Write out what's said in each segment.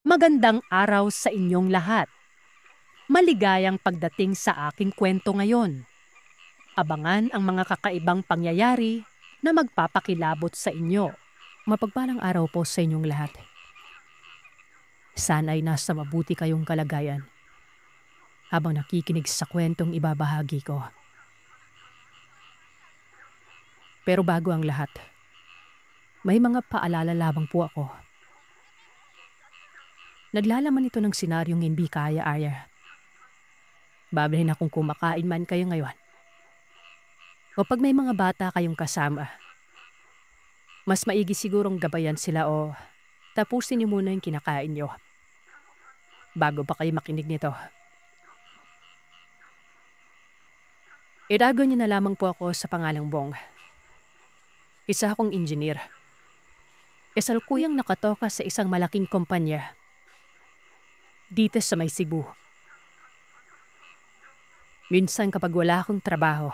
Magandang araw sa inyong lahat. Maligayang pagdating sa aking kwento ngayon. Abangan ang mga kakaibang pangyayari na magpapakilabot sa inyo. Mapagpalang araw po sa inyong lahat. Sana'y nasa mabuti kayong kalagayan habang nakikinig sa kwentong ibabahagi ko. Pero bago ang lahat, may mga paalala lamang po ako. Naglalaman ito ng senaryong hindi kaya-aya. Babalhin akong kumakain man kayo ngayon. O pag may mga bata kayong kasama, mas maigi sigurong gabayan sila o tapusin niyo muna yung kinakain niyo bago pa kayo makinig nito. Irago niyo na lamang po ako sa pangalang Bong. Isa akong engineer. Kasalukuyang nakatoka sa isang malaking kumpanya dito sa may Cebu. Minsan kapag wala akong trabaho,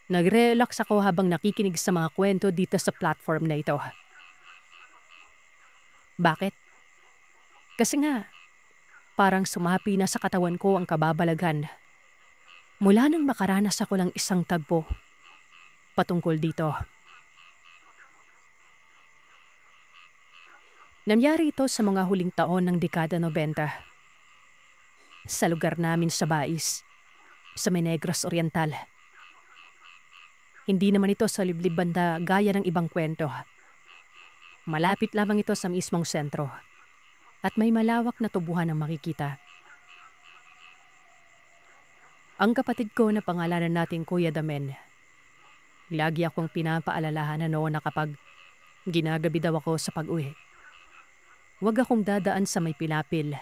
nagre-relax ako habang nakikinig sa mga kwento dito sa platform na ito. Bakit? Kasi nga, parang sumapi na sa katawan ko ang kababalagan mula nang makaranas ako ng isang tagpo patungkol dito. Nangyari ito sa mga huling taon ng dekada 90 sa lugar namin sa Bais, sa may Negros Oriental. Hindi naman ito sa liblib banda gaya ng ibang kwento. Malapit lamang ito sa mismong sentro at may malawak na tubuhan ang makikita. Ang kapatid ko na pangalanan natin Kuya Damen, lagi akong pinapaalalahanan noon na kapag ginagabi daw ako sa pag-uwi, huwag akong dadaan sa may pilapil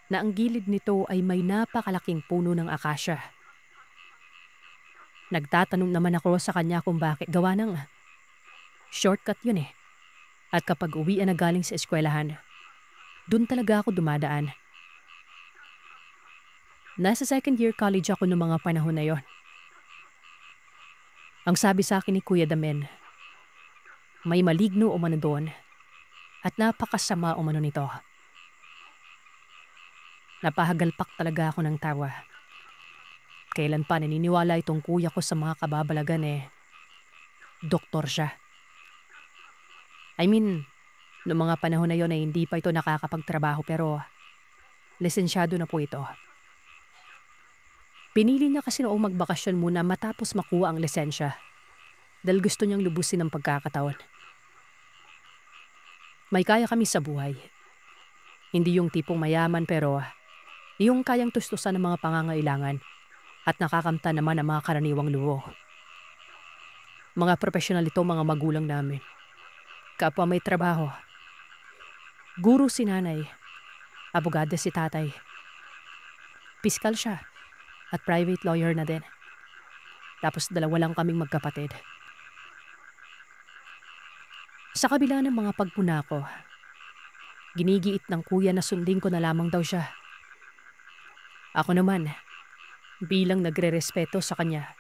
na ang gilid nito ay may napakalaking puno ng akasya. Nagtatanong naman ako sa kanya kung bakit, gawa ng shortcut yun eh. At kapag uwian na galing sa eskwelahan, dun talaga ako dumadaan. Nasa second year college ako noong mga panahon na yon. Ang sabi sa akin ni Kuya Damen, may maligno umano doon at napakasama umano nito. Napahagalpak talaga ako ng tawa. Kailan pa naniniwala itong kuya ko sa mga kababalagan doktor siya. I mean, noong mga panahon na yon ay hindi pa ito nakakapagtrabaho pero lisensyado na po ito. Pinili niya kasi noong magbakasyon muna matapos makuha ang lisensya dahil gusto niyang lubusin ang pagkakataon. May kaya kami sa buhay. Hindi yung tipong mayaman pero yung kayang tustusan ng mga pangangailangan at nakakamta naman ang mga karaniwang luho. Mga profesional ito mga magulang namin. Kapwa may trabaho. Guro si nanay, abogado si tatay. Piskal siya at private lawyer na din. Tapos dalawa lang kaming magkapatid. Sa kabila ng mga pagpuna ko, ginigiit ng kuya na sundin ko na lamang daw siya. Ako naman, bilang nagre-respeto sa kanya,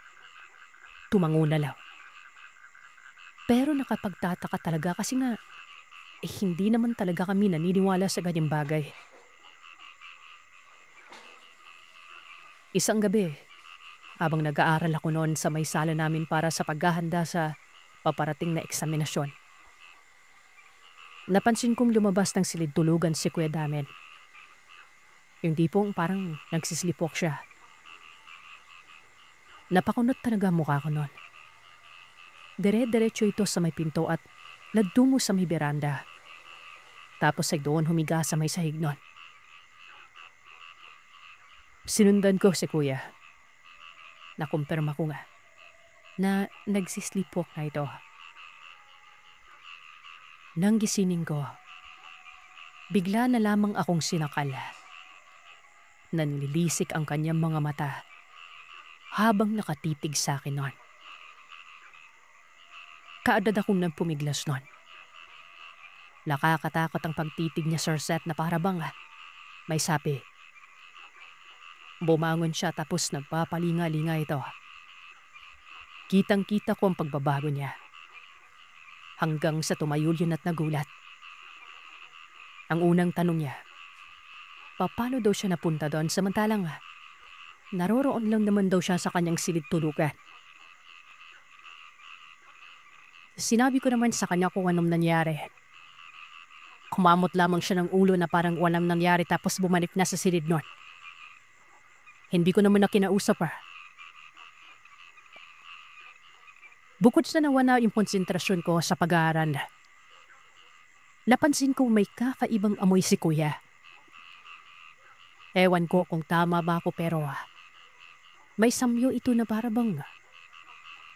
tumango na lang. Pero nakapagtataka talaga kasi nga, hindi naman talaga kami naniniwala sa ganyang bagay. Isang gabi, habang nag-aaral ako noon sa may sala namin para sa paghahanda sa paparating na eksaminasyon, napansin kong lumabas ng silid-tulugan si Kuya Damen. Yung tipong parang nagsislipok siya. Napakunot talaga ang mukha ko noon. Dire-diretso ito sa may pinto at nagtungo sa may beranda. Tapos ay doon humiga sa may sahig noon. Sinundan ko si Kuya. Nakumpirma ko nga na nagsislipok na ito. Nang gisingin ko, bigla na lamang akong sinakal. Nanlilisik ang kanyang mga mata habang nakatitig sa akin noon. Kaagad akong nagpumiglas noon. Nakakatakot ang pagtitig niya, Sir Seth, na para bang may sapi. Bumangon siya tapos nagpapalinga-linga ito. Kitang-kita ko ang pagbabago niya. Hanggang sa tumayo yun at nagulat. Ang unang tanong niya, paano daw siya napunta doon samantalang naroroon lang naman daw siya sa kanyang silid tulugan. Sinabi ko naman sa kanya kung anong nangyari. Kumamot lamang siya ng ulo na parang walang nangyari tapos bumalik na sa silid nun. Hindi ko naman na kinausap Bukod sa nawala yung konsentrasyon ko sa pag-aaral, napansin ko may kakaibang amoy si kuya. Ewan ko kung tama ba ako pero may samyo ito na parabang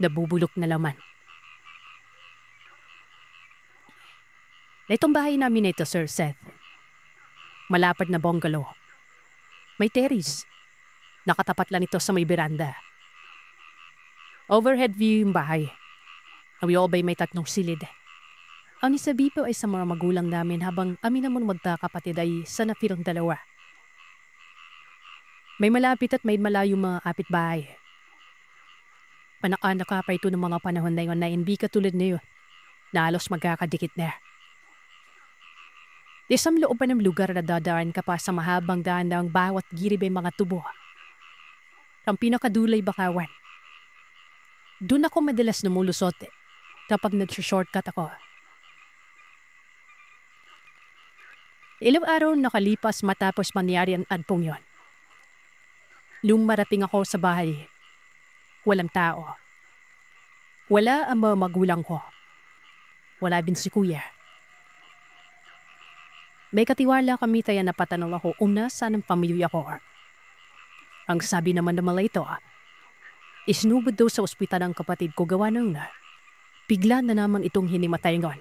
nabubulok na laman. Itong bahay namin ito, Sir Seth. Malapad na bungalow. May terrace. Nakatapat lang ito sa may beranda. Overhead view yung bahay. Awiyobay may 3 silid. Ang isabi po ay sa mga magulang namin habang amin naman magkakapatid ay sa napirang 2. May malapit at may malayong mga kapitbahay. Panaka-naka pa ito ng mga panahon na yun na hindi katulad na yun na halos magkakadikit na. Isang loob pa ng lugar na dadaan ka pa sa mahabang daan na ang bawat girib ay mga tubo. Ang pinakadulay bakawan. Doon ako madalas numulusot kapag nag-shortcut ako. Ilang araw nakalipas matapos mangyari ang adpong yon. Lumarating ako sa bahay. Walang tao. Wala ang mga magulang ko. Wala din si kuya. May katiwala kami kaya napatanong ako kung nasaan ang pamilya ko. Ang sabi naman ng mga ito, isinubod daw sa ospital ang kapatid ko gawa ng bigla na naman itong hinimatay ngon.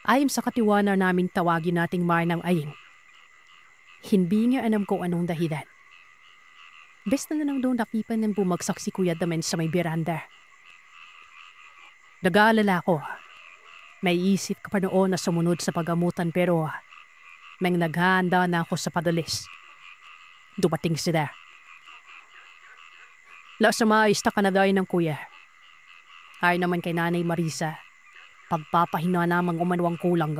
Ayon sa katiwala namin tawagin nating Manang Aying. Hindi niya alam kung anong dahilan. Besta na lang doon nakipan ng bumagsak si Kuya Damen sa may beranda. Nag-aalala ko. May isip ka pa noon na sumunod sa pagamutan pero nang naghahanda na ako sa padalis. Dumating sila. Lasa maayos na kanadayo ng kuya. Ay naman kay Nanay Marisa, pagpapahinga namang umanuang kulang.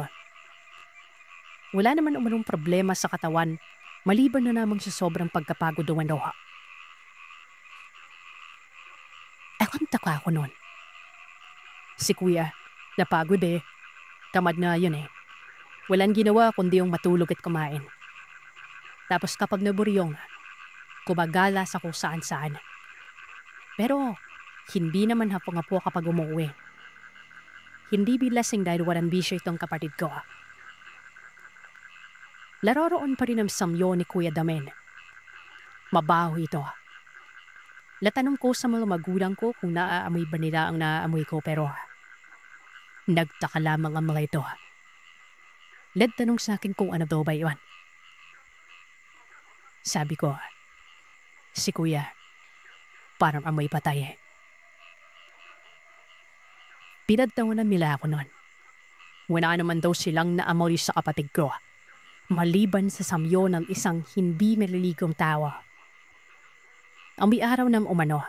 Wala naman umanong problema sa katawan, maliban na namang sa sobrang pagkapagod umano. Ewan taka ako noon. Si kuya, napagod Tamad na yun Walang ginawa kundi yung matulog at kumain. Tapos kapag naburyong, kumagalas ako saan-saan. Pero hindi naman hapong-hapo kapag umuwi. Hindi bilasing dahil walang bisyo itong kapatid ko. Laroroon pa rin ang samyo ni Kuya Damen. Mabaho ito. Latanong ko sa mga magulang ko kung naaamoy ba nila ang naaamoy ko pero nagtaka lamang ang mga ito. Tanong sa akin kung ano daw ba yun. Sabi ko, si kuya, parang amoy patay Pinagtawanan nila ako noon. Wala naman daw silang naamoy sa kapatid ko, maliban sa samyo ng isang hindi maliligong tao. Ang may araw ng umano.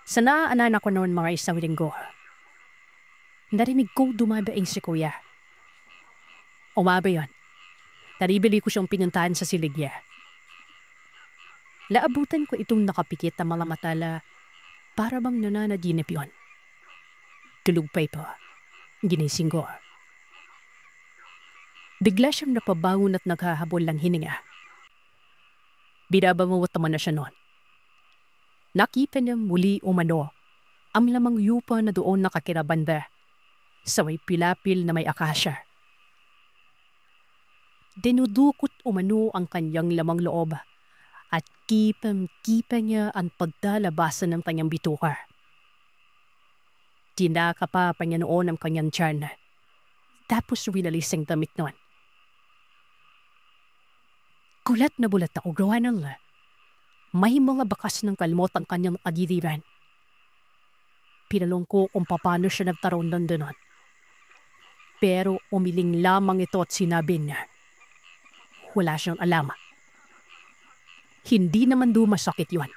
Sa naaanan ako noon mga isang linggo, narinig ko dumabaing si kuya. Umaba yun. Naribili ko siyang pinuntahan sa siligya. Laabutan ko itong nakapikit na mga matala para bang nananaginip yun. Tulog pa ito. Ginising ko. Bigla siyang napabangon at naghahabol ng hininga. Binabanguwat naman na siya noon. Nakita niya muli umano ang lamang yupa na doon nakakirabanda sa may pilapil na may akasya. Dinudukot umano ang kanyang lamang loob at kipang-kipa niya ang pagdalabasan ng kanyang bituka. Tinakapa pa niya noon ang kanyang tiyan tapos winalis ang damit noon. Gulat na bulat ako gawa ng may mga bakas ng kalmot ang kanyang agiliran. Pinalong ko kung paano siya nagtaroon ng doon. Pero umiling lamang ito at sinabi niya, wala siyang alam. Hindi naman masakit yun.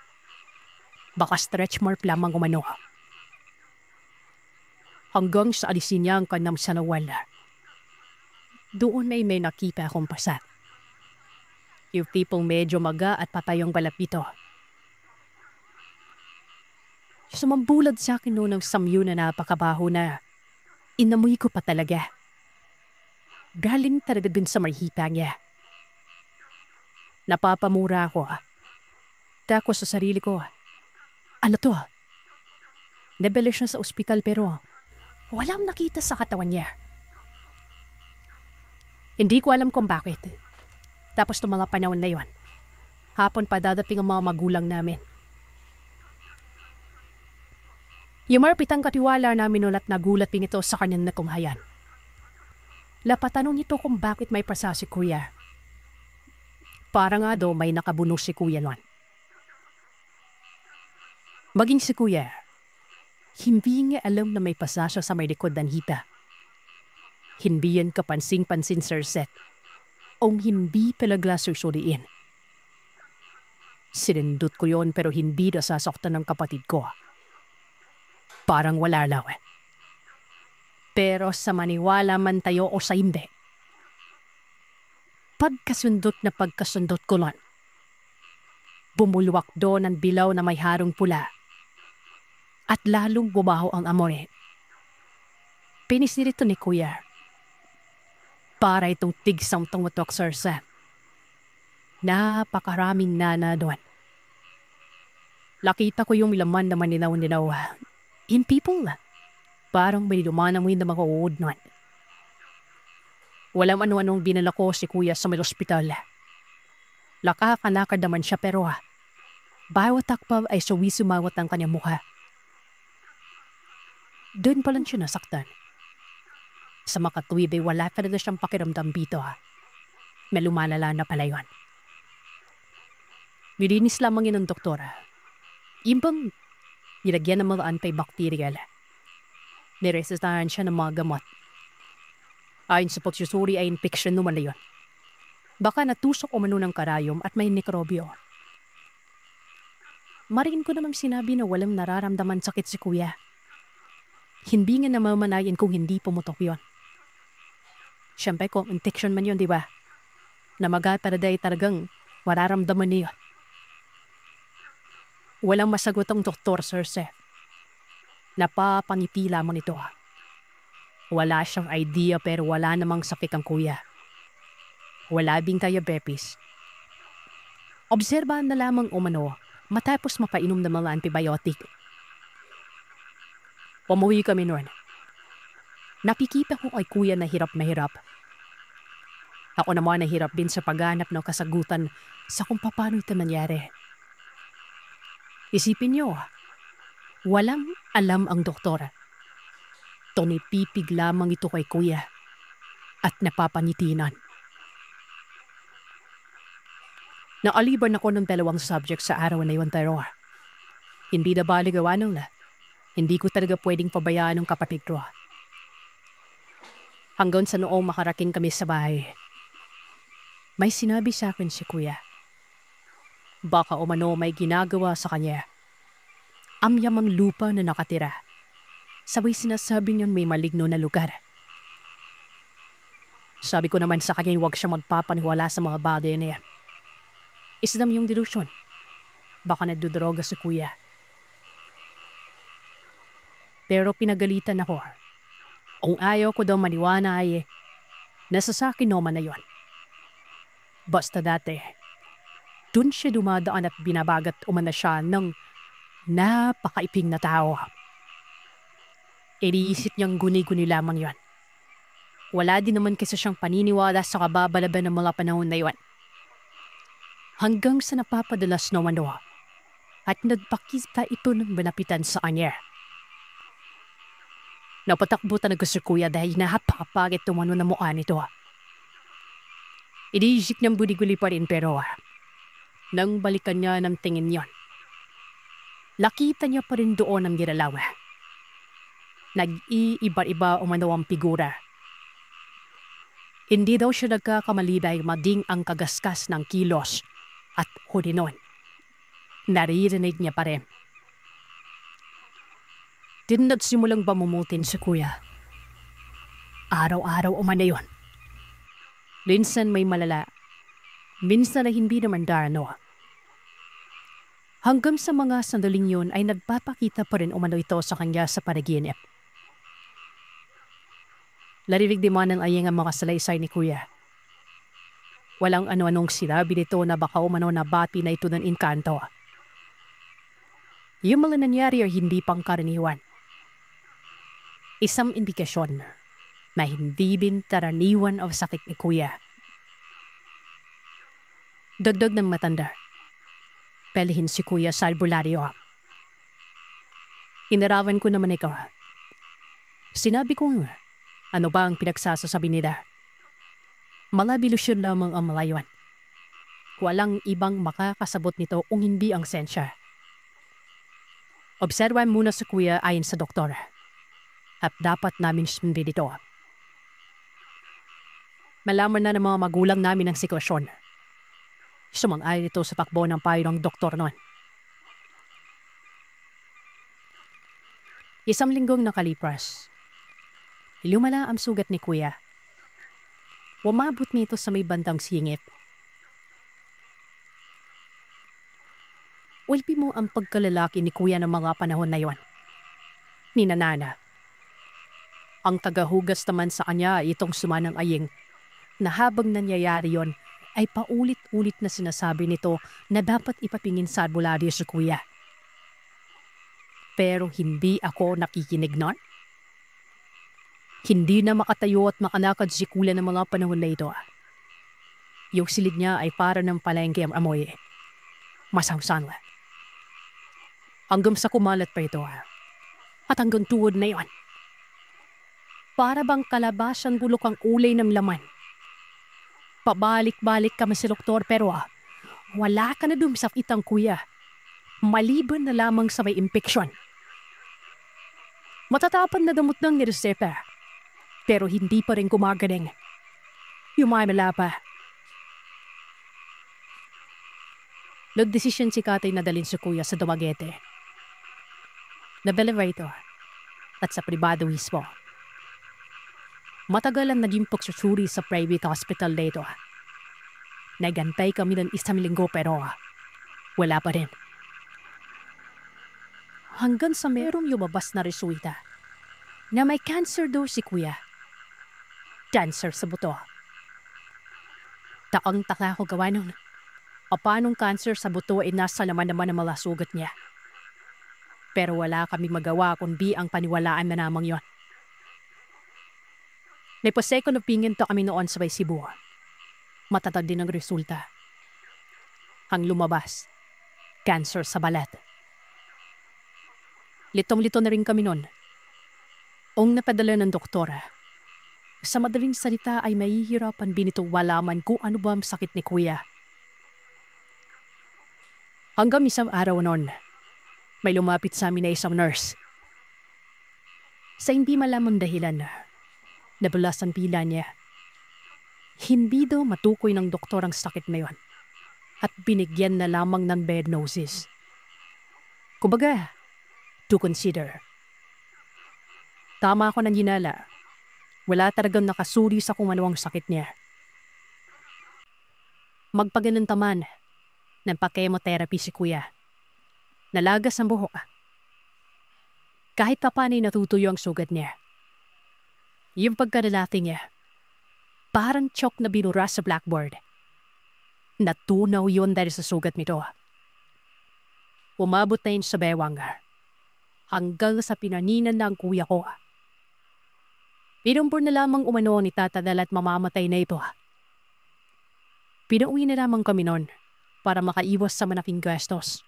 Baka stretch mark lamang umano. hanggang sa alisin niya ang kanyang sanawala. Doon ay may nakita akong pasat. Yung tipong medyo maga at patayong balapito. Sumambulad sa akin noon ng samyo na napakabaho na inamoy ko pa talaga. Galing talaga din sa marhita niya. Napapamura ako. Tako sa sarili ko. Ano to? Nabala siya sa ospital pero walang nakita sa katawan niya. Hindi ko alam kung bakit. Tapos ng mga panahon na yon, hapon pa dadating ang mga magulang namin. Yung marpitang katiwala namin ulat nagulat din ito sa kanyang nakunghayan. Lapatanong nito kung bakit may pasa si kuya. Para nga daw may nakabunog si kuya noon. Maging si kuya, hindi niya alam na may pasa siya sa may likod ng hita. Hindi yan kapansing-pansin, Sir Seth. Ang hindi palagla susuriin. Sinindot ko yon pero hindi nasasaktan ng kapatid ko. Parang wala law. Pero sa maniwala man tayo o sa hindi, pagkasundot ko lang, bumulwak doon ang bilaw na may harong pula at lalong bumaho ang amoy. Pinisirito ni kuya. Para itong tigsam tumutok, Sir Sam. Napakaraming nana doon. Nakita ko yung laman na maninaw-ninaw. In people, parang may lumanamoy na mga uod noon. Walang ano-anong binala ko si kuya sa may ospital. Lakakanakad naman siya pero bawat takpa ay suwi-sumawat ang kanyang mukha. Doon pa lang siya nasaktan. Sa makatuwid ay wala talaga siyang pakiramdam dito. May lumalala na pala yun. Nilinis lamang yun ng doktora. Imbang nilagyan ng mga antibacterial. Niresetahan siya ng mga gamot. Ayon sa pagsusuri ay infection naman na yun. Baka natusok umano ng karayom at may nekrobyo. Mariin ko namang sinabi na walang nararamdaman sakit si kuya. Hindi nga namamanayan kung hindi pumutok yun. Siyempre kung infection man yun, di ba? Namaga taladay talagang mararamdaman niya. Walang masagot ang doktor, Sir Seth. Napapangiti lamang ito. Wala siyang idea pero wala namang sakit ang kuya. Wala ding diabetes. Obserbahan na lamang umano matapos mapainom ng mga antibiotic. Umuwi kami noon. Napikita ko kay kuya na hirap na hirap. Ako naman nahirap din sa paghanap ng kasagutan sa kung paano ito nangyari. Isipin niyo, walang alam ang doktor. Tumipipig lamang ito kay kuya at napapangitinan. Naaliban ako ng 2 subject sa araw na yun pero hindi na baligawan nung hindi ko talaga pwedeng pabayaan ng kapatid ko. Hanggang sa noong makarating kami sa bahay, may sinabi sa akin si kuya. Baka umano may ginagawa sa kanya. Amyamang lupa na nakatira. Sabay sinasabi niyan may maligno na lugar. Sabi ko naman sa kanya huwag siya magpapaniwala sa mga bagay na yan. Isdam yung delusyon. Baka nadudroga si kuya. Pero pinagalitan ako. Kung ayaw ko daw maniwana ay nasa sakin naman na yon. Basta dati, dun siya dumadaan at binabagat umana siya ng napakaiping na tao. Iniisip niyang guni-guni lamang yon. Wala din naman kasi siyang paniniwala sa kababalaban ng mga panahon na yon. Hanggang sa napapadalas naman doon at nagpakita ito ng malapitan sa kanya. Napatakbo talaga si kuya dahil napakapagit tumano na mukha nito. Iniisip niyang guli-guli pa rin pero nang balikan niya ng tingin yon, nakita niya pa rin doon ang ginalaw. Nag-iiba-iba umano ang figura. Hindi daw siya nagkakamali dahil mading ang kagaskas ng kilos at huli nun. Naririnig niya pa rin. Din nagsimulang bamumutin si kuya. Araw-araw umana yun. Minsan may malala. Minsan na hindi naman darano. Hanggang sa mga sandaling yun ay nagpapakita pa rin umano ito sa kanya sa panaginip. Larinig di man ng ayeng ang mga salaysay ni kuya. Walang ano-anong sinabi nito na baka umano na bati na ito ng inkanto. Yung mga nangyari ay hindi pang karaniwan. Isang indikasyon na hindi din taraniwan o sakit ni kuya. Dagdag ng matanda. Pelihin si kuya sa albularyo. Inarawan ko naman ikaw. Sinabi ko, ano ba ang pinagsasasabi nila? Mga bilusyon lamang ang malayon. Walang ibang makakasabot nito kung hindi ang sensya. Obserwan muna sa kuya ayon sa doktor. At dapat namin sundin ito. Malaman na ng mga magulang namin ang sitwasyon. Sumang-ayon ito sa takbo ng payo ng doktor noon. Isang linggong nakalipas. Lumala ang sugat ni kuya. Umabot nito sa may bandang singit. Ulpi mo ang pagkalalaki ni kuya ng mga panahon na yon. Ni Nanana. Ang tagahugas naman sa kanya ay itong sumanang aying na habang nangyayari yon ay paulit-ulit na sinasabi nito na dapat ipapingin sa albularyo sa kuya. Pero hindi ako nakikinig nun. Hindi na makatayo at makalakad si kuya ng mga panahon na ito. Yung silid niya ay para ng palengke ang amoy. Masawsan. Hanggang sa kumalat pa ito. At hanggang tuhod na yon. Para bang kalabasan bulok ang ulay ng laman. Pabalik-balik ka sa doktor pero wala ka na dumsakit ang kuya. Maliban na lamang sa may impeksyon. Matatapan na damot ng nireseta. Pero hindi pa rin gumagaling. Yumamala pa. Nagdesisyon si Katay na dalhin si kuya sa Dumaguete. Na-elevator at sa pribado mismo. Matagal ang naging pagsusuri sa private hospital dito. Nagantay kami ng 1 linggo pero wala pa rin. Hanggang sa merong lumabas na resulta na may cancer daw si kuya. Cancer sa buto. Takang-taka ko gawa nun. Paanong cancer sa buto ay nasa laman naman ang mga sugat niya. Pero wala kaming magawa kundi ang paniwalaan na namang yon. May pa-second opinion to kami noon sa Cebu. Matatag din ang resulta. Ang lumabas, cancer sa balat. Litong-lito na rin kami noon. Ang napadala ng doktora. Sa madaling salita ay mahihirapan din itong walaman kung ano ba ang sakit ni kuya. Hanggang isang araw noon, may lumapit sa amin na isang nurse. Sa hindi malamang dahilan, nabulas ang pila niya. Hindi daw matukoy ng doktor ang sakit na yon at binigyan na lamang ng diagnosis. Kumbaga, to consider. Tama ako ng ginala. Wala talagang nakasuri sa kung ano ang sakit niya. Magpaganon taman ng pa-chemotherapy si kuya. Nalagas ang buhok. Kahit pa paano'y natutuyo ang sugat niya. Yung pagkalalaki niya, parang chalk na binura sa blackboard. Natunaw yun dahil sa sugat nito. Umabot na yun sa bewang. Hanggang sa pinaninan na ang kuya ko. Pinumpor na lamang umano ni tatadal at mamamatay na ito. Pinauwi na lamang kami noon para makaiwas sa malaking gastos.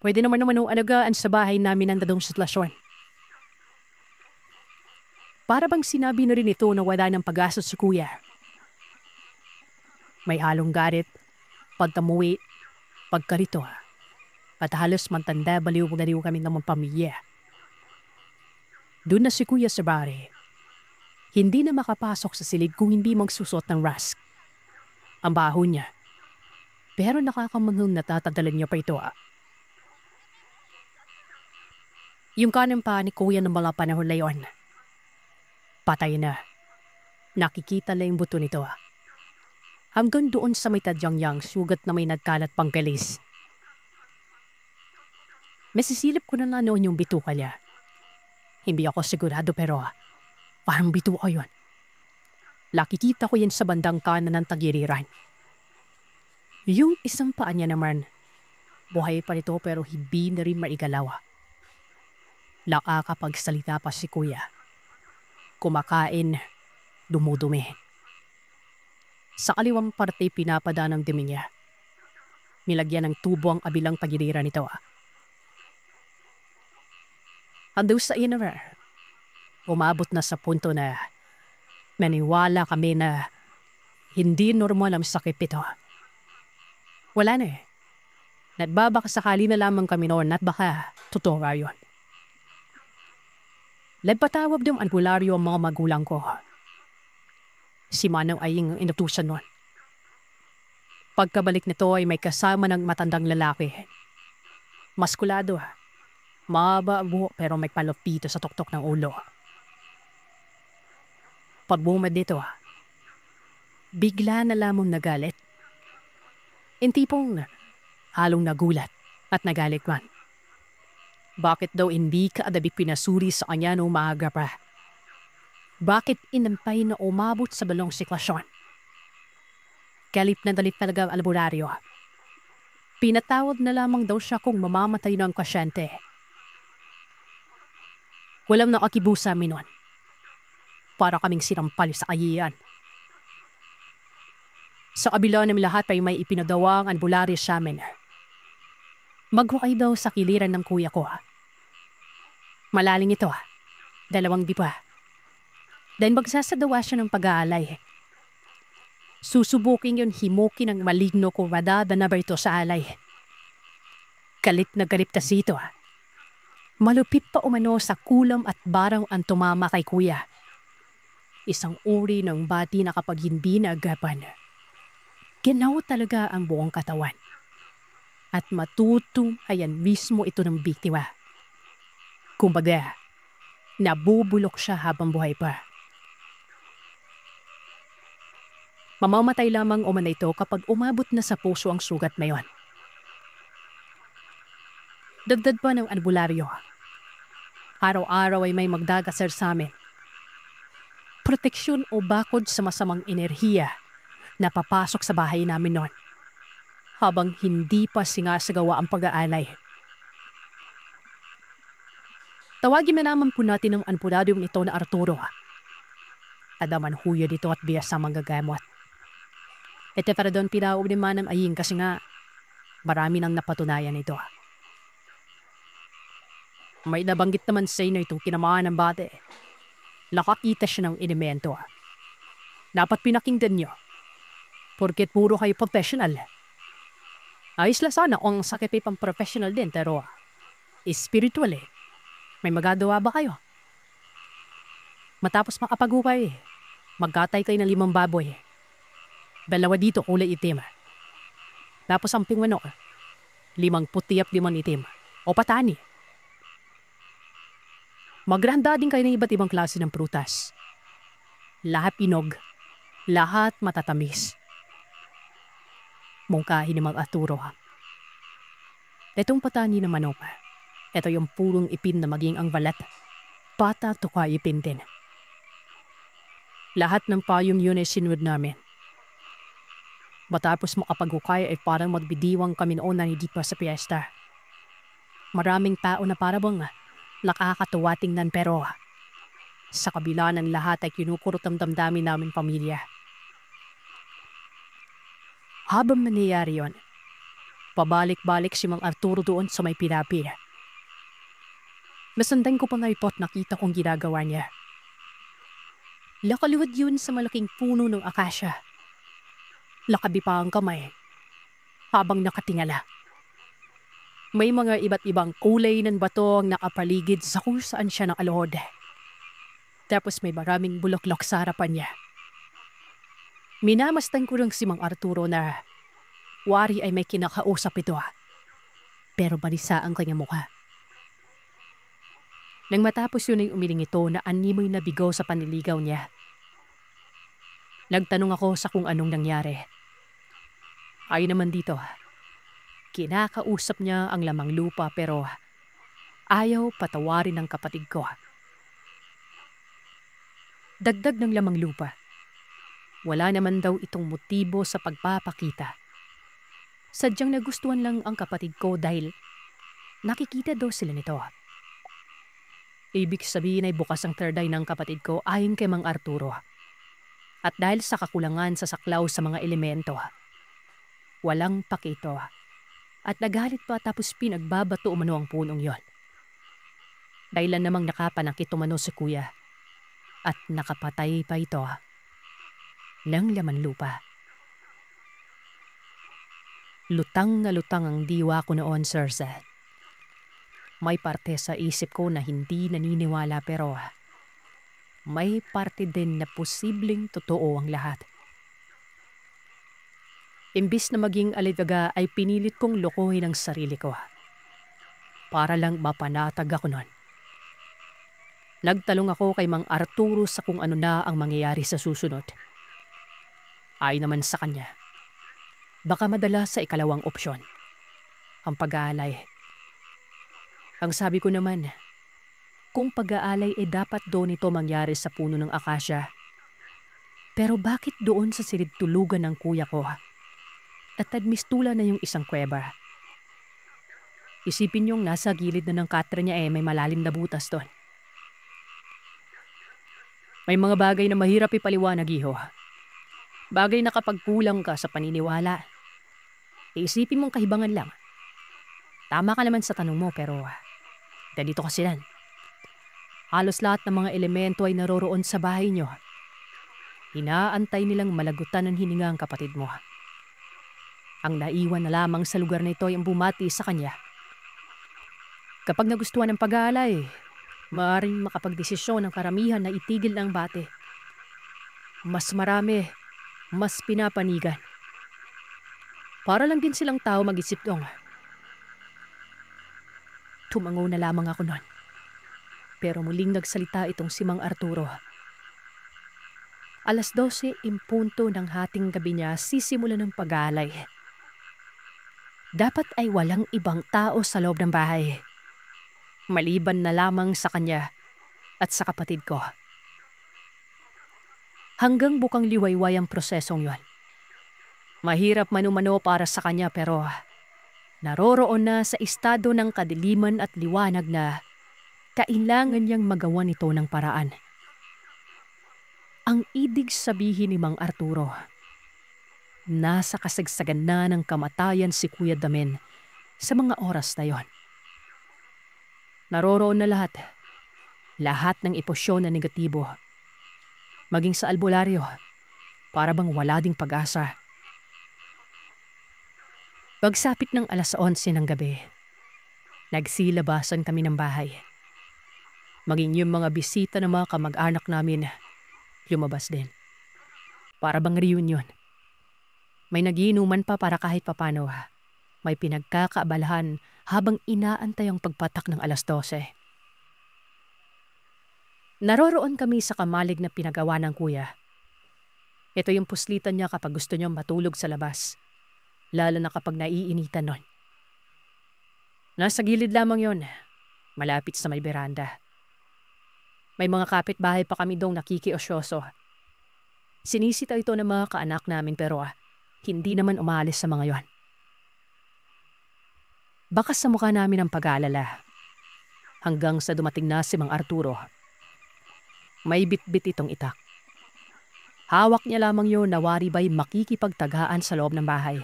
Pwede naman alagaan sa bahay namin ang dadong sitwasyon. Para bang sinabi na rin ito na wala ng pag-asa sa kuya. May halong garit, pagtamuwi, pagkarito, at halos mantanda baliw-baliw kami ng mga pamilya. Doon na si kuya sa bari. Hindi na makapasok sa silid kung hindi magsusot ng rask. Ang baho niya. Pero nakakamanghang natatadalan niya pa ito. Yung kanan pa ni kuya ng mga panahon na yon. Patay na. Nakikita na yung buto nito. Hanggang doon sa may tadyang sugat na may nagkalat pang galis. Masisilip ko na noon yung bituka niya. Hindi ako sigurado pero parang bituka yun. Nakikita ko yan sa bandang kanan ng tagiriran. Yung isang paa niya naman, buhay pa nito pero hindi na rin maigalaw. Nakakapagsalita pa si kuya. Kumakain, dumudumi. Sa kaliwang parte pinapadaan ng dumi niya. Nilagyan ng tubo ang kabilang tagiliran nito. Ando sa inner, umabot na sa punto na naniwala kami na hindi normal ang sakit ito. Wala na eh. Nagbabakasakali na lamang kami noon at baka totoo nga yun. Nagpatawag ng albularyo ang mga magulang ko. Si Manang Aying ang inutusan nun. Pagkabalik nito ay may kasama ng matandang lalaki. Maskulado, mahaba ang buhok pero may palopito sa tuktok ng ulo. Pagbumad dito, bigla na lamang nagalit. Intipong halong nagulat at nagalit man. Bakit daw hindi kaadabik pinasuri sa kanya noong maaga pa? Bakit inampay na umabot sa balong sitwasyon? Galit na dalit talaga ang albularyo. Pinatawad na lamang daw siya kung mamamatay ng pasyente. Walang nakakibo sa amin nun. Para kaming sinampal sa kayian. Sa kabila ng lahat ay may ipinagawang albularyo sa amin. Magwakay daw sa kiliran ng kuya ko. Malaling ito. 2 dipa. Dahil magsasadawa siya ng pag-aalay. Susubukin yun himukin ng maligno kung madadana ba ito sa alay. Galit na galit kasi ito. Malupit pa umano sa kulam at barang ang tumama kay kuya. Isang uri ng bati na kapag hindi naagapan. Ginaw talaga ang buong katawan. At matutunghayan mismo ito ng biktima. Kumbaga, nabubulok siya habang buhay pa. Mamamatay lamang umano ito kapag umabot na sa puso ang sugat na yon. Dagdag pa ng albularyo. Araw-araw ay may magdadasal sa amin. Proteksyon o bakod sa masamang enerhiya na papasok sa bahay namin noon. Habang hindi pa sinasagawa ang pag-aalay. Tawagin na naman po natin ang albularyo nito na Arturo. Adaman huyo dito at biya sa manggagamot. Ito para doon pinauwi ni Manang Aying kasi nga marami nang napatunayan ito. May nabanggit naman sa inyo itong tinamaan ng bate. Nakakita siya ng elemento. Dapat pinakinggan nyo. Porket puro kayo professional. Ayos lang sana kung sakit ay pang professional din pero spiritual eh. May magagawa ba kayo? Matapos makapag-upay, magkatay kayo ng 5 baboy. 2 dito kulay itim. Tapos ang pingwano, 5 puti at 5 itim. O patani. Maghanda din kayo ng iba't ibang klase ng prutas. Lahat inog, lahat matatamis. Mungkahin ni Mag-Arturo. Itong patani na manok, ito yung purong ipin na maging ang balat. Pata tuka ipin din. Lahat ng payong yun ay sinunod namin. Matapos makapag-ukay ay parang magbidiwang kami noon na hindi pa sa piyesta. Maraming tao na parabang nakakatuwa tingnan pero sa kabila ng lahat ay kinukurot ang damdamin namin pamilya. Habang nangyayari yon, pabalik-balik si Mang Arturo doon sa may pinapi. Nasandan ko pa nga ito at nakita kong ginagawa niya. Lakaluwad yun sa malaking puno ng akasya. Lakabi pa ang kamay habang nakatingala. May mga iba't ibang kulay ng bato ang nakapaligid sa kung saan siya nakaluhod. Tapos may maraming bulaklak sa harapan niya. Minamastan ko lang si Mang Arturo na wari ay may kinakausap ito. Pero balisa ang kanyang mukha. Nang matapos yun ay umiling ito na animoy na bigaw sa panliligaw niya. Nagtanong ako sa kung anong nangyari. Ay naman dito, kinakausap niya ang lamang lupa pero ayaw patawarin ng kapatid ko. Dagdag ng lamang lupa, wala naman daw itong motibo sa pagpapakita. Sadyang nagustuhan lang ang kapatid ko dahil nakikita daw sila nito. Ibig sabihin ay bukas ang third eye ng kapatid ko ayon kay Mang Arturo. At dahil sa kakulangan sa saklaw sa mga elemento, walang pakito. At nagalit pa tapos pinagbabato umano ang punong yon. Dahilan namang nakapanakit umano si kuya. At nakapatay pa ito ng laman lupa. Lutang na lutang ang diwa ko noon, Sir Seth. May parte sa isip ko na hindi naniniwala pero may parte din na posibleng totoo ang lahat. Imbis na maging alivaga ay pinilit kong lokohin ang sarili ko. Para lang mapanatag ako nun. Nagtalong ako kay Mang Arturo sa kung ano na ang mangyayari sa susunod. Ay naman sa kanya, baka madala sa ikalawang opsyon, ang pag-aalay. Ang sabi ko naman, kung pag-aalay dapat doon ito mangyari sa puno ng akasya. Pero bakit doon sa silid tulugan ng kuya ko? At admistula na yung isang kuweba. Isipin yung nasa gilid na ng katra niya may malalim na butas doon. May mga bagay na mahirap ipaliwanag, iho. Bagay na kapag kulang ka sa paniniwala, isipin mong kahibangan lang. Tama ka naman sa tanong mo pero ganito kasi yan. Halos lahat ng mga elemento ay naroroon sa bahay nyo. Inaantay nilang malagutan ng hininga ang kapatid mo. Ang naiwan na lamang sa lugar na ito ay ang bumati sa kanya. Kapag nagustuhan ng pag-aalay, maaaring makapagdesisyon ng karamihan na itigil ng bate. Mas marami, mas pinapanigan. Para lang din silang tao mag-isip dong. Tumango na lamang ako nun. Pero muling nagsalita itong si Mang Arturo. 12:00 ng hating gabi niya sisimulan ng pag-aalay. Dapat ay walang ibang tao sa loob ng bahay. Maliban na lamang sa kanya at sa kapatid ko. Hanggang bukang liwayway ang prosesong yon. Mahirap manumano para sa kanya pero naroroon na sa estado ng kadiliman at liwanag na kailangan niyang magawa nito ng paraan. Ang ibig sabihin ni Mang Arturo, nasa kasagsagan na ng kamatayan si Kuya Damen sa mga oras na yon. Naroroon na lahat. Lahat ng emosyon na negatibo. Maging sa albularyo, para bang wala ding pag-asa. Pagsapit ng 11:00 ng gabi, nagsilabasan kami ng bahay. Maging yung mga bisita ng mga kamag-anak namin, lumabas din. Para bang reunion. May nagiinuman pa para kahit papano. May pinagkakaabalahan habang inaantay ang pagpatak ng 12:00. Naroroon kami sa kamalig na pinagawa ng kuya. Ito yung puslitan niya kapag gusto niyang matulog sa labas. Lalo na kapag naiinitan nun. Nasa gilid lamang yon, malapit sa may beranda. May mga kapitbahay pa kami dong nakikiosyoso. Sinisita ito ng mga kaanak namin pero hindi naman umalis sa mga yon. Bakas sa mukha namin ang pag-aalala. Hanggang sa dumating na si Mang Arturo. May bitbit itong itak. Hawak niya lamang yun na wari ba'y makikipagtagaan sa loob ng bahay.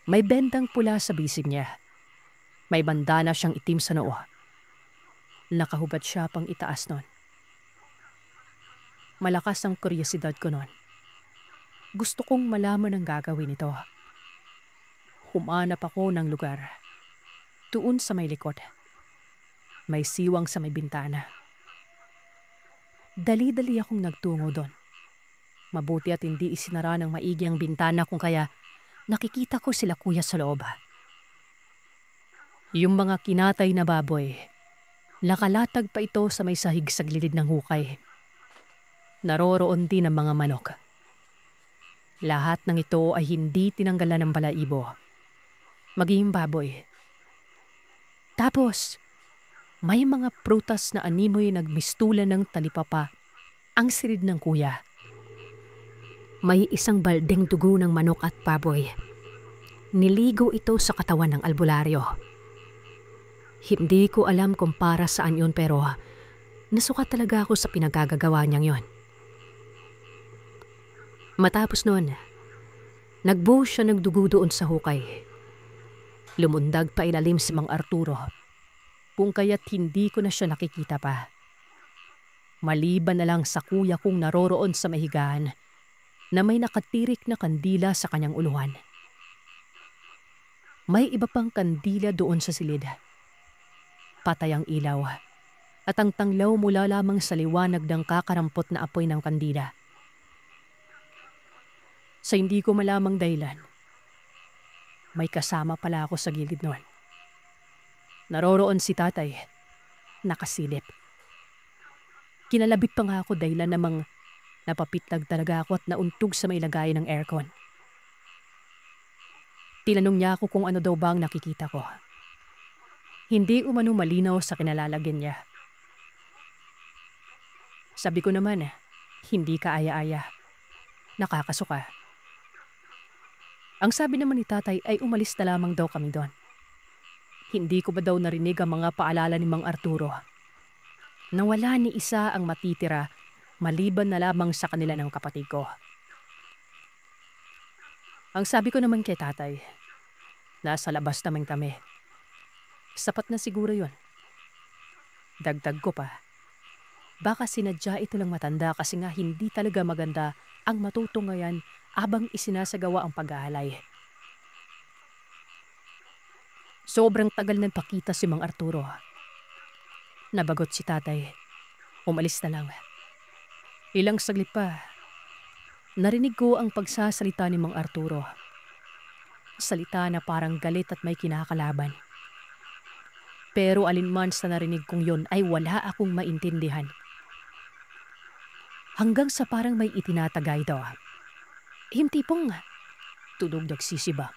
May bendang pula sa bisig niya. May bandana siyang itim sa noo. Nakahubad siya pang itaas nun. Malakas ang kuryosidad ko nun. Gusto kong malaman ang gagawin nito. Humanap ako ng lugar. Doon sa may likod. May siwang sa may bintana. Dali-dali akong nagtungo doon. Mabuti at hindi isinara ng maigi ang bintana kung kaya nakikita ko sila kuya sa loob. Yung mga kinatay na baboy, Nakalatag pa ito sa may sahig sa gilid ng hukay. Naroroon din ang mga manok. Lahat ng ito ay hindi tinanggalan ng balaibo, maging baboy. Tapos, may mga prutas na animoy nagmistulan ng talipapa ang silid ng kuya. May isang baldeng dugo ng manok at baboy. Niligo ito sa katawan ng albularyo. Hindi ko alam kung para saan yun pero nasuka talaga ako sa pinagagagawa niyang yon. Matapos noon, nagbuhos siya ng dugo doon sa hukay. Lumundag pa ilalim si Mang Arturo, kung kaya't hindi ko na siya nakikita pa. Maliban na lang sa kuya kong naroroon sa mahigaan na may nakatirik na kandila sa kanyang uluhan. May iba pang kandila doon sa silid. Patay ang ilaw at ang tanglaw mula lamang sa liwanag ng kakarampot na apoy ng kandila. Sa hindi ko malamang dahilan, may kasama pala ako sa gilid noon. Naroroon si tatay, nakasilip. Kinalabit pa nga ako dahilan namang napapitlag talaga ako at nauntog sa may lagayan ng aircon. Tinanong niya ako kung ano daw ba ang nakikita ko. Hindi umano malinaw sa kinalalagyan niya. Sabi ko naman, hindi ka aya-aya. Nakakasuka. Ang sabi naman ni tatay ay umalis na lamang daw kami doon. Hindi ko ba daw narinig ang mga paalala ni Mang Arturo? Nawala ni isa ang matitira maliban na lamang sa kanila ng kapatid ko. Ang sabi ko naman kay tatay, nasa labas naman kami. Sapat na siguro yon. Dagdag ko pa, baka sinadya ito lang matanda kasi nga hindi talaga maganda ang matutungayan abang isinasagawa ang pag-aalay. Sobrang tagal nagpakita si Mang Arturo. Nabagot si tatay. Umalis na lang. Ilang saglit pa, narinig ko ang pagsasalita ni Mang Arturo. Salita na parang galit at may kinakalaban. Pero alinman sa narinig kong yon ay wala akong maintindihan. Hanggang sa parang may itinatagay daw. Himtipong tunog nagsisibak.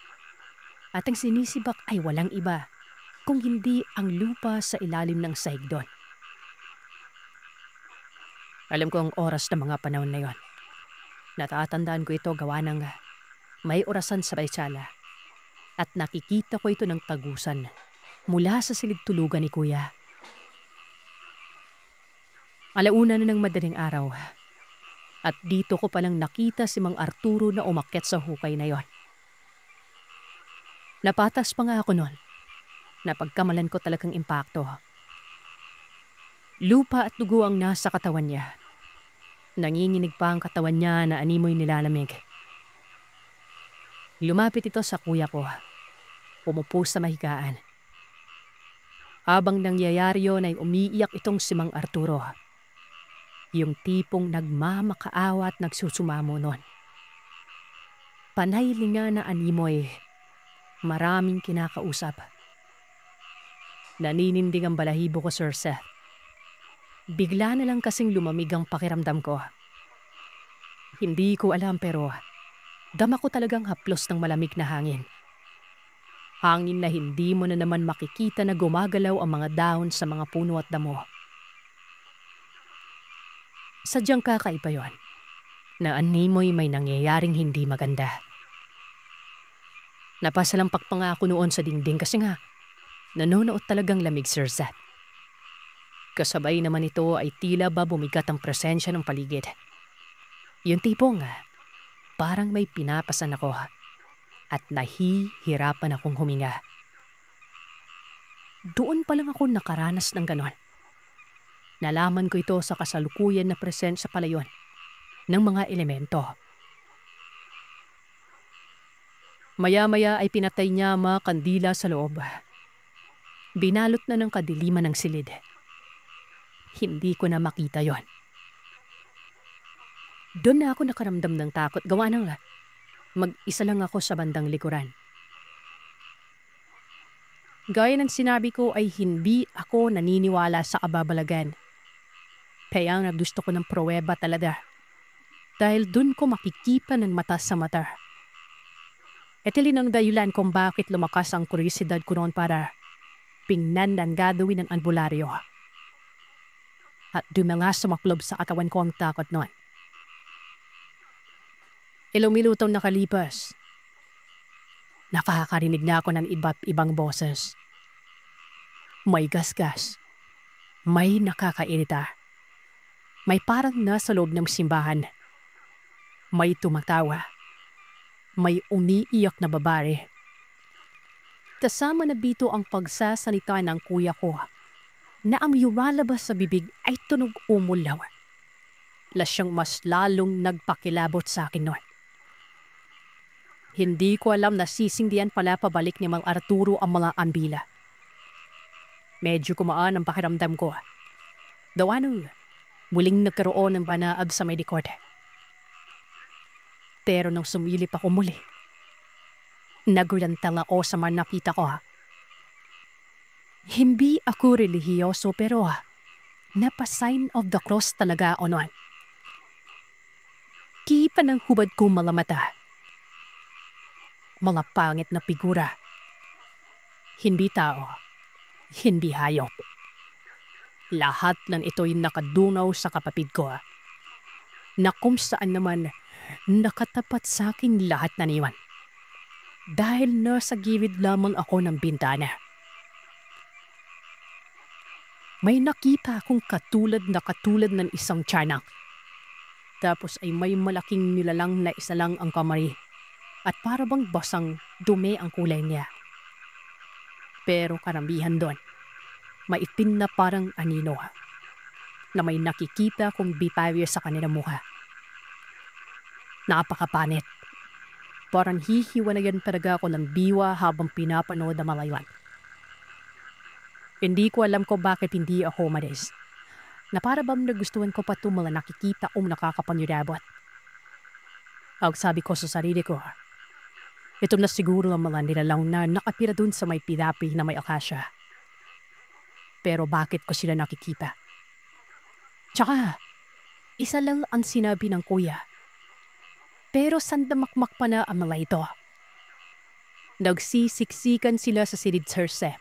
At ang sinisibak ay walang iba kung hindi ang lupa sa ilalim ng sahig doon. Alam ko ang oras ng mga panahon na yon. Natatandaan ko ito gawa ng may orasan sa baytsala. At nakikita ko ito ng tagusan mula sa silid tulugan ni kuya. Alauna na ng madaling araw. At dito ko palang nakita si Mang Arturo na umakyat sa hukay na yon. Napatas pa nga ako noon. Napagkamalan ko talagang impakto. Lupa at dugo ang nasa katawan niya. Nanginginig pa ang katawan niya na animoy nilalamig. Lumapit ito sa kuya ko. Umupo sa mahigaan. Habang nangyayari yun ay umiiyak itong si Mang Arturo. Yung tipong nagmamakaawa at nagsusumamo nun. Panay linga na animoy. Maraming kinakausap. Naninindig ang balahibo ko, Sir Seth. Bigla na lang kasing lumamig ang pakiramdam ko. Hindi ko alam pero dama ko talagang haplos ng malamig na hangin. Hangin na hindi mo na naman makikita na gumagalaw ang mga dahon sa mga puno at damo. Sadyang kakaiba yon, na animoy may nangyayaring hindi maganda. Napasalampak pa nga ako noon sa dingding kasi nga nanonood talagang lamig, Sir Zat. Kasabay naman ito ay tila ba bumigat ang presensya ng paligid. Yung tipong parang may pinapasan ako at nahihirapan akong huminga. Doon pa lang ako nakaranas ng ganon. Nalaman ko ito sa kasalukuyan na presensya pala yun ng mga elemento. Maya-maya ay pinatay niya mga kandila sa loob. Binalot na ng kadiliman ng silid. Hindi ko na makita yon. Doon na ako nakaramdam ng takot. Gawa ng mag-isa lang ako sa bandang likuran. Gaya ng sinabi ko ay hindi ako naniniwala sa kababalagan. Kaya nga gusto ko ng pruweba talaga. Dahil dun ko makikita ng mata sa mata. Ito rin ang dahilan kung bakit lumakas ang kuryosidad ko noon para pingnan ang gagawin ng albularyo. At dumanga sumaklob sa katawan ko ang takot noon. Ilang minutong nakalipas, nakakarinig na ako ng iba't ibang boses. May gasgas, may nakakairita, may parang nasa loob ng simbahan, may tumatawa, may umiiyak na babae. Kasama na dito ang pagsasalita ng kuya ko na ang lumalabas sa bibig ay tunog umulaw. Siyang mas lalong nagpakilabot sa akin noon. Hindi ko alam na sisingdihan pala pabalik ni Mang Arturo ang mga ambila. Medyo kumaan ang pakiramdam ko. Daw muling nagkaroon ng banaag sa may likod. Pero nung sumilip ako muli, nagulantang ako sa mga nakita ko. Hindi ako relihiyoso pero napa-sign of the cross talaga ako noon. Kipa ng hubad ko mga mata. Mga pangit na figura. Hindi tao. Hindi hayop. Lahat ng ito'y nakadunaw sa kapatid ko. Na kung saan naman nakatapat sa aking lahat na niwan. Dahil nasa gilid lamang ako ng bintana. May nakita akong katulad ng isang tiyanak. Tapos ay may malaking nilalang na isa lang ang kamay. At para bang basang dumi ang kulay niya. Pero karamihan doon, maitim na parang anino na may nakikita kong biparyo sa kanilang mukha. Napakapanit. Parang hihiwanayan talaga ako ng diwa habang pinapanood ang mga iwan. Hindi ko alam ko bakit hindi ako umalis. Na para bang nagustuhan ko pa itong mga nakikita o nakakapanyurabot. Ang sabi ko sa sarili ko, ito na siguro ang mga nilalang na nakapira dun sa may pidapi na may akasya. Pero bakit ko sila nakikita? Tsaka, isa lang ang sinabi ng kuya. Pero sandamakmak pa na ang mga ito. Nagsisiksikan sila sa silid Circe.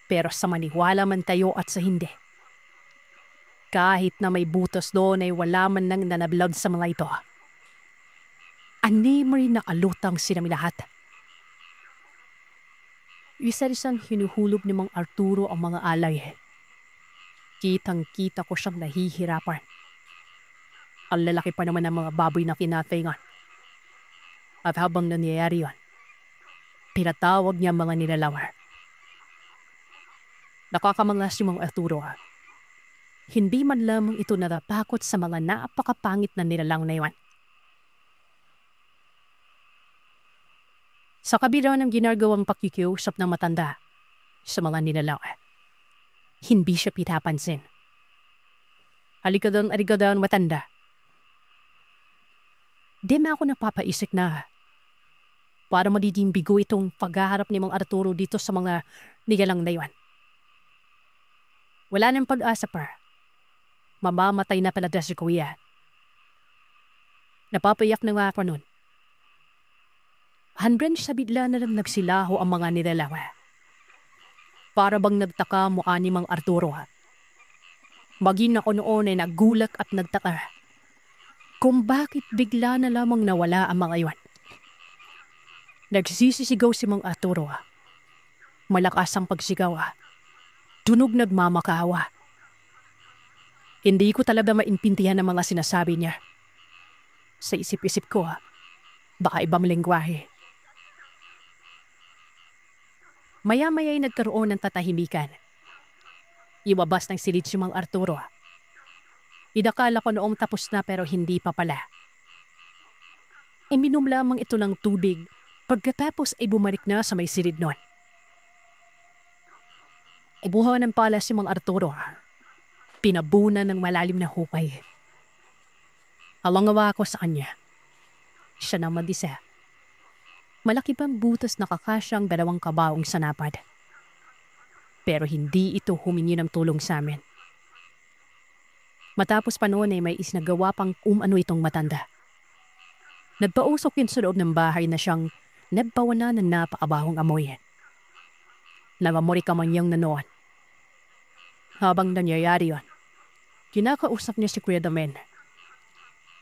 Pero sa maniwala man tayo at sa hindi. Kahit na may butas doon ay wala man nang nanablag sa mga ito. Animay na alutang sinami lahat. Isa-isang hinuhulog ni Mang Arturo ang mga alay. Kitang-kita ko siyang nahihirapan. Ang lalaki pa naman ng mga baboy na kinatingan. At habang nangyayari yun, pinatawag niya mga nilalawar. Nakakamangas si Mang Arturo. Hindi man lamang ito natatakot sa mga napakapangit na nilalang na iwan. Sa kabila ng ginagawang pakikiusap ng matanda sa mga nilalang, hindi siya pinapansin. Aligadon matanda. Di na ako napapaisip na para magiging bigo itong paghaharap ni Mang Arturo dito sa mga nilalang na iwan. Wala nang pag-asa pa. Mamamatay na pala si kuya. Napapayak na nga ako nun. Handran sa bigla na lang nagsilaho ang mga nilalawa. Para bang nagtaka mukha ni Mang Arturo. Maging ako noon ay naggulak at nagtaka. Kung bakit bigla na lamang nawala ang mga iwan. Nagsisisigaw si Mang Arturo. Malakas ang pagsigaw. Tunog nagmamakawa. Hindi ko talaga maintindihan ang mga sinasabi niya. Sa isip-isip ko, baka ibang lengguwahe. Maya-maya'y nagkaroon ng tatahimikan. Iwabas ng silid si Mang Arturo. Idakala ko noong tapos na pero hindi pa pala. Iminom lamang ito ng tubig pagkatapos ay bumalik na sa may silid nun. Ibuhawan ng pala si Mang Arturo. Pinabunan ng malalim na hukay. Alangawa ako sa kanya. Siya na mag-isa. Malaki pang butas na kakasyang 2 kabaong sa napad. Pero hindi ito humingi ng tulong sa amin. Matapos pa noon ay may isnagawa pang itong matanda. Nagpausok yun sa loob ng bahay na siyang nagbawanan ng napakabahong amoy. Namamori ka man niyang nanoon. Habang nangyayari yun, kinakausap niya si Kuya Damen.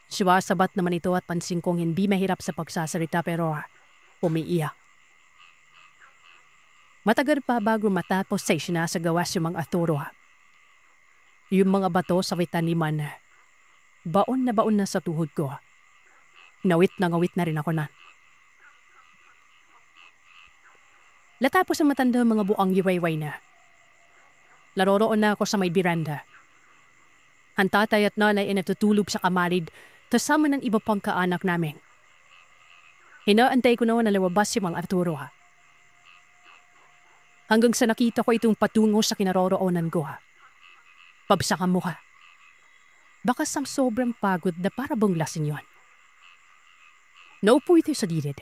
Suwasabat naman ito at pansin kong hindi mahirap sa pagsasalita pero umiiyak. Matagal pa bago matapos sa isinasagawa si Mang Arturo. Yung mga bato sa taniman, baon na sa tuhod ko. Ngawit na rin ako na. Latapos ang matanda mga buang yuwayway na. Laroroon na ako sa may biranda. Ang tatay at nanay ay natutulog sa kamalid kasama ng iba pang kaanak namin. Hinaantay ko naman na lumabas si Mang Arturo. Hanggang sa nakita ko itong patungo sa kinaroroonan ko. Pabsakan mo ka. Baka sa sobrang pagod na para bang lasing yon. Naupo ito sa gilid.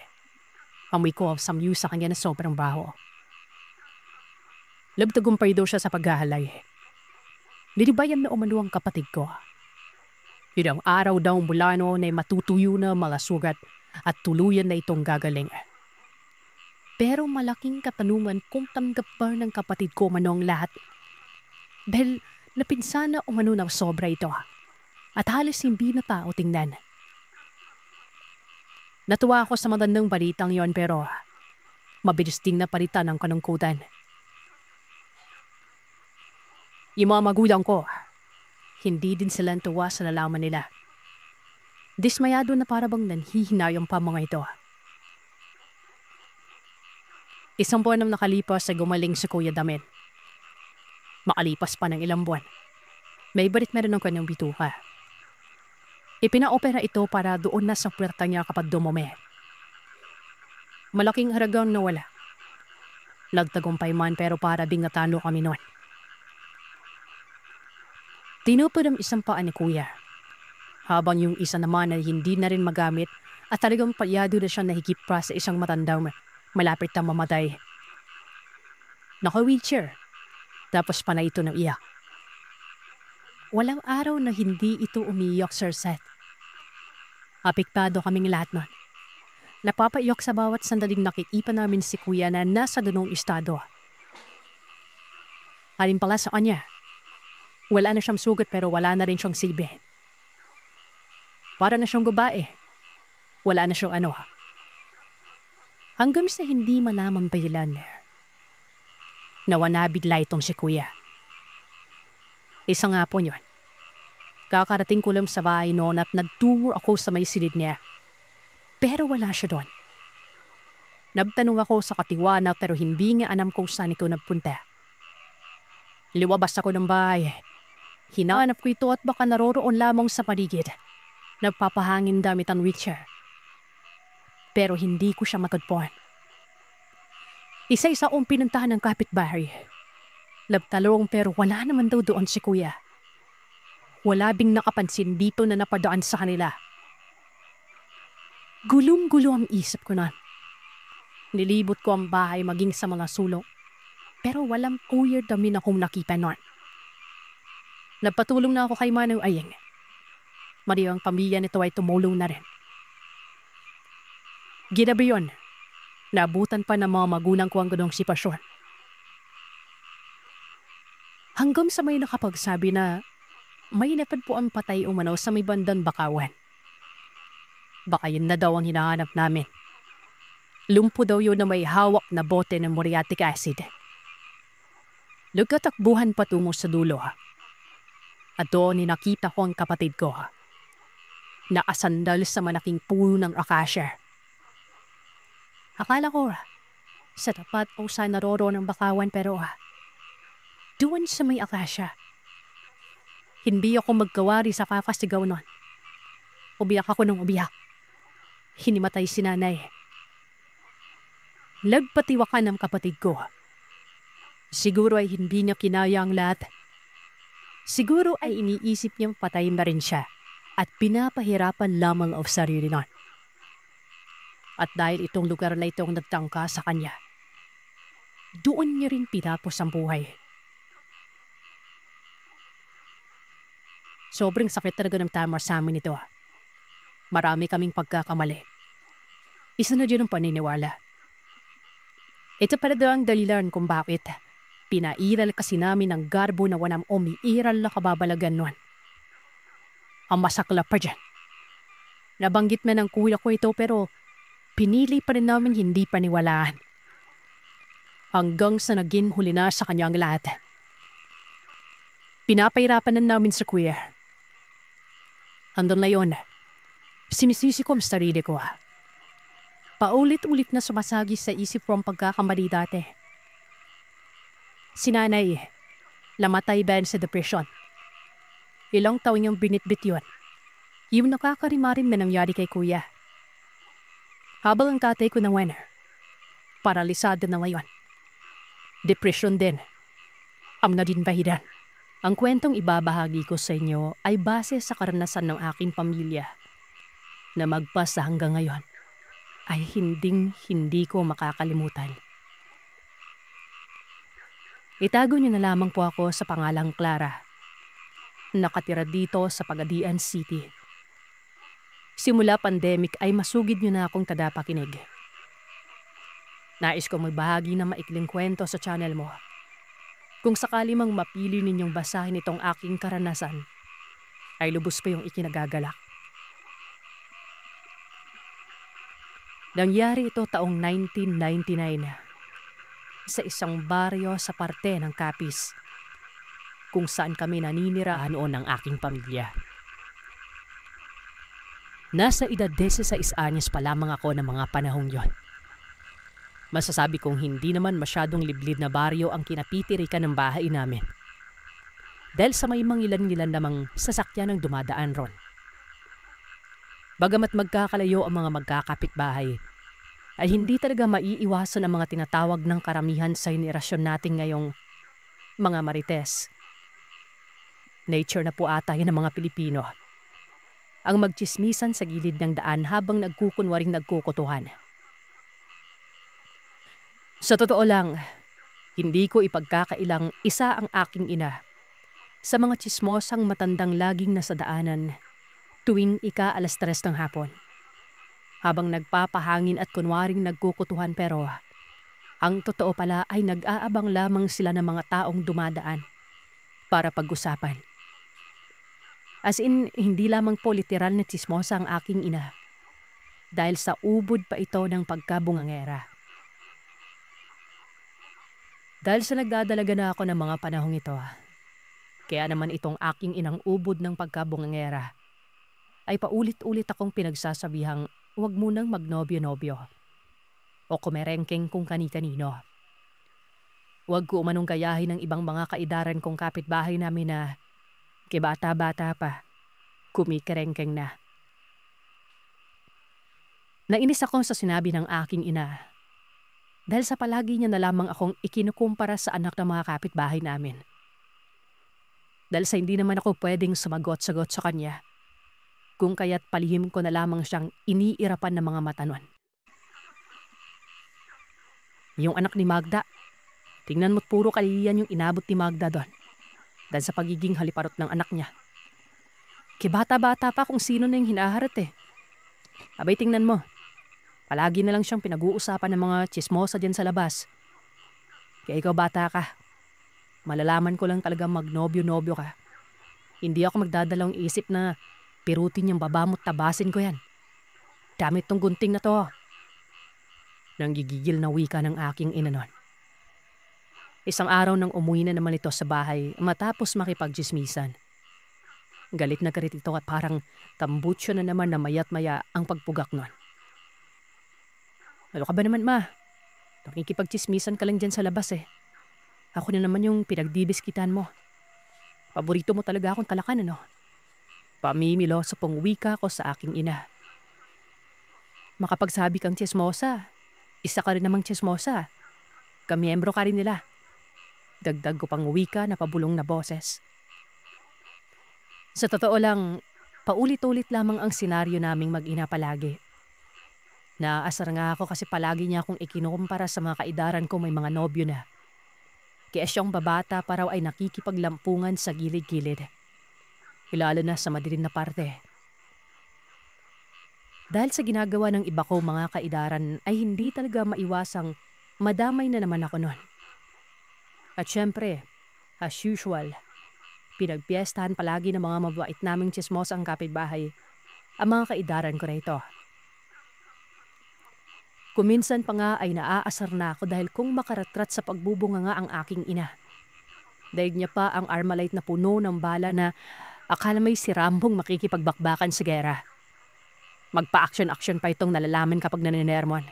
Amoy ko samyu sa kanya na sobrang baho. Labtagumpay daw siya sa paghahalay. Nilibayan na umano ang kapatid ko. Yun ang araw daw mula noon ay matutuyo na mga sugat at tuluyan na itong gagaling. Pero malaking katanungan kung tanggap ba ng kapatid ko manong lahat. Dahil napinsan na umano ng sobra ito at halos hindi na tao tingnan. Natuwa ako sa magandang balitang yon pero mabilis ding napalitan ang kanungkutan. Yung mga magulang ko, hindi din sila tuwa sa nalaman nila. Dismayado na parabang nanhihinayang pa mga ito. 1 buwan nang nakalipas ay gumaling si Kuya Damen. Makalipas pa ng ilang buwan, may barit meron ng kanyang bituka. Ipinaopera ito para doon na sa puwerta niya kapag dumumi. Malaking haragang nawala. Nagtagumpay man pero para bing natalo kami noon. Tinupad ang isang paa ni Kuya, habang yung isa naman ay hindi na rin magamit at talagang palyado na siya nahigip pa sa isang matandang malapit na mamatay. Naka-wheelchair, tapos pa na ito ng iyak. Walang araw na hindi ito umiiyak, Sir Seth. Apektado kaming lahat nun. Napapaiyak sa bawat sandaling nakikita namin si Kuya na nasa dunong estado. Halin pala sa kanya, wala na siyang sugat pero wala na rin siyang silbi. Para na siyang babae, wala na siyang ano. Hanggang sa hindi malaman pa ilan, nawanabigla itong si Kuya. Isa nga po yun. Kakarating ko lang sa bahay noon at nagtungo ako sa may silid niya. Pero wala siya doon. Nagtanong ako sa katiwanak pero hindi nga alam kung saan ito nagpunta. Liwabas ako ng bahay. Hinahanap ko ito at baka naroroon lamang sa paligid. Nagpapahangin damit ang wheelchair. Pero hindi ko siya matagpuan. Isa-isa akong pinuntahan ng kapitbahay. Labtalong pero wala naman daw doon si Kuya. Wala bing nakapansin dito na napadaan sa kanila. Gulong-gulo ang isip ko na. Nilibot ko ang bahay maging sa mga sulok. Pero walang Kuya Damen akong nakita noon. Nagpatulong na ako kay Manong Ayeng. Mariyang pamilya nito ay tumulong na rin. Ginabi yun. Naabutan pa ng mga magulang ko ang ganong sitwasyon. Hanggang sa may nakapagsabi na may napagpuan patay umano sa may bandang Bakawan. Baka yun na daw ang hinahanap namin. Lumpo daw yun na may hawak na bote ng muriatic acid. Nagkatakbuhan patungo sa dulo. At doon nakita ko ang kapatid ko. Nakasandal sa malaking puno ng akasya. Akala ko sa tapat o sa naroro ng Bakawan pero doon sa may akasya. Hindi ako magkawari sa kakasigaw nun. Ubiyak ako ng ubiyak. Hinimatay si nanay. Nagpatiwakan ng kapatid ko. Siguro ay hindi niya kinaya ang lahat. Siguro ay iniisip niyang patayin na rin siya at pinapahirapan lamang ang sarili nun. At dahil itong lugar na itong nagtangka sa kanya, doon niya rin pinapos ang buhay. Sobrang sakit talaga ng tama sa amin ito. Marami kaming pagkakamali. Isa na dyan ang paniniwala. Ito pala daw ang dalilan kung bakit pinairal kasi namin ng garbo na walang umiiral na kababalagan nun. Ang masakla pa dyan. Nabanggit na ng kuya ko ito pero pinili pa rin namin hindi paniwalaan. Hanggang sa naging huli na sa kanyang lahat. Pinapahirapan na namin sa kuya. Andun na yun. Sinisisi ko ang sarili ko. Paulit-ulit na sumasagi sa isip ko ang pagkakamali dati. Si nanay, namatay dahil sa depression. Ilang taon niyang binitbit yun. Yung nakakarimarin na nangyari kay kuya. Habang ang tatay ko naman, paralisado na ngayon. Depression din. Ang naging dahilan. Ang kwentong ibabahagi ko sa inyo ay base sa karanasan ng aking pamilya na magpasa hanggang ngayon ay hindi ko makakalimutan. Itago niyo na lamang po ako sa pangalang Clara. Nakatira dito sa Pagadian City. Simula pandemic ay masugid niyo na akong tadapakinig. Nais kong magbahagi ng maikling kwento sa channel mo. Kung sakali mang mapili ninyong basahin itong aking karanasan, ay lubos pa yung ikinagagalak. Nangyari ito taong 1999 sa isang baryo sa parte ng Capiz, kung saan kami naninirahan noon ng aking pamilya. Nasa edad 16 anyos pa lamang ako ng mga panahong yon. Masasabi kong hindi naman masyadong liblib na baryo ang kinapitirikan ng bahay namin. Dahil sa may mangilan-ngilan namang sasakyan ang dumadaan ron. Bagamat magkakalayo ang mga magkakapitbahay, ay hindi talaga maiiwasan ang mga tinatawag ng karamihan sa henerasyon natin ngayong mga marites. Nature na po ata yun ng mga Pilipino. Ang magtsismisan sa gilid ng daan habang nagkukunwaring nagkukutuhan. Sa totoo lang, hindi ko ipagkakailang isa ang aking ina sa mga tsismosang matandang laging nasa daanan tuwing ika-alas 3 ng hapon. Habang nagpapahangin at kunwaring nagkukutuhan pero ang totoo pala ay nag-aabang lamang sila ng mga taong dumadaan para pag-usapan. As in, hindi lamang po literal na tsismosa ang aking ina dahil sa ubod pa ito ng pagkabungangera. Dahil sa nagdadalaga na ako ng mga panahong ito, kaya naman itong aking inang ubod ng pagkabungangera ay paulit-ulit akong pinagsasabihang huwag munang magnobyo-nobyo o kumerengkeng kung kani-kanino. Huwag ko umanong gayahin ng ibang mga kaidaran kong kapitbahay namin na kibata-bata pa, kumikerengkeng na. Nainis ako sa sinabi ng aking ina dahil sa palagi niya na lamang akong ikinukumpara sa anak ng mga kapitbahay namin. Dahil sa hindi naman ako pwedeng sumagot-sagot sa kanya, kung kaya't palihim ko na lamang siyang iniirapan ng mga mata nun. Yung anak ni Magda, tingnan mo't puro kaliyan yung inabot ni Magda doon dahil sa pagiging haliparot ng anak niya. Kibata-bata pa kung sino na yung hinaharap eh. Abay tingnan mo, palagi na lang siyang pinag-uusapan ng mga tsismosa dyan sa labas. Kaya ikaw bata ka, malalaman ko lang talaga magnobyo-nobyo ka. Hindi ako magdadalawang isip na pirutin yung baba mo't tabasin ko yan. Damit tong gunting na to. Nanggigigil na wika ng aking ina nun. Isang araw nang umuwi na naman ito sa bahay matapos makipagtsismisan. Galit na galit ito at parang tambutsyo na naman na mayat maya ang pagpugak nun. Ano ka ba naman ma? Nakikipagtsismisan ka lang dyan sa labas eh. Ako na naman yung pinagdidiskitan mo. Paborito mo talaga akong talakan ano? Pamimilo sa pong wika ko sa aking ina. Makapagsabi kang tsismosa, isa ka rin namang tsismosa. Kamiyembro ka rin nila. Dagdag ko pang wika na pabulong na boses. Sa totoo lang, paulit-ulit lamang ang senaryo naming mag-ina palagi. Naaasar nga ako kasi palagi niya akong ikinukumpara sa mga kaidaran ko may mga nobyo na. Kaya siyang babata pa raw ay nakikipaglampungan sa gilid-gilid. Lalo na sa madilim na parte. Dahil sa ginagawa ng iba ko mga kaidaran ay hindi talaga maiwasang madamay na naman ako nun. At syempre, as usual, pinagpiestahan palagi ng mga mabait naming tsismosang kapitbahay ang mga kaidaran ko na ito. Kuminsan pa nga ay naaasar na ako dahil kung makaratrat sa pagbubunga nga ang aking ina. Daig niya pa ang Armalite na puno ng bala na akala may si Rambong makikipagbakbakan sa gera. Magpa-action-action pa itong nalalaman kapag naninermon.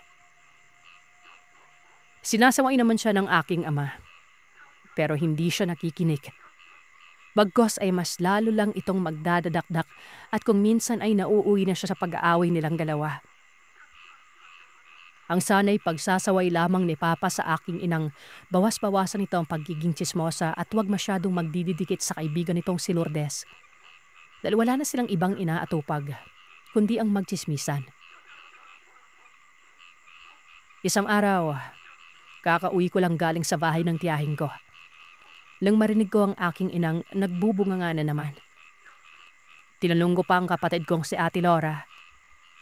Sinasaway naman siya ng aking ama. Pero hindi siya nakikinig. Bagkos ay mas lalo lang itong magdadadakdak at kung minsan ay nauuwi na siya sa pag-aaway nilang dalawa. Ang sana'y pagsasaway lamang ni Papa sa aking inang bawas-bawasan ito ang pagiging tsismosa at huwag masyadong magdididikit sa kaibigan nitong si Lourdes. Dahil wala na silang ibang inaatupag, kundi ang magtsismisan. Isang araw, kakauwi ko lang galing sa bahay ng tiyahin ko. Nang marinig ko ang aking inang nagbubunganga na naman. Tinanong ko pa ang kapatid kong si Ate Laura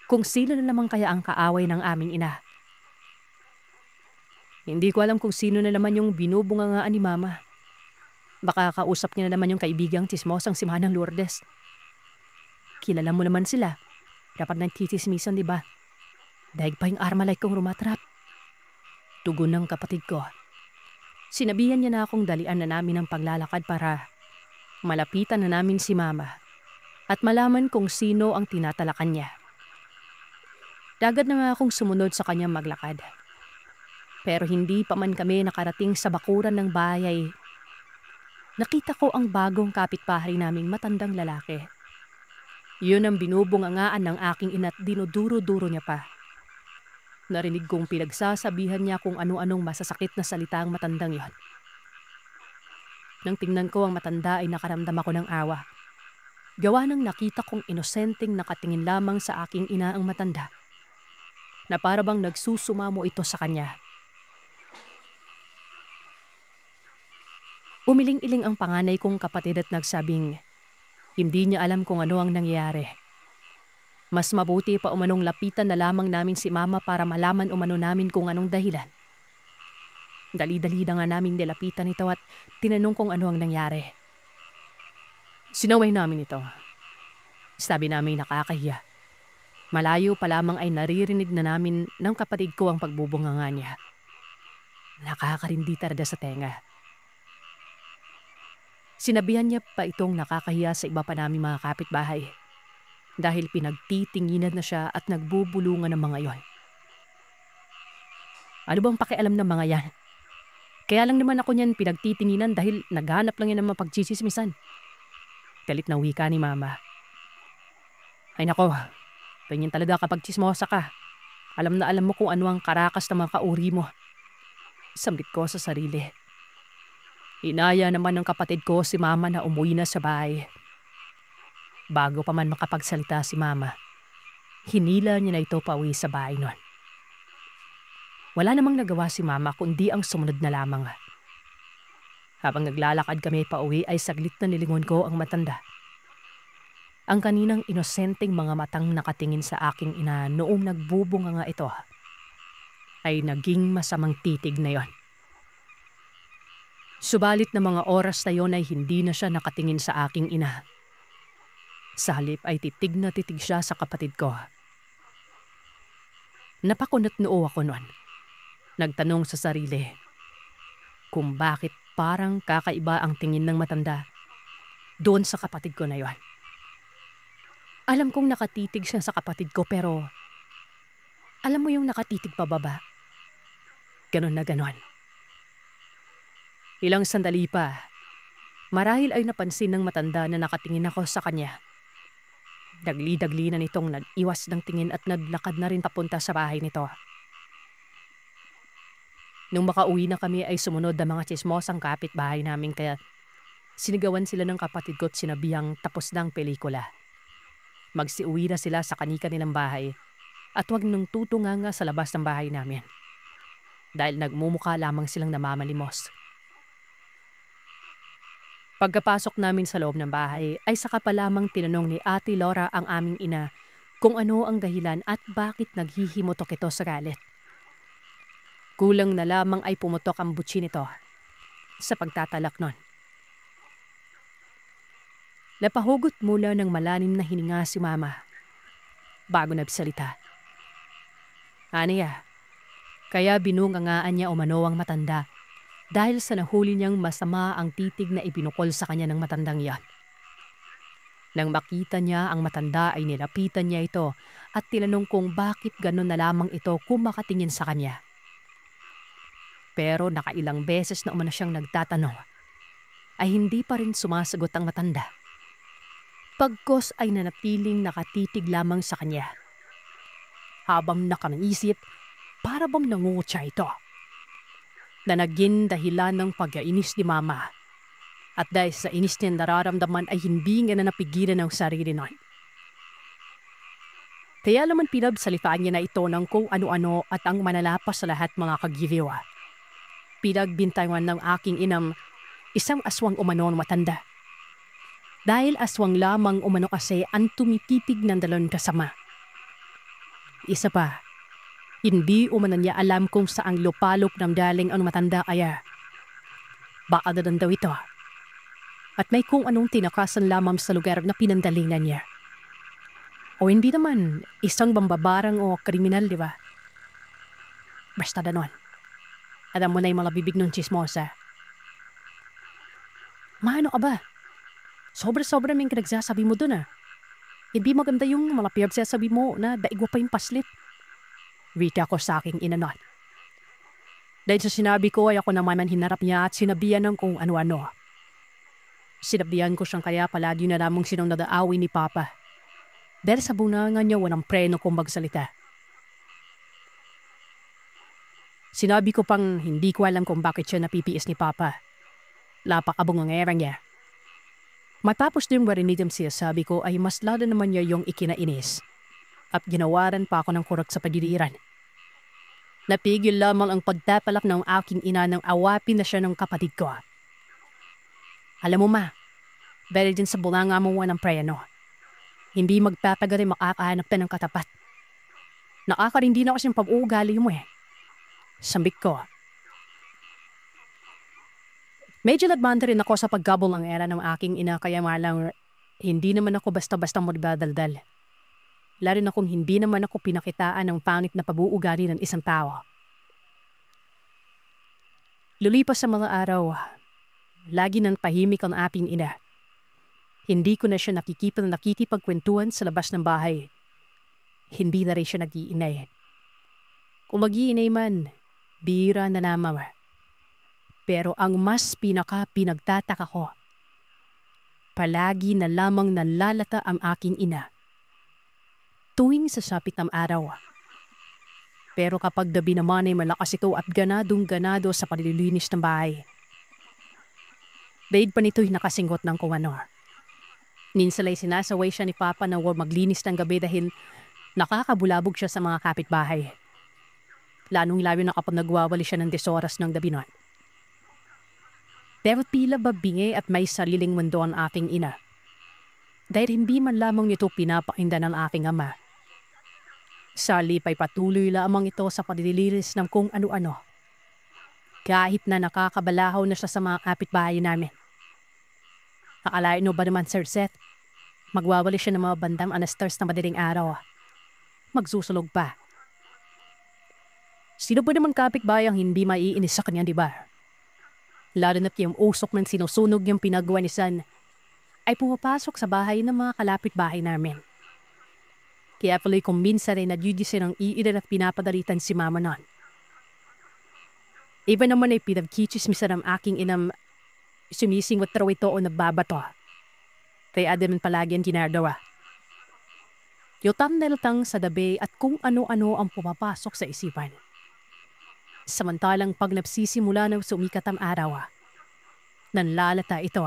kung sino na naman kaya ang kaaway ng aming ina. Hindi ko alam kung sino na naman yung binubungangaan ni Mama. Baka kausap niya na naman yung kaibigang tsismosang si Manang Lourdes. Kilala mo naman sila. Dapat nagtitismisan, di ba? Daig pa yung Armalite kong rumatrap. Tugon ng kapatid ko. Sinabihan niya na akong dalian na namin ang paglalakad para malapitan na namin si Mama at malaman kung sino ang tinatalakan niya. Dagad na nga akong sumunod sa kanyang maglakad. Pero hindi pa man kami nakarating sa bakuran ng bahay ay nakita ko ang bagong kapitbahay naming matandang lalaki. Yun ang binubungangaan ng aking ina't dinuduro-duro niya pa. Narinig kong pinagsasabihan niya kung ano-anong masasakit na salita ang matandang yon. Nang tingnan ko ang matanda ay nakaramdam ako ng awa. Gawa ng nakita kong inosenteng nakatingin lamang sa aking ina ang matanda. Na para bang nagsusumamo ito sa kanya. Umiling-iling ang panganay kong kapatid at nagsabing hindi niya alam kung ano ang nangyayari. Mas mabuti pa umanong lapitan na lamang namin si Mama para malaman umano namin kung anong dahilan. Dali-dali na nga namin nilapitan ito at tinanong kung ano ang nangyari. Sinaway namin ito. Sabi namin nakakahiya. Malayo pa lamang ay naririnig na namin ng kapatid ko ang pagbubunganga niya. Nakakarindi talaga sa tenga. Sinabihan niya pa itong nakakahiya sa iba pa namin mga kapitbahay. Dahil pinagtitinginan na siya at nagbubulungan ng mga yon. Ano bang pakialam ng mga yan? Kaya lang naman ako niyan pinagtitinginan dahil naghanap lang yan ng mapagtsismismisan. Galit na wika ni Mama. Ay nako, ganyan talaga kapag tsismosa ka. Alam na alam mo kung ano ang karakas ng mga kauri mo. Sambit ko sa sarili. Inaya naman ng kapatid ko si Mama na umuwi na sa bahay. Bago pa man makapagsalita si Mama, hinila niya na ito pauwi sa bahay nun. Wala namang nagawa si Mama kundi ang sumunod na lamang. Habang naglalakad kami pauwi ay saglit na nilingon ko ang matanda. Ang kaninang inosenteng mga matang nakatingin sa aking ina noong nagbubunga nga ito ay naging masamang titig na yon. Subalit na mga oras na yon ay hindi na siya nakatingin sa aking ina. Sa halip ay titig na titig siya sa kapatid ko. Napakunat noo ako noon. Nagtanong sa sarili kung bakit parang kakaiba ang tingin ng matanda doon sa kapatid ko na yon. Alam kong nakatitig siya sa kapatid ko pero alam mo yung nakatitig pababa. Ganon na ganon. Ilang sandali pa, marahil ay napansin ng matanda na nakatingin ako sa kanya. Dagli-dagli na nitong nag-iwas ng tingin at naglakad na rin papunta sa bahay nito. Nung makauwi na kami ay sumunod ang mga tsismosang kapitbahay namin kaya sinigawan sila ng kapatid ko at sinabihang tapos na ang pelikula. Magsiuwi na sila sa kanika nilang bahay at huwag nang tutunganga sa labas ng bahay namin. Dahil nagmumukha lamang silang namamalimos. Pagkapasok namin sa loob ng bahay ay saka pa lamang tinanong ni Ate Laura ang aming ina kung ano ang dahilan at bakit naghihimutok ito sa galit. Kulang na lamang ay pumutok ang butsi nito sa pagtatalak nun. Napahugot mula ng malalim na hininga si Mama bago nagsalita. Aniya, kaya binungangaan niya umano ang matanda dahil sa nahuli niyang masama ang titig na ibinukol sa kanya ng matandang yan. Nang makita niya ang matanda ay nilapitan niya ito at tinanong kung bakit gano'n na lamang ito kung makatingin sa kanya. Pero nakailang beses na umano siyang nagtatanong ay hindi pa rin sumasagot ang matanda. Pagkos ay nanatiling nakatitig lamang sa kanya. Habang nakanaisip, para bang nangungutya ito. Na naging dahilan ng pag-inis ni Mama. At dahil sa inis niya nararamdaman ay hindi nga na napigilan ng sarili nun. Kaya naman pinabsalitaan niya na ito ng kung ano-ano at ang manalapas sa lahat mga kagiliwa. Pinagbintangan ng aking inam isang aswang umano ng matanda. Dahil aswang lamang umano kasi ang tumititig ng dalawang kasama. Isa pa, hindi umano niya alam kung saang lupalop ng daling ang matanda kaya. Baka na daw ito. At may kung anong tinakasan lamang sa lugar na pinandalingan niya. O hindi naman isang bambabarang o kriminal, di ba? Basta danon. Alam mo na yung mga bibig ng chismosa. Maano ka ba? Sobra-sobra may nagsasabi mo dun Hindi maganda yung mga pinagsasabi mo na daigwa pa yung paslit. Wika ko sa aking inanon. Dahil sa sinabi ko ay ako naman hinarap niya at sinabihan ng kung ano-ano. Sinabihan ko siyang kaya palagi na lamang sinong nadaawin ni Papa. Dahil sa bunanga niya walang preno kung magsalita. Sinabi ko pang hindi ko alam kung bakit siya napipiis ni Papa. Lapakabong ang erang niya. Matapos din marinidam siya sabi ko ay mas lalo naman niya yung ikinainis at ginawaran pa ako ng kurot sa pagdiriran. Napigil lamang ang pagtapalak ng aking ina nang awapin na siya ng kapatid ko. Alam mo ma, dahil din sa bulanga mo ng preno, hindi magtatagal ay makakahanap na ng katapat. Nakakarindi na kasi yung pag-uugali mo Sambik ko. Medyo nagmanda rin ako sa paggabol ng era ng aking ina kaya malang hindi naman ako basta-basta magdadaldal. Lalo na kung hindi naman ako pinakitaan ng pangit na pag-uugali ng isang tao. Lulipas sa mga araw, lagi nang tahimik ang aking ina. Hindi ko na siya nakikipagkwentuhan sa labas ng bahay. Hindi na rin siya nag-iinay. Kung mag-iinay man, bira na lamang. Pero ang mas pinagtataka ko, palagi na lamang nalalata ang aking ina. Tuwing sasapit ang araw. Pero kapag gabi naman ay malakas ito at ganadong-ganado sa palilinis ng bahay. Dahil pa nito'y nakasinggot ng kung ano. Minsan ay sinasaway siya ni Papa na huwag maglinis ng gabi dahil nakakabulabog siya sa mga kapitbahay. Lalong-lalo na kapag nagwawali siya ng 10 oras ng gabi noon. Pero tila ba bingi at may sariling mundo ang aking ina. Dahil hindi man lamang nito pinapakinggan ng aking ama. Salip ay patuloy lamang ito sa paglilinis ng kung ano-ano. Kahit na nakakabalahaw na siya sa mga kapitbahay namin. Akalain mo ba naman Sir Seth? Magwawali siya ng mga bandang anasters na madaling araw. Magsusulog pa. Sino ba naman kapitbahay ang hindi maiinis sa kanya, di ba? Lalo na't yung usok ng sinusunog yung pinagawa ni San ay pumapasok sa bahay ng mga kalapit-bahay namin. Kaya pala kung minsan ay nadyudisi ng iilan at pinapadalitan si Mama noon. Iba naman ay pinagkichismisan ng aking inam sumisingwat raw ito o nagbabato. Kaya naman palagi ang ginagawa. Yutam-neltang sa dabi at kung ano-ano ang pumapasok sa isipan. Samantalang pag nagsisimula na sumikat ang araw, nanlalata ito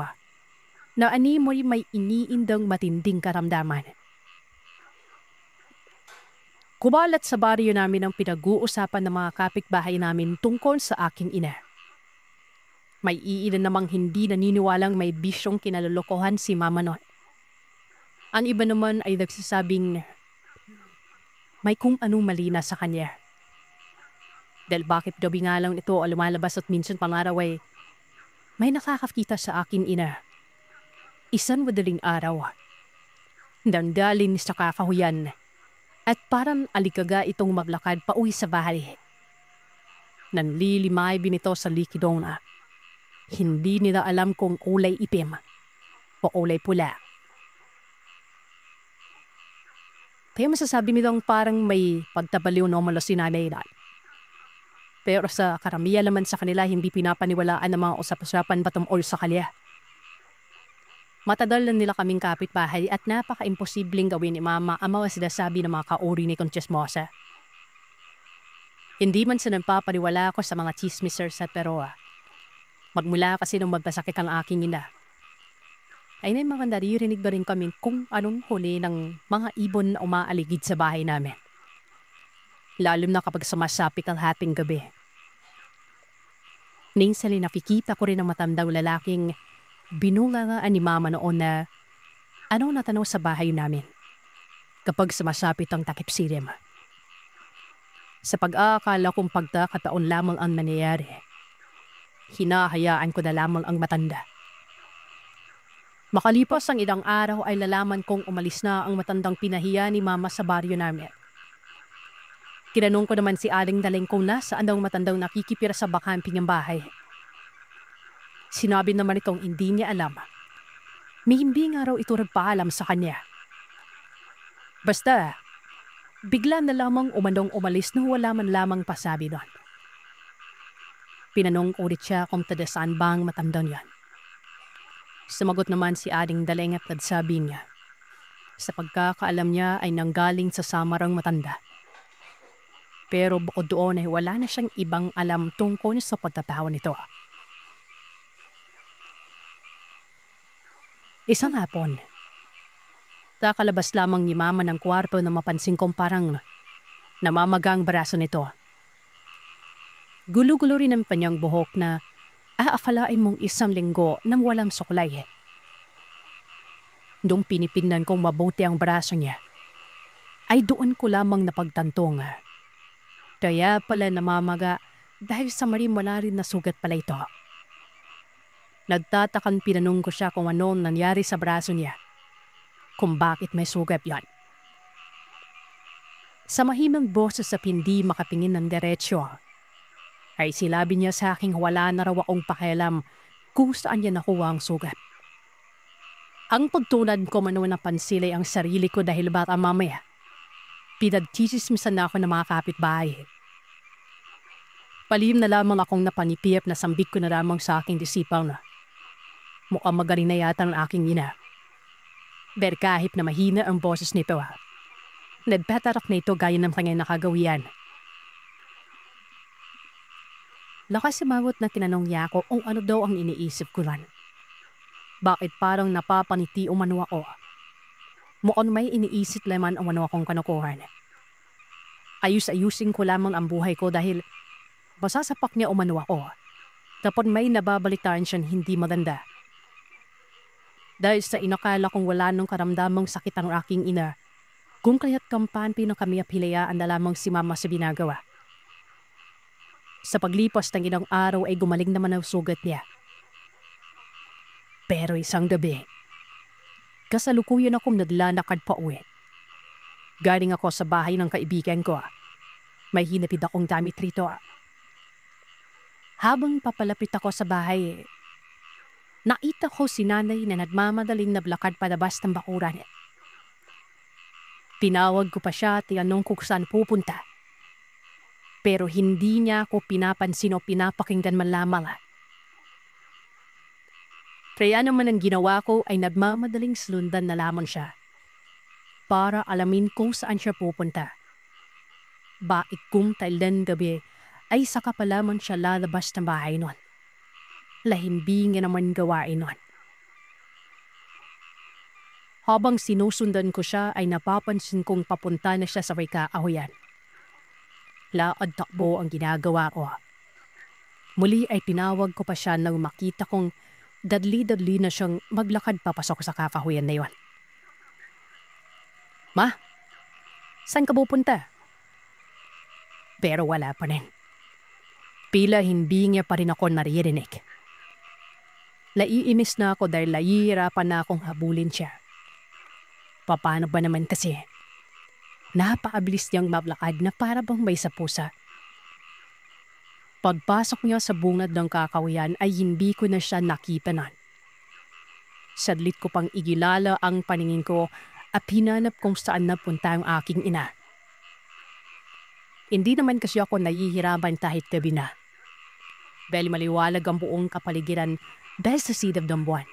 na animoy may iniindang matinding karamdaman. Kumalat sa baryo namin ang pinag-uusapan ng mga kapitbahay namin tungkol sa aking ina. May iilan namang hindi naniniwalang may bisyong kinalolokohan si mama noon. Ang iba naman ay nagsasabing may kung anong mali na sa kanya. Dahil bakit gabi nga lang ito lumalabas at minsan pangaraw ay may nakakakita sa aking ina. Isang madaling araw. Dandalin sa kakahuyan at parang alikaga itong maglakad pa uwi sa bahay. Nanlilimay binito sa likidong na. Hindi nila alam kung kulay itim o kulay pula. Kaya masasabi nilang parang may pagtabaliw no malo si nanay na. Pero sa karamihan naman sa kanila hindi pinapaniwalaan ng mga usap-usapan patungkol sa kalya. Matagal na nila kaming kapitbahay at napaka-imposibleng gawin ni Mama ang mga sinasabi ng mga kauri ni Conchesmosa. Hindi man sa nagpapaniwala ako sa mga chismisers at pero magmula kasi nung magpasakit ang aking ina, ay may mga naririnig ba rin kami kung anong huli ng mga ibon na umaaligid sa bahay namin. Lalo na kapag sumasapit ang hating gabi. Minsan nakikita ko rin ang matandang lalaking binungangaan ni Mama noon na ano natanaw sa bahay namin kapag sumasapit ang takip silim. Sa pag-aakala kong pagkakataon lamang ang nangyayari, hinahayaan ko na lamang ang matanda. Makalipas ang ilang araw ay lalaman kong umalis na ang matandang pinahiya ni Mama sa baryo namin. Kinanong ko naman si Aling Daling kung nasaan daw matandang nakikipira sa bakamping ng bahay. Sinabi naman itong hindi niya alam. May hindi nga raw ito nagpaalam sa kanya. Basta, bigla na lamang umalis na wala man lamang pasabi doon. Pinanong ulit siya kung tadasaan bang matandang yan. Sumagot naman si Aling Daling at nagsabi niya, sa pagkakaalam niya ay nanggaling sa samarang matanda. Pero bukod doon ay wala na siyang ibang alam tungkol sa pagtatao nito. Isang hapon, kakalabas lamang ni Mama ng kwarto na mapansin kong parang namamagang braso nito. Gulo-gulo rin ang kanyang buhok na aakalain mong isang linggo nang walang suklay. Nung pinipignan kong mabuti ang braso niya, ay doon ko lamang napagtantong. Kaya pala namamaga dahil sa wala rin na sugat pala ito. Nagtatakang pinanong ko siya kung ano nangyari sa braso niya, kung bakit may sugat yan. Sa mahimang boses sa hindi makapingin ng diretsyo, ay silabi niya sa aking wala na raw akong pakialam kung saan niya nakuha ang sugat. Ang pagtulad ko man napansilay ang sarili ko dahil bata mamaya, pinagchismismisan na ako ng mga kapitbahay. Palihim na lamang akong napanipiyap na sambit ko na lamang sa aking disipaw na mukhang magaling na yata ng aking ina. Pero kahit na mahina ang boses nito, nagpatarak na ito gaya ng kanyang nakagawian. Lakas sumagot na tinanong niya ako kung ano daw ang iniisip ko rin. Bakit parang napapaniti umano ako? Mukhang may iniisip lamang umano akong kanukuhan. Ayus-ayusin ko lamang ang buhay ko dahil masasapak niya umano ako kapag may nababalitaan siyang hindi maganda. Dahil sa inakala kong wala nung karamdamang sakit ang aking ina, kung kaya't kampante ng kami apilayaan na lamang si Mama sa binagawa. Sa paglipas ng ilang araw ay gumaling naman ang sugat niya. Pero isang gabi, kasalukuyan akong naglalakad pa uwi. Galing ako sa bahay ng kaibigan ko. May hinapid akong damit rito. Habang papalapit ako sa bahay, nakita ko si nanay na nagmamadaling naglakad palabas ng bakuran. Tinawag ko pa siya at tinanong kung saan pupunta. Pero hindi niya ako pinapansin o pinapakinggan man lamang. Kaya naman ang ginawa ko ay nagmamadaling slundan na lamang siya para alamin kung saan siya pupunta. Bakit kung tailan gabi ay saka pa lamang siya lalabas ng bahay nun. Lahimbing naman gawain nun. Habang sinusundan ko siya ay napapansin kong papunta na siya sa may kaahuyan. Lakad takbo ang ginagawa ko. Muli ay tinawag ko pa siya nang makita kong dadli-dadli na siyang maglakad papasok sa kakahuyan na yon. Ma, saan ka pupunta? Pero wala pa rin. Pila hindi niya pa rin ako naririnig. Naiinis na ako dahil nahihirapan na akong habulin siya. Paano ba naman kasi? Napakabilis niyang maglakad na para bang may sapusa. Pagpasok niya sa bungad ng kakahuyan ay hindi ko na siya nakitanan. Sadlit ko pang igilala ang paningin ko at hinanap kung saan napunta ang aking ina. Hindi naman kasi ako nahihirapan kahit gabi na. Dahil maliwalag ang buong kapaligiran dahil sa sidab ng buwan.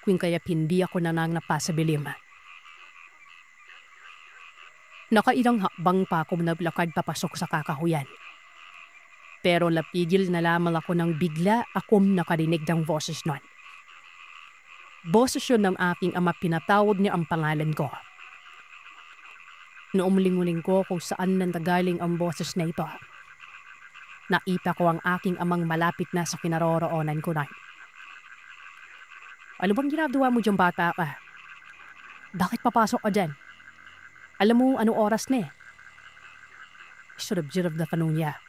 Kung kaya hindi ako nananapa sa bilim. Nakailang hakbang pa ako naglakad papasok sa kakahuyan. Pero napigil na lamang ako nang bigla akong nakarinig ng boses nun. Boses yun ng aking ama, pinatawag niya ang pangalan ko. Naumling-uling ko kung saan nanggaling ang boses na ito. Nakita ko ang aking amang malapit na sa kinaroroonan ko na. Ano bang ginagawa mo dyan, bata ka? Bakit papasok ka dyan? Alam mo anong oras na eh? Surab-surab na tanong niya.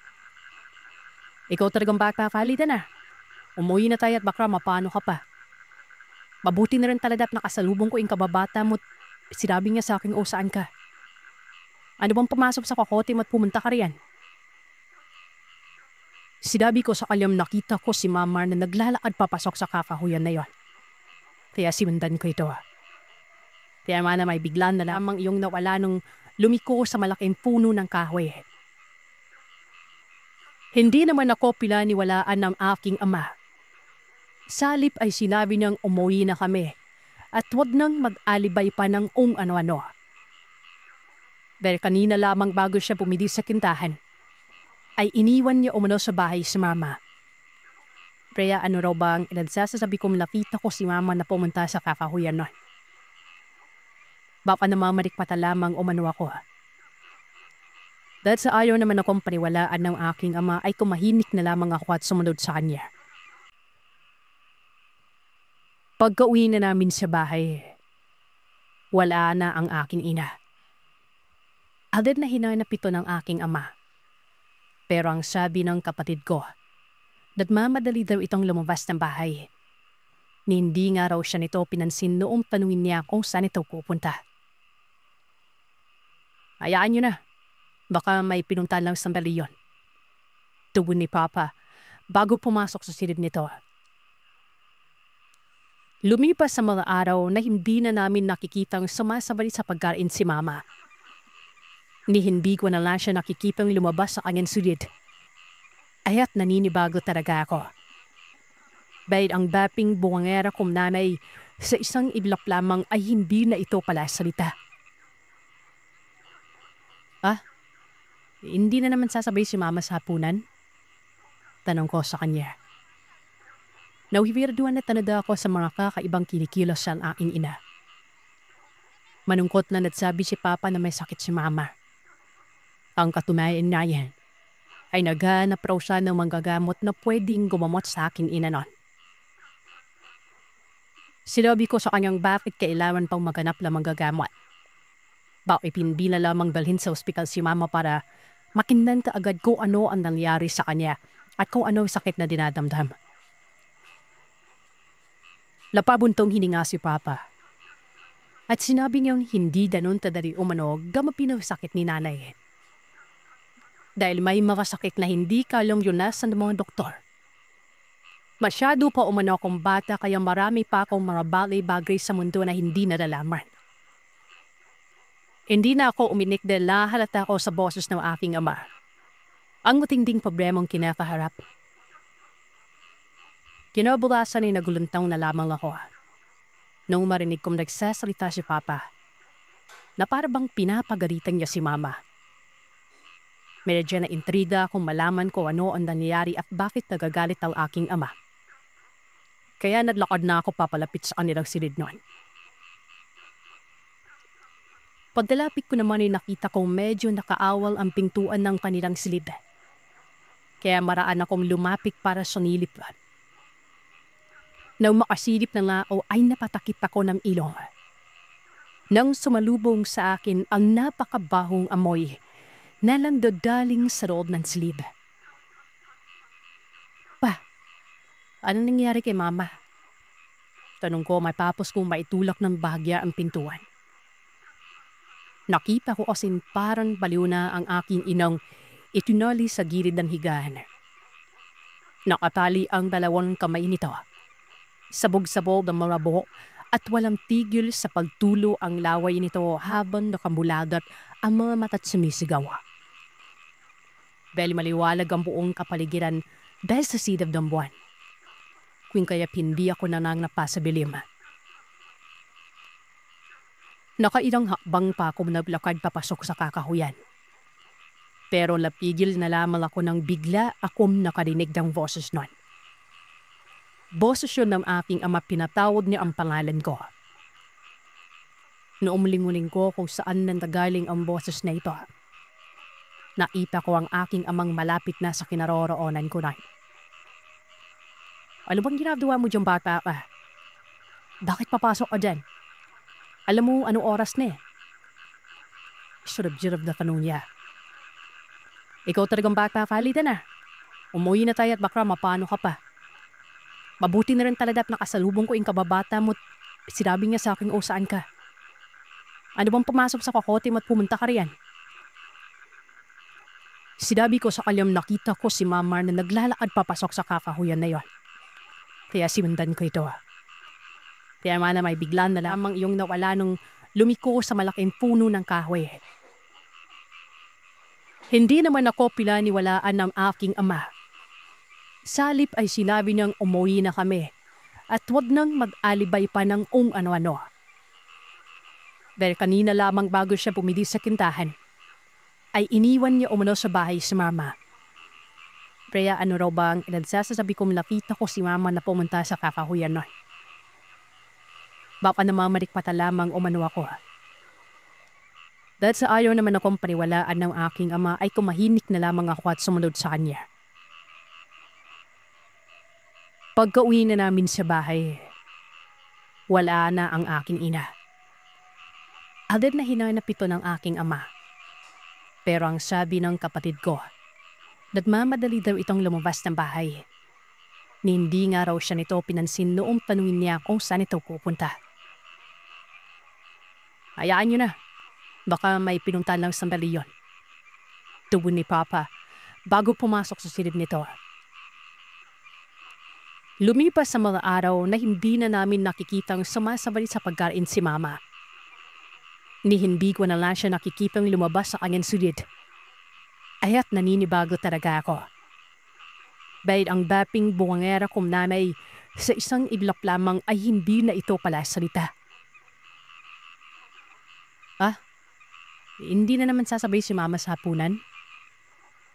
Ikaw talagang bata ka, halika na. Umuwi na tayo at baka mapano ka pa. Mabuti na rin talaga at nakasalubong ko yung kababata mo. Sinabi niya sa akin o saan ka. Ano bang pumasok sa kokote mo at pumunta ka riyan? Sinabi ko sa kalyang nakita ko si Mama na naglalakad papasok sa kakahuyan na yon. Kaya simundan ko ito. Kaya mana may biglan na lamang iyong nawala nung lumiko sa malaking puno ng kahoy. Hindi naman ako pinaniwalaan ng aking ama. Salip ay sinabi niyang umuwi na kami at huwag nang mag-alibay pa ng ano-ano. Dahil kanina lamang bago siya pumili sa kintahan, ay iniwan niya umano sa bahay si Mama. Kaya ano raw bang inagsasasabi kong nakita ko si Mama na pumunta sa kakahuyan nun. Baka namamarik pata lamang umano ako. Dahil sa ayaw naman akong paniwalaan ng aking ama ay kumahimik na lamang ako at sumunod sa kanya. Pagka-uwi na namin sa bahay, wala na ang aking ina. Agad na hinanap ito ng aking ama. Pero ang sabi ng kapatid ko, nagmamadali daw itong lumabas ng bahay. Hindi nga raw siya nito pinansin noong tanungin niya kung saan ito pupunta. Hayaan niyo na. Baka may pinunta lang sa baliyon. Tugon ni Papa bago pumasok sa silid nito. Lumipas sa mga araw na hindi na namin nakikitang sumasabay sa pagkain si Mama. Ni hindi ko na lang siya nakikitang lumabas sa kanyang silid. Aya't naninibago talaga ako. Dahil ang dating bungangera kong nanay sa isang iglap lamang ay hindi na ito pala salita. Hindi na naman sasabay si Mama sa hapunan? Tanong ko sa kanya. Nauhibirduan na tanada ako sa mga kakaibang kinikilos sa aking ina. Manungkot na nagsabi si Papa na may sakit si Mama. Ang katunayan na yan ay naghanap raw siya ng manggagamot na pwedeng gumamot sa aking ina nun. Sinabi ko sa kanyang bakit kailangan pang maghanap na manggagamot. Bakit hindi na lamang dalhin sa ospital si Mama para makindan ka agad kung ano ang nangyari sa kanya at kung ano ang sakit na dinadamdam. Lapabuntong hininga si Papa. At sinabi niyang hindi ganun tadali umano gamapin ang sakit ni nanay. Dahil may mga sakit na hindi kalong yunasan ng mga doktor. Masyado pa umano akong bata kaya marami pa akong mga bagay sa mundo na hindi nalalaman. Hindi na ako uminik dahil nahalata ko sa boses ng aking ama. Ang matinding problemang kinakaharap. Kinabukasan ay naguluntang na lamang ako. Nung marinig kong nagsasalita si Papa, na parabang pinapagalitan niya si Mama. Medyo na intriga kung malaman ko ano ang nangyayari at bakit nagagalit ang aking ama. Kaya naglakad na ako papalapit sa kanilang silid noon. Pagdalapit ko naman ay nakita kong medyo nakaawal ang pintuan ng kanilang silid. Kaya maraan akong lumapit para sunilip. Nang makasilip na nga o ay napatakip ako ng ilong. Nang sumalubong sa akin ang napakabahong amoy na landadaling sa loob ng silid. Pa, anong nangyari kay mama? Tanong ko matapos kong maitulak ng bahagya ang pintuan. Nakita ko kasing parang baliw na ang aking inang itinali sa gilid ng higaan. Nakatali ang dalawang kamay nito. Sabog-sabog ng mga buhok at walang tigil sa pagtulo ang laway nito habang nakamulagat ang mga mata't sumisigaw. Dahil maliwalag ang buong kapaligiran dahil sa sidab ng buwan. Kung kaya hindi ako nanang napasabilim. Nakailang hakbang pa ako naglakad papasok sa kakahuyan. Pero napigil na lamang ako nang bigla akong nakarinig ng boses nun. Boses yun ng aking ama, pinatawag niya ang pangalan ko. Naumuling-uling ko kung saan nanggaling ang boses na ito. Nakita ko ang aking amang malapit na sa kinaroroonan ko na. Ano bang ginagawa mo diyang bata ka? Bakit papasok ka dyan? Alam mo anong oras na eh? Surab-jirab na tanong niya. Ikaw talagang bata ka, halita na. Umuwi na tayo at baka mapano ka pa. Mabuti na rin talaga at nakasalubong ko yung kababata mo. Sinabi niya sa akin o saan ka. Ano bang pumasok sa kokote mo at pumunta ka riyan? Sinabi ko sa kanyang nakita ko si Mama na naglalakad papasok sa kakahuyan na yon. Kaya simundan ko ito. Kaya mana may biglan na lamang iyong nawala nung lumiko sa malaking puno ng kahoy. Hindi naman ako pinaniwalaan ng aking ama. Salip ay sinabi niyang umuwi na kami at wag nang mag-alibay pa ng ano-ano. Dahil kanina lamang bago siya pumili sa kintahan, ay iniwan niya umano sa bahay si Mama. Kaya ano raw ba ang inagsasabi kong nakita ko si Mama na pumunta sa kakahuyan nun. Baka namamarik pata lamang umano ako. Dahil sa ayaw naman akong paniwalaan ng aking ama ay kumahinik na lamang ako at sumunod sa kanya. Pagka-uwi na namin sa bahay, wala na ang aking ina. Agad na hinanap ito ng aking ama. Pero ang sabi ng kapatid ko, nagmamadali daw itong lumabas ng bahay. Ni hindi nga raw siya nito pinansin noong tanungin niya kung saan ito pupunta. Hayaan niyo na. Baka may pinunta lang sandali yun. Tugon ni Papa bago pumasok sa silid nito. Lumipas sa mga araw na hindi na namin nakikitang sumasabay sa pagkain si Mama. Ni hindi ko na lang siya nakikitang lumabas sa kanyang silid. Aya't naninibago talaga ako. Dahil ang dating bungangera kong nanay sa isang iglap lamang ay hindi na ito pala salita. Hindi na naman sasabay si Mama sa hapunan?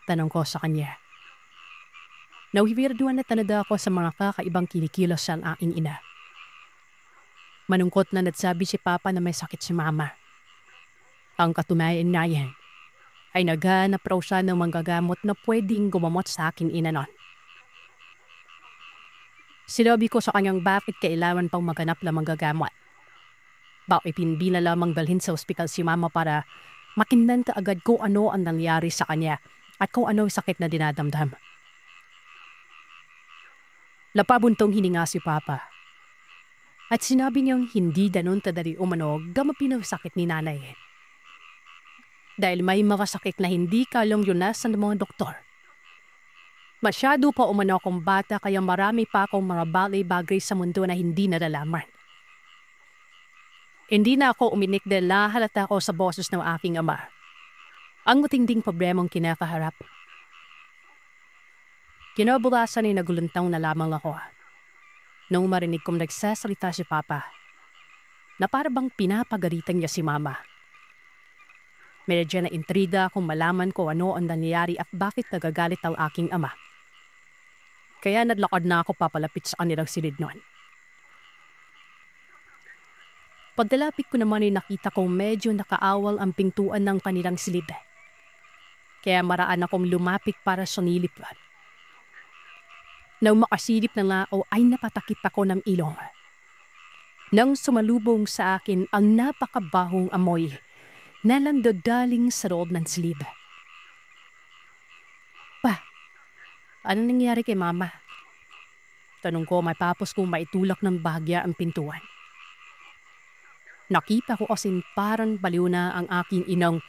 Tanong ko sa kanya. Nauhibirduan na talaga ako sa mga kakaibang kinikilos sa aking ina. Manungkot na nagsabi si Papa na may sakit si Mama. Ang katunayan na yan ay naghanap raw siya ng manggagamot na pwedeng gumamot sa aking ina nun. Sinabi ko sa kanyang bakit kailangan pang maghanap ng manggagamot. Bakit hindi na lamang dalhin sa ospital si Mama para makindan ka agad kung ano ang nangyari sa kanya at kung ano ang sakit na dinadamdam. Lapabuntong hininga si Papa. At sinabi niyang hindi ganun tadali umano gamapin ang sakit ni nanay. Dahil may mga sakit na hindi kalong yunasan ng mga doktor. Masyado pa umano akong bata kaya marami pa akong mga bagay sa mundo na hindi nalalaman. Hindi na ako uminik dahil nahalata ko sa boses ng aking ama. Ang matinding problemang kinakaharap. Kinabulasan ay nagulantang na lamang ako. Nung marinig kong nagsasalita si Papa, na parabang pinapagalitan niya si Mama. Medyo na intriga kung malaman ko ano ang nangyayari at bakit nagagalit ang aking ama. Kaya nadlakad na ako papalapit sa kanilang silid noon. Pagdalapit ko naman ay nakita kong medyo nakaawal ang pintuan ng kanilang silid. Kaya maraan akong lumapit para sunilip. Nang makasilip na nga o ay napatakip ako ng ilong. Nang sumalubong sa akin ang napakabahong amoy na landadaling sa loob ng silid. Pa, ano nangyari kay mama? Tanong ko matapos kong maitulak ng bahagya ang pintuan. Nakita ko asin parang baliw na ang aking inang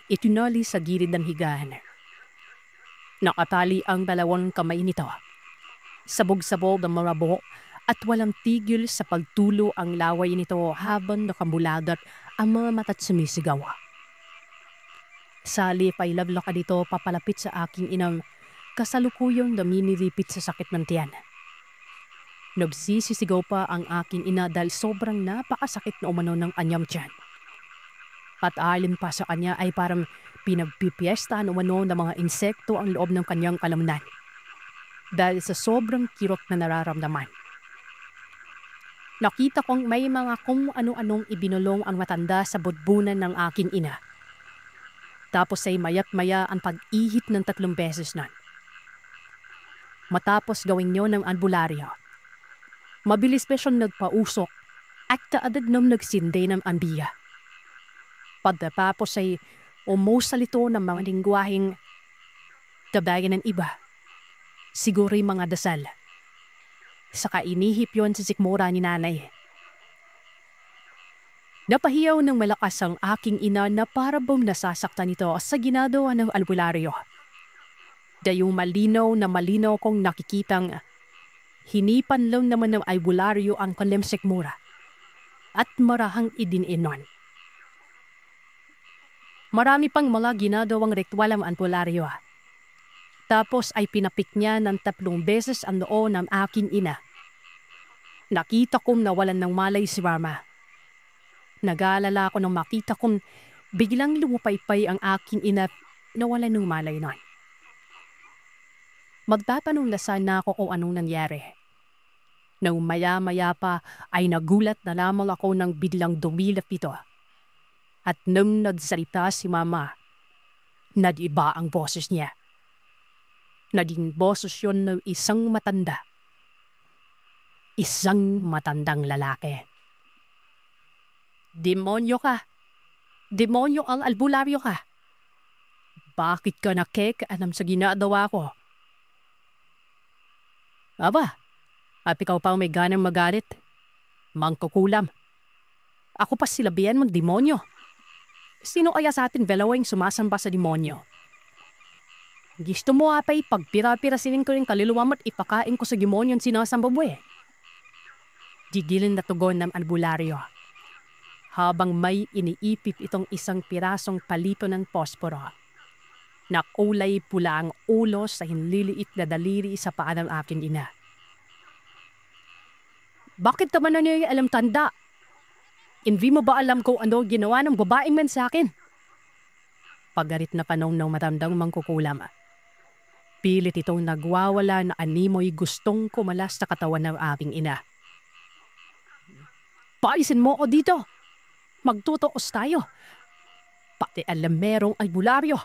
itinali sa gilid ng higaan. Nakatali ang dalawang kamay nito. Sabog-sabog ang mga buhok at walang tigil sa pagtulo ang laway nito habang nakamuladat ang mga mata't sumisigaw. Sa halip ay lablaka dito papalapit sa aking inang kasalukuyang naminiripit sa sakit ng tiyan. Nagsisisigaw pa ang aking ina dahil sobrang napakasakit na umano ng anyam tiyan. At alin pa sa kanya ay parang pinagpipiesta ng umano ng mga insekto ang loob ng kanyang kalamnan. Dahil sa sobrang kirot na nararamdaman. Nakita kong may mga kung ano-anong ibinulong ang matanda sa budbunan ng aking ina. Tapos ay mayat-maya ang pag-ihip ng 3 beses nun. Matapos gawin nyo ng albularyo, mabilis pa siyang nagpausok at kaagad nang nagsindi ng ambiya. Pagkatapos ay umusalito ng mga lingwaheng tabayan ng iba. Siguro'y mga dasal. Saka inihip yon sa sikmura ni nanay. Napahiyaw ng malakas ang aking ina na para bang nasasaktan nito sa ginagawa ng albularyo. Dayong malinaw kong nakikitang hinipan lang naman ng albularyo ang kanyang sikmura at marahang idininon. Marami pang mga ginagawang ritual ang albularyo. Tapos ay pinapik niya ng 3 beses ang noo ng aking ina. Nakita kong nawalan ng malay si mama. Nag-aalala ako nang makita kong biglang lumupaypay ang aking ina na wala ng malay nun. Magtatanong na sana ako kung anong nangyari. Nang maya-maya pa ay nagulat na lamang ako nang biglang dumilap ito. At nang nagsalita si mama, nag-iba ang boses niya. Naging boses yun ng isang matanda. Isang matandang lalaki. Demonyo ka. Demonyo ang albularyo ka. Bakit ka nakikaalam sa ginagawa ko? Aba, at ikaw pa may ganang magalit. Mangkukulam. Ako pa silabihan mong demonyo. Sino kaya sa atin dalawang sumasamba sa demonyo? Gusto mo apay pagpira-pirasinin ko rin kaluluwa mo at ipakain ko sa demonyo ang sinasamba mo eh. Gigilin na tugon ng albularyo. Habang may iniipit itong isang pirasong palito ng posporo. Nakulay pula ang ulo sa hinliliit na daliri sa paa ng aking ina. Bakit naman na niyo alam tanda? Hindi mo ba alam kung ano ginawa ng babaeng man sa akin? Pagarit na panong ng matandang mangkukulam. Pilit itong nagwawala na animoy gustong kumalas sa katawan ng aking ina. Paisin mo ako dito! Magtutuos tayo. Pati alamerong albularyo.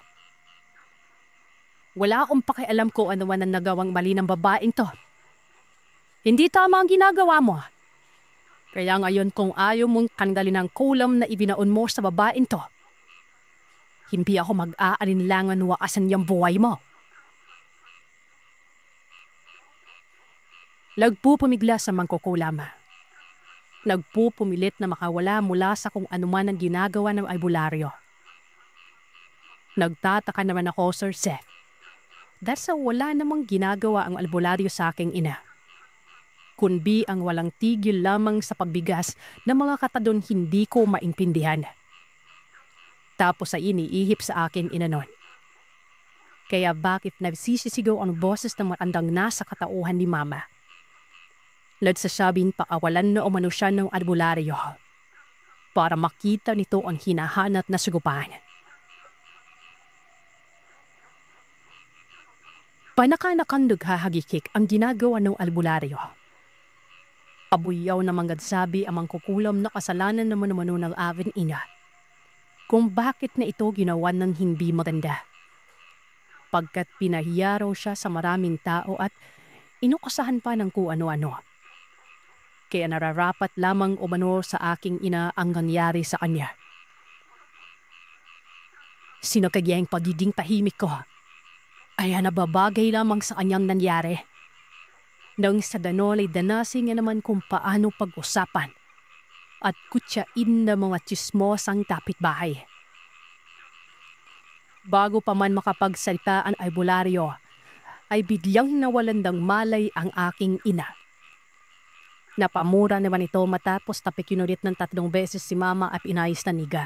Wala akong pakialam kung ano man ang nagawang mali ng babaeng to. Hindi tama ang ginagawa mo. Kaya ngayon kung ayaw mong tanggalin ang kulam na ibinaon mo sa babaeng to, hindi ako mag-aalinlangan wakasan yung buhay mo. Nagpupumigla sa mangkukulam. Nagpupumilit na makawala mula sa kung anuman ang ginagawa ng albularyo. Nagtataka naman ako, Sir Seth. Dahil sa wala namang ginagawa ang albularyo sa aking ina. Kundi ang walang tigil lamang sa pagbigas ng mga katadon hindi ko maintindihan. Tapos ay iniihip sa akin ina nun. Kaya bakit nagsisisigaw ang boses ng matandang nasa katauhan ni Mama? Nagsasabing paawalan na umano siya ng albularyo para makita nito ang hinahanap na sagupan. Panakanakang naghahagikik ang ginagawa ng albularyo. Pabuyaw na manggadsabi amang kukulam na kasalanan naman ng aking ina kung bakit na ito ginawan ng hindi maganda. Pagkat pinahiya raw siya sa maraming tao at inukusahan pa ng kung ano-ano. Kaya nararapat lamang umano sa aking ina ang nangyari sa kanya. Sinakagyang pagiging tahimik ko ay nababagay lamang sa kanyang nangyari. Nang sa danol ay danasi nga naman kung paano pag-usapan at kutsain na mga tsismosang kapitbahay. Bago pa man makapagsalita ang albularyo, ay biglang nawalan ng malay ang aking ina. Napamura naman ito matapos tapikinulit ng 3 beses si mama at inayos na niga.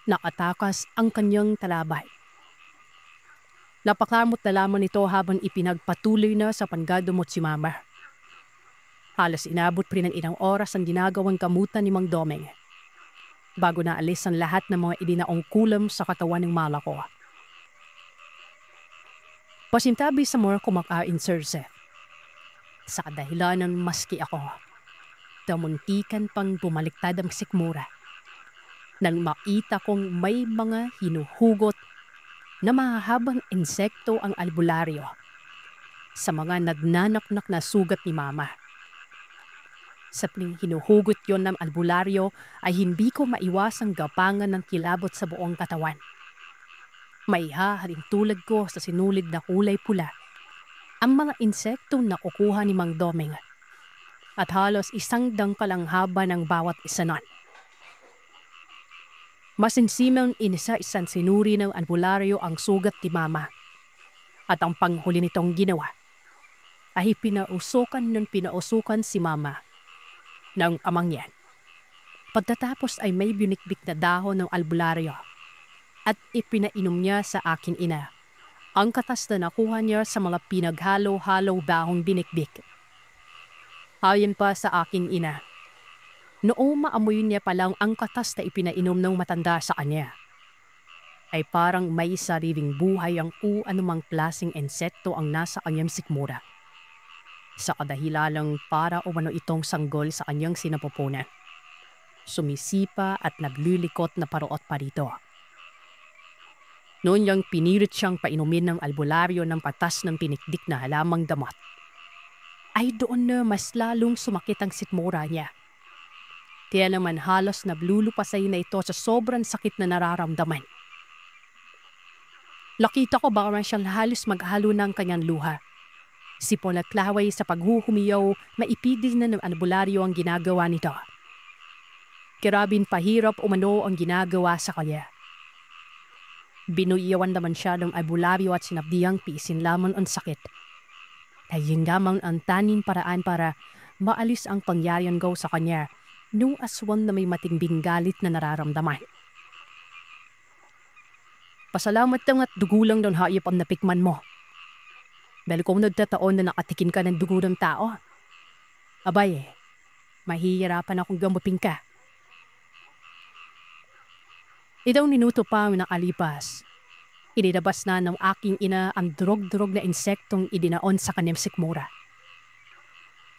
Nakatakas ang kanyang talabay. Napakamot na lamang ito habang ipinagpatuloy na sa panggadumot si mama. Halos inabot pa rin ng ilang oras ang ginagawang kamutan ni Mang Domeng bago naalis ang lahat ng mga idinaong kulam sa katawan ng mala ko. Pasintabi sa mga kumakain, Sir Seth. Sa kadahilanan maski ako, damuntikan pang bumaliktad ang sikmura nang makita kong may mga hinuhugot na mahahabang insekto ang albularyo sa mga nagnanaknak na sugat ni mama. Sa pling hinuhugot yon ng albularyo ay hindi ko maiwasang gapangan ng kilabot sa buong katawan. May haharing tulad ko sa sinulid na kulay pula ang mga insektong nakukuha ni Mang Domeng at halos 1 dangkalang haba ng bawat isa nun. Masinsimang inisa-isang sinuri ng albularyo ang sugat ni mama at ang panghuli nitong ginawa ay pinausukan si mama ng amang yan. Pagtatapos ay may binikbik na dahon ng albularyo at ipinainom niya sa akin ina ang katas na nakuha niya sa mga pinaghalo-halo dahong binikbik. Ayon pa sa akin ina, noong maamoy niya palang ang katas na ipinainom ng matanda sa kanya, ay parang may sariling buhay ang anumang klaseng insekto ang nasa kanyang sikmura. Sa kadahilalang para umano itong sanggol sa kanyang sinapupunan. Sumisipa at naglilikot na paruot pa rito. Noon niyang pinilit siyang painumin ng albularyo ng patas ng pinikdik na halamang damot, ay doon na mas lalong sumakit ang sikmura niya. Kaya naman halos nablulupasay na ito sa sobrang sakit na nararamdaman. Lakita ko baka siyang halos maghalo ng kanyang luha. Sipon at laway sa paghuhumiyaw, maipigil na ng albularyo ang ginagawa nito. Kirabing pahirap umano ang ginagawa sa kanya. Binuyawan naman siya ng albularyo at sinabdiyang piisin lamang ang sakit. Kayang lamang ang taning paraan para maalis ang pangyarihan gaw sa kanya nung aswang na may matinding galit na nararamdaman. Pasalamat lang at dugulang doon hayop ang napikman mo. Dahil kung nagtataon na nakatikin ka ng dugo ng tao, abay, mahihirapan akong gamupin ka. Itong minuto pa ang nakalipas, inilabas na ng aking ina ang durog-durog na insektong idinaon sa kanyang sikmura.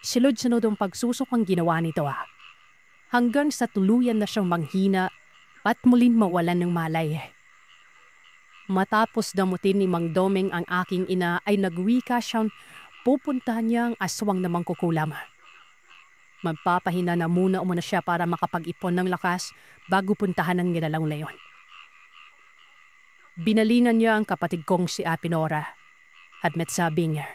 Silod-sunod ang pagsusok ang ginawa nito hanggang sa tuluyan na siyang manghina at muling mawalan ng malay. Matapos damutin ni Mang Domeng ang aking ina ay nagwika siyang pupuntahan niya ang aswang na mangkukulam. Magpapahina na muna umuna siya para makapag-ipon ng lakas bago puntahan ng nilalang na yon. Binalingan niya ang kapatid kong si Apinora at metsabi niya,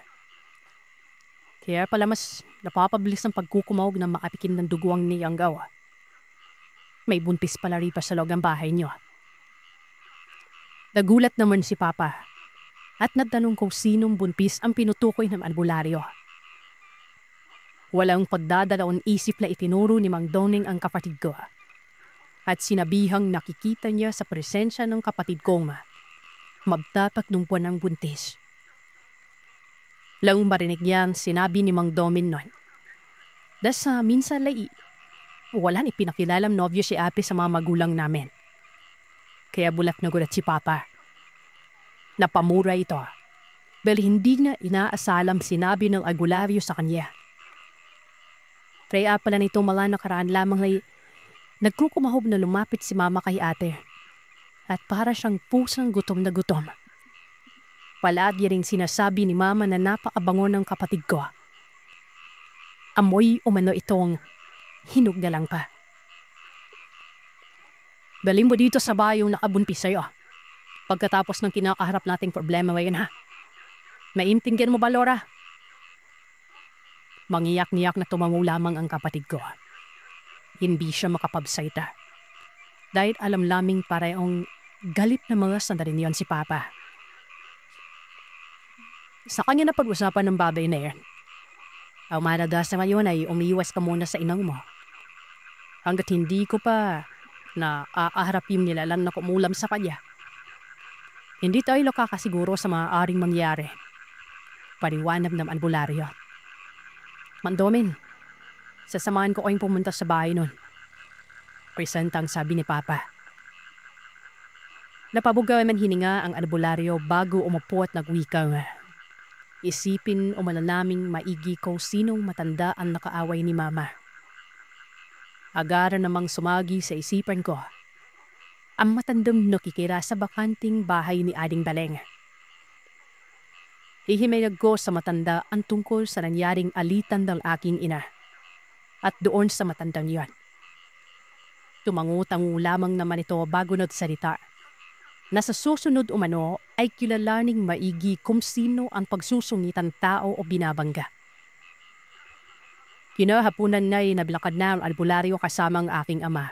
kaya pala mas napapabilis ang pagkukumawag na makapikin ng duguang ni Anggaw. May buntis pala ripa sa loob ng bahay niyo. Nagulat naman si Papa at nagtanong kung sinong buntis ang pinutukoy ng albularyo. Walang pagdadalawang isip na itinuro ni Mang Domeng ang kapatid ko at sinabihang nakikita niya sa presensya ng kapatid kong magtatak ng buwan ng buntis. Lang marinig niya sinabi ni Mang Domeng nun. Dahil minsan lai, wala ni pinakilalang nobyo si Ape sa mga magulang namin. Kaya bulat na gulat si Papa. Napamura ito dahil hindi na inaasalam sinabi ng albularyo sa kanya Kaya pala nitong mga nakaraan lamang ay nagkukumahob na lumapit si mama kay ate. At para siyang pusang gutom na gutom. Palagi ring sinasabi ni mama na napakabango ng kapatid ko. Amoy umano itong hinog na lang pa. Dalhin mo dito sa bahay yung nakabuntis sa'yo. Pagkatapos ng kinakaharap nating problema ngayon ha. Naiintindihan mo ba, Laura? Mangiyak-ngiyak na tumango lamang ang kapatid ko. Hindi siya makapagsalita. Dahil alam laming parehong galit na mga sandali niyon si Papa. Sa kanya na pag-usapan ng babay na yan. Ang manadasa ngayon ay umiiwas ka muna sa inang mo. Hanggat hindi ko pa na aaharapin nila lang na kumulam sa kanya. Hindi tayo nakakasiguro sa maaaring mangyari. Pariwanag ng albularyo. Mandomin, sasamahan ko kayong pumunta sa bahay nun. Presentang sabi ni Papa. Napabugaw man hininga ang albularyo bago umupo at nagwika. Isipin o mananaming maigi kung sinong matanda ang nakaaway ni Mama. Agara namang sumagi sa isipan ko. Ang matandang nakikira sa bakanting bahay ni Ading Baleng. Ihimayag ko sa matanda ang tungkol sa nangyaring alitan ng aking ina. At doon sa matandang iyon. Tumangutango lamang naman ito bago nagsalita. Na sa susunod umano ay kilalaning maigi kung sino ang pagsusungitan tao o binabangga. Kinahapunan na'y nabilakad na ang albularyo kasama ang aking ama.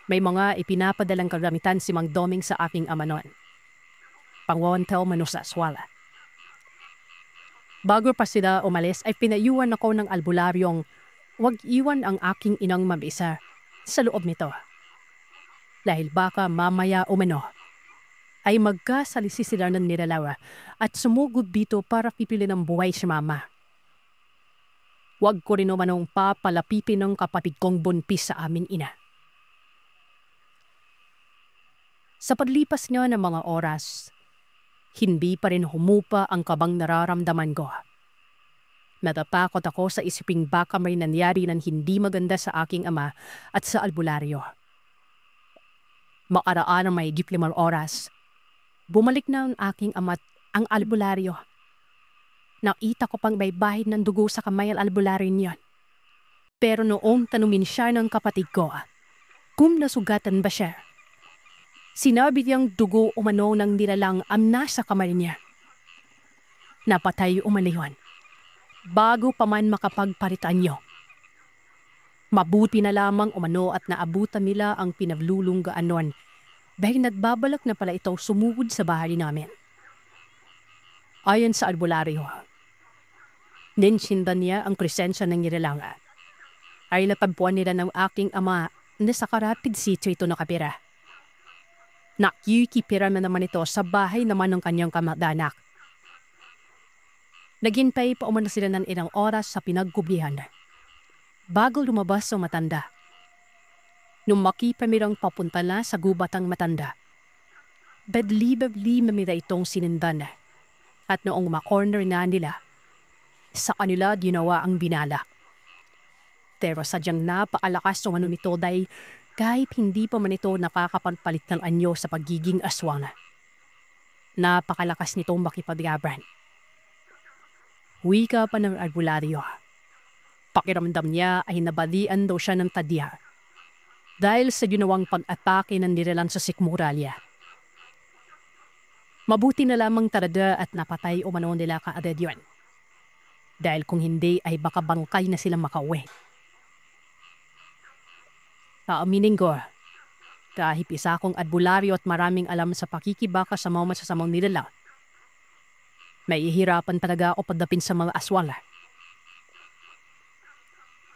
May mga ipinapadalang kagamitan si Mang Doming sa aking ama noon. Pangwantaw mano sa aswala. Bago pa sila umalis ay pinayuan ako ng albularyong huwag iwan ang aking inang mabisa sa loob nito. Dahil baka mamaya umano ay magkasalisi sila ng nilalawa at sumugod dito para pipili ng buhay si Mama. Huwag ko rin umanong papalapipin ng kapatid kong buntis sa amin ina. Sa paglipas niya ng mga oras, hindi pa rin humupa ang kabang nararamdaman ko. Natatakot ako sa isiping baka may nangyari ng hindi maganda sa aking ama at sa albularyo. Makaraan ng may 5 oras. Bumalik na ang aking ama at ang albularyo. Nakita ko pang may bahid ng dugo sa kamay ang albularyo niyon. Pero noong tanungin siya ng kapatid ko, kung nasugatan ba siya, sinabi niyang dugo umano ng nilalang ang nasa kamay niya. Napatay umano yun, bago pa man makapagparitan niyo. Mabuti na lamang umano at naabutan nila ang pinaglulunggaan noon dahil nagbabalak na pala ito sumugod sa bahay namin. Ayon sa albularyo, ninsindan niya ang presensya ng nilalanga. Ay natagpuan nila ng aking ama na sa Karapid City ito nakapira. Nakikipira na naman ito sa bahay naman ng kanyang kamag-anak. Naghintay pa umano sila ng ilang oras sa pinagkublihan. Bago lumabas ang matanda. Nung makipamirang papunta na sa gubatang matanda. Badli-badli mamira itong sinindan. At noong makorner na nila, sa kanila ginawa ang binala. Pero sadyang napakalakas umano nito dahil kahit hindi pa man ito nakakapagpalit ng anyo sa pagiging aswang. Napakalakas nitong makipaglaban. Wika pa ng albularyo. Pakiramdam niya ay nabalian daw siya ng tadya dahil sa ginawang pag-atake ng nilalang sa sikmuralya. Mabuti na lamang tarada at napatay umano nila kaagad yun. Dahil kung hindi ay baka bangkay na silang makauwi. Kaaminin ko, kahit isa akong albularyo at maraming alam sa pakikibaka sa mga masasamang nilalang, may ihirapan talaga ako pagdapin sa mga aswang.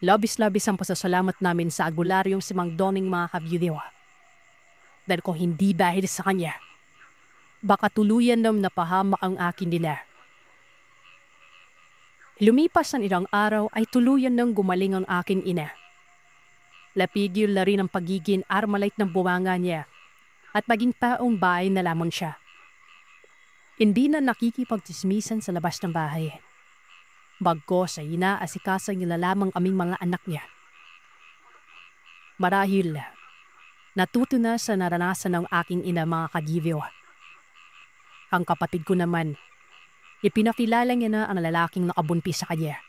Labis-labis ang pasasalamat namin sa albularyong si Mang Doming mga kabyudewa. Dahil kung hindi dahil sa kanya, baka tuluyan nam napahamak ang akin nila. Lumipas ang ilang araw ay tuluyan nang gumaling ang aking ina. Lapigil na rin ang pagiging armalite ng buwanga niya at maging taong bahay na lamang siya. Hindi na nakikipagtismisan sa labas ng bahay. Bagkos ay inaasikaso niya lamang aming mga anak niya. Marahil, natuto na sa naranasan ng aking ina mga kagibyo. Ang kapatid ko naman, ipinakilala niya na ang lalaking nakabuntis sa kanya.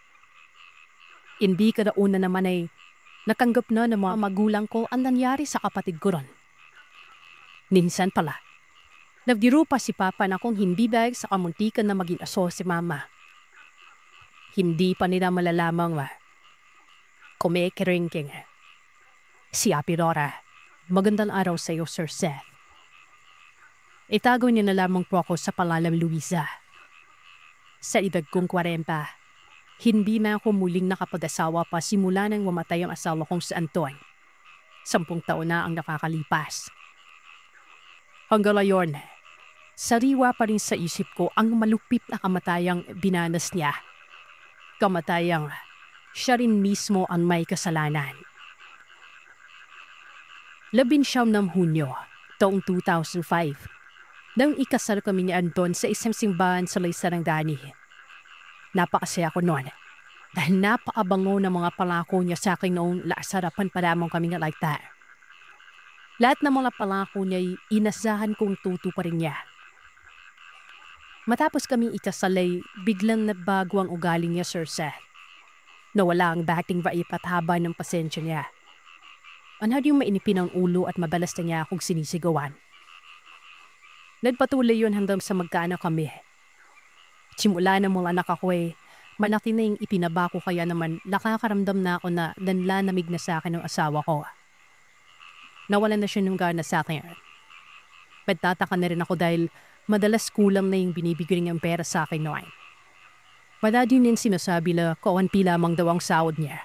Hindi kadauna naman ay natanggap na ng mga magulang ko ang nangyari sa kapatid ko ron. Minsan pala, nagdiro pa si Papa na kung hindi dahil sa kamuntikan na maging aso si Mama. Hindi pa nila malalamang kumikiringking. Si Ate Rora, magandang araw sa iyo, Sir Seth. Itago niya na lamang po ako sa pangalang Luisa. Sa edad kong 40, hindi na ako muling nakapag-asawa pa simula nang mamatay ang asawa kong si Anton. 10 taon na ang nakakalipas. Hanggang ngayon, sariwa pa rin sa isip ko ang malupit na kamatayang binanas niya. Kamatayang siya rin mismo ang may kasalanan. 19 ng Hunyo, taong 2005, nang ikasal kami ni Anton sa isang simbahan sa Sarangani. Napakasaya ko noon dahil napakabango ng mga palako niya sa akin noong laasarapan pa lamang kami ng altar. Lahat ng mga palako niya ay inasahan kong tutuparin niya. Matapos kaming ikasalay, biglang nabago ang ugali niya, Sir Seth. Nawala ang dating vaip at haba ng pasensya niya. Anad yung mainipin ang ulo at madalas na niya akong sinisigawan. Nagpatuloy yun hanggang sa magkaanak kami. Simula na mga anak ako malaki na yung ipinaba ko kaya naman nakakaramdam na ako na nanlalamig na sa akin ng asawa ko. Nawalan na siya ng gana sa akin. Pagtataka na rin ako dahil madalas kulang na yung binibigay niyang pera sa akin noon. Palagi din sinasabi na kaunti lamang daw ang sahod niya.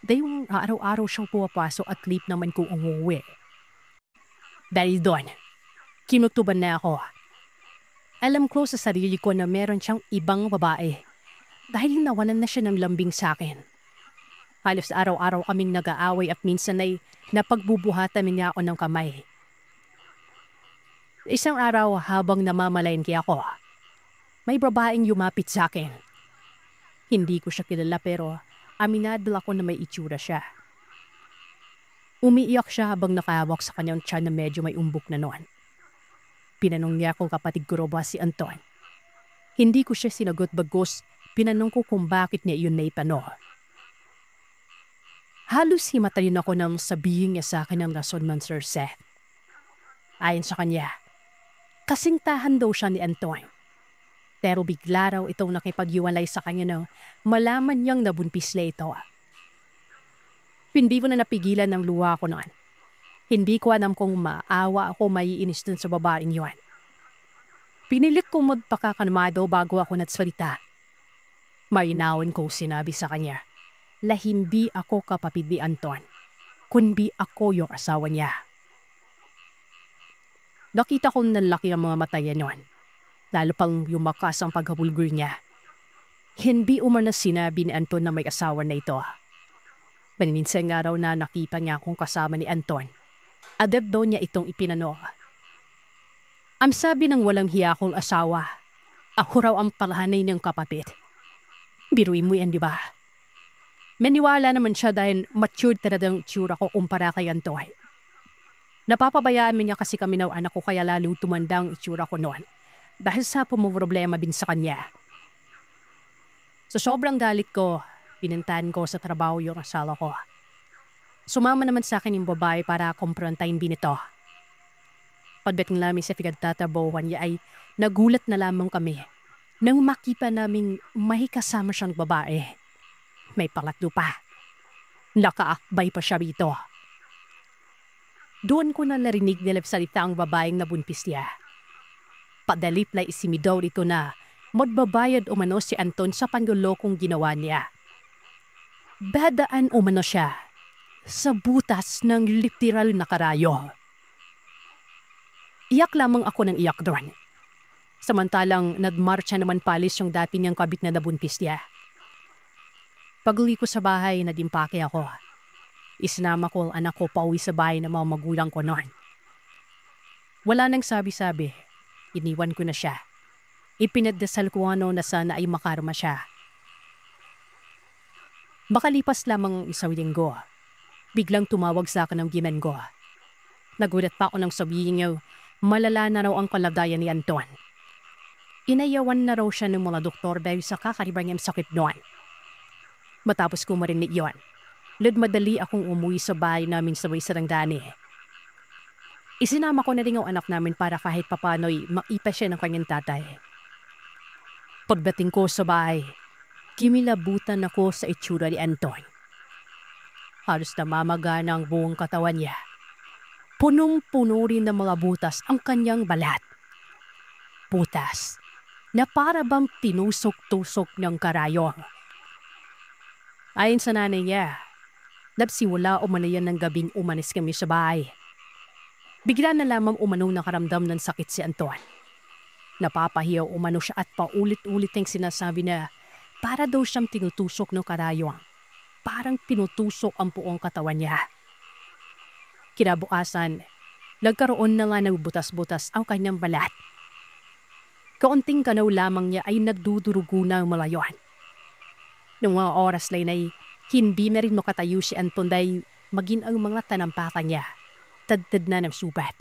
Dahil yung araw-araw siyang pumapasok at late naman kung umuwi. Dahil doon, kinutuban na ako. Alam ko sa sarili ko na meron siyang ibang babae dahil nawalan na siya ng lambing sa akin. Halos araw-araw kaming nag-aaway at minsan ay napagbubuhatan niya ako ng kamay. Isang araw habang namamalayan ako, may babaeng lumapit sa akin. Hindi ko siya kilala pero aminado ako na may itsura siya. Umiiyak siya habang nakahawak sa kanyang tiyan na medyo may umbok na noon. Pinanong niya kung kapatid ko ba si Anton. Hindi ko siya sinagot bagos pinanong ko kung bakit niya iyon naitanong. Halos himatayin ako nang sabihin niya sa akin ang rason ng Sir Seth. Ayon sa kanya, kasingtahan daw siya ni Anton. Pero bigla raw itong nakipag-iwalay sa kanya nang malaman niyang nabuntis na ito. Hindi ko na napigilan ng luha ko noon. Hindi ko alam kung maawa ako maiinis dun sa babaeng yun. Pinilit kong magpakakalmado bago ako nagsalita. Mainawan ko sinabi sa kanya na hindi ako kapatid ni Anton, kundi ako yung asawa niya. Nakita kong nalaki ang mga mata niya noon, lalo pang yumakas ang paghabulgol niya. Hindi umano sinabi ni Anton na may asawa na ito. Paninsan nga raw na nakita niya akong kasama ni Anton. Agad daw niya itong ipinano. Ang sabi ng walang hiya kong asawa, ako raw ang palahanay ng kapatid. Biruin mo yan, di ba? Maniwala naman siya dahil matured talagang tsura ko kumpara kay Anton. Napapabayaan niya kasi kami ng anak ko kaya lalo tumanda ang itsura ko noon dahil sa pumumroblema din sa kanya. Sa sobrang galit ko, pinuntahan ko sa trabaho yung asawa ko. Sumama naman sa akin yung babae para kumprontahin din ito. Pagdating namin sa pinagtatrabahuhan niya ay nagulat na lamang kami nang makita naming may kasama siyang babae. May pangatlo pa. Nakaakbay pa siya rito. Doon ko na narinig nila salita ang babaeng nabuntis niya. Padalip na isimidaw rito na magbabayad umano si Anton sa panlolokong ginawa niya. Badaan umano siya sa butas ng literal na karayo. Iyak lamang ako ng iyak doon. Samantalang nagmarcha naman palis yung dati niyang kabit na nabuntis niya. Pag-uwi ko sa bahay, nadimpake ako. Isinama ko ang anak ko pauwi sa bahay ng mga magulang ko noon. Wala nang sabi-sabi. Iniwan ko na siya. Ipinagdasal ko na sana ay makarma siya. Makalipas lamang isang linggo, biglang tumawag sa akin ng gimen ko. Nagulat pa ako nang sabihin niya, malala na raw ang kalagayan ni Anton. Inayawan na raw siya ng mga doktor dahil sa kakariban niyang sakit noon. Matapos ko marinig yon, madali akong umuwi sa bahay namin sa may Sarangani. Isinama ko na rin ang anak namin para kahit papano'y maipa siya ng kanyang tatay. Pagdating ko sa bahay, kimilabutan ako sa itsura ni Anton. Halos namamaga na ang buong katawan niya. Punong-puno rin ng mga butas ang kanyang balat. Butas na para bang tinusok-tusok ng karayong. Ayon sa nanay niya, nagsimula umano yan ng gabing umalis kami sa bahay. Bigla na lamang umanong nakaramdam ng sakit si Anton. Napapahiyaw umano siya at paulit-ulit ang sinasabi na para daw siyang tinutusok ng karayong. Parang tinutusok ang buong katawan niya. Kinabukasan, nagkaroon na nga ng butas-butas ang kanyang balat. Kaunting kanaw lamang niya ay nagdudurugo na ang mga yon. Noong mga oras na ay hindi na rin makatayo si Anton dahil maging ang mga tanampakan niya tad-tad na ng subat.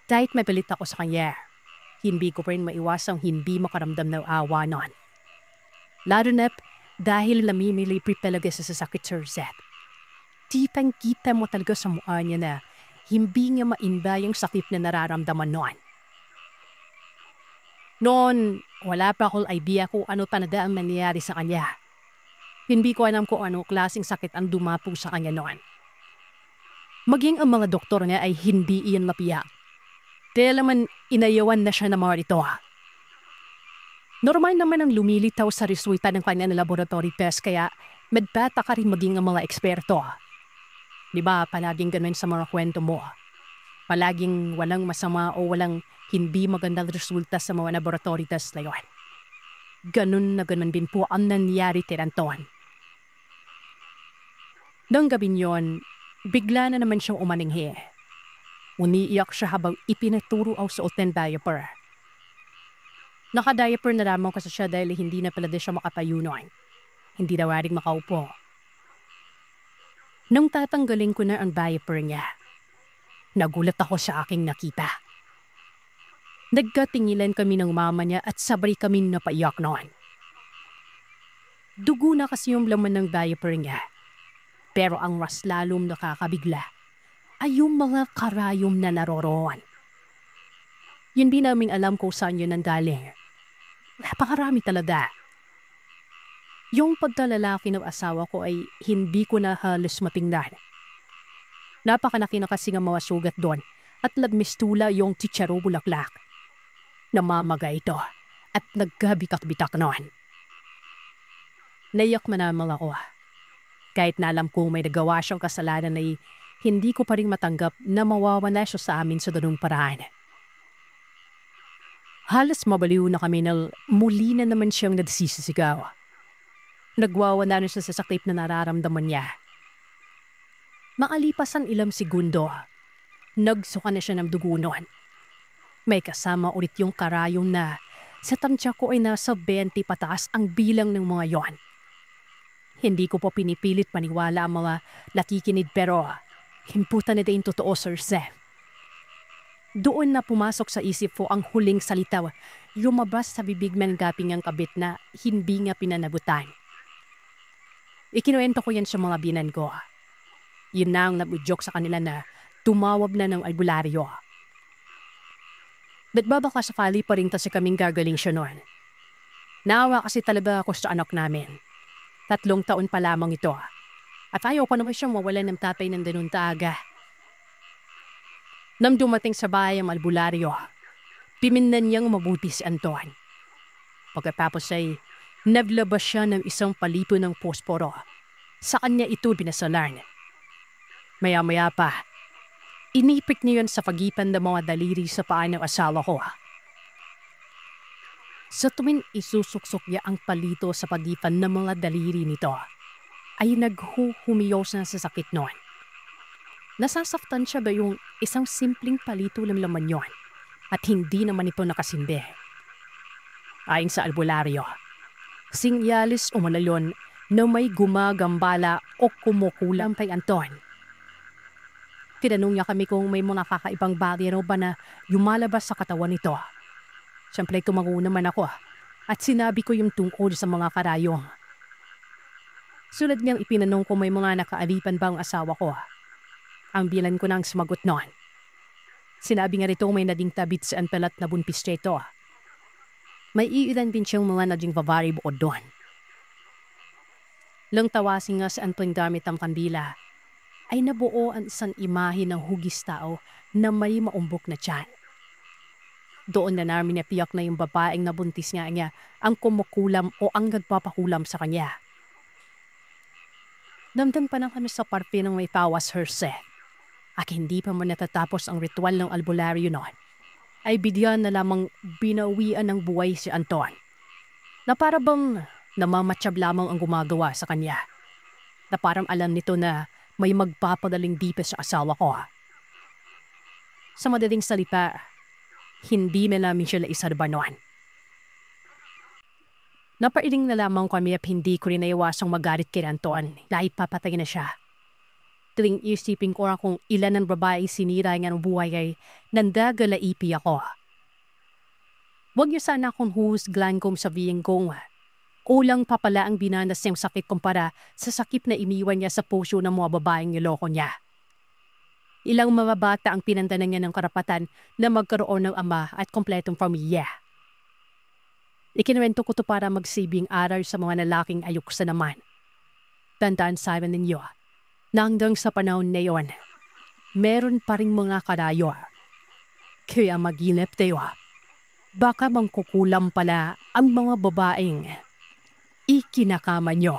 Kahit mapilit ako sa kanya, hindi ko pa rin maiwasang hindi makaramdam ng awa noon. Lalo na dahil namimilipit talaga sa sasakit sa Seth. Kitang-kita mo talaga sa mukha niya na hindi niya mainda yung sakit na nararamdaman noon. Noon, wala pa akong idea kung ano talaga ang nangyayari sa kanya. Hindi ko alam kung ano klaseng sakit ang dumapo sa kanya noon. Maging ang mga doktor niya ay hindi iyan mapiyak. Dahil naman inayawan na siya ng mga ito. Normal naman ang lumilitaw sa resulta ng kanyang laboratory test kaya medbata ka rin maging ang mga eksperto. Diba palaging ganun sa mga kwento mo? Palaging walang masama o walang hindi magandang resulta sa mga laboratory test na yun. Ganun na ganun din po ang nangyari kay Anton. Nang gabing yon, bigla na naman siyang umaninghi. Uniiyak siya habang ipinaturo ang suot ng diaper. Naka-diaper na lamang kasi siya dahil hindi na pala din siya makatayo noon. Hindi na waring makaupo. Nung tatanggalin ko na ang diaper niya, nagulat ako sa aking nakita. Nagkatingilan kami ng mama niya at sabay kami napaiyak noon. Dugo na kasi yung laman ng diaper niya. Pero ang mas lalong nakakabigla ay yung mga karayom na naroroon. Hindi namin alam kung saan yun nanggaling. Napakarami talaga. Yung pagkalalaki ng asawa ko ay hindi ko na halos matingnan. Napakalaki na kasi ng mga sugat doon at nagmistula yung chicharo bulaklak. Namamaga ito at nagkabikak-bitak noon. Naiyak manamal ako. Kahit na alam kong may nagawa siyang kasalanan ay hindi ko pa rin matanggap na mawawala siya sa amin sa ganung paraan. Halos mabaliw na kami na muli na naman siyang nagsisisigaw. Nagwawala na siya sa sakit na nararamdaman niya. Makalipas ang ilang segundo, nagsuka na siya ng dugo noon. May kasama ulit yung karayom na sa tansya ko ay nasa 20 pataas ang bilang ng mga yon. Hindi ko po pinipilit maniwala ang mga nakikinig pero himputan na din totoo, Sir Seth. Doon na pumasok sa isip ko ang huling salita, lumabas sa bibig ng gaping ang kabit na hindi nga pinanagutan. Ikinuwento ko yan sa mga binan ko. Yun na ang nabudyok sa kanila na tumawag na ng albularyo. Nagbabaka sakali pa rin kasi kaming gagaling siya noon. Naawa kasi talaga ako sa anak namin. 3 taon pa lamang ito. At ayaw pa naman siyang mawalan ng tatay ng ganun taaga. Nang dumating sa bahay ang albularyo, pimindan niyang mabuti si Anton. Pagkatapos ay naglabas siya ng isang palito ng posporo. Sa kanya ito binasalan. Maya-maya pa, inipik niya yun sa pagitan ng mga daliri sa paa ng asawa ko. Sa tuwing isusuksok niya ang palito sa pagitan ng mga daliri nito, ay naghuhumiyos na sa sakit noon. Nasasaktan siya ba yung isang simpleng palito ng laman yon at hindi naman ito nakasindi? Ayon sa albularyo, sinyalis o malayon na may gumagambala o kumukulam kay Anton. Tinanong niya kami kung may mga kakaibang bagay raw ba na lumalabas sa katawan nito. Siyempre tumango naman ako at sinabi ko yung tungkol sa mga karayong. Sunod niyang ipinanong kung may mga nakaalipan ba ang asawa ko. Ang bilan ko nang sumagot noon. Sinabi nga rito may naging tabit sa antalat na bunpis ito. May iilan din siyang mga naging babae bukod doon. Lang tawasin nga sa Anton gamit ang kandila ay nabuo ang isang imahe ng hugis tao na may maumbok na tiyan. Doon na namin napiyak na yung babaeng nabuntis nga niya ang kumukulam o ang nagpapakulam sa kanya. Damdam pa na kami sa parte ng may pawas herse. At hindi pa man natatapos ang ritual ng albularyo noon, ay bigyan na lamang binawian ng buhay si Anton. Na para bang namamatsyab lamang ang gumagawa sa kanya. Na parang alam nito na may magpapadaling dipe sa asawa ko. Sa madaling salita, hindi na namin siya naisarba noon. Napailing na lamang kami at hindi ko rin naiwasang magalit kay Anton dahil papatay na siya. Tuwing isipin ko kung ilan ng babae sinira ng buhay ay nandagalaipi ako. Huwag niyo sana akong husglan kung sabihin kong kulang pa pala ang binanas niyang sakit kumpara sa sakit na iniwan niya sa puso ng mga babaeng niloko niya. Ilang mga bata ang pinandanan niya ng karapatan na magkaroon ng ama at kompletong pamilya. Ikinuwento ko to para magsibing aral sa mga lalaking ayuksa naman. Tandaan sa amin ninyo na hanggang sa panahon na yon, meron pa rin mga karayo. Kaya mag-inip tayo. Baka mangkukulam pala ang mga babaeng ikinakama nyo.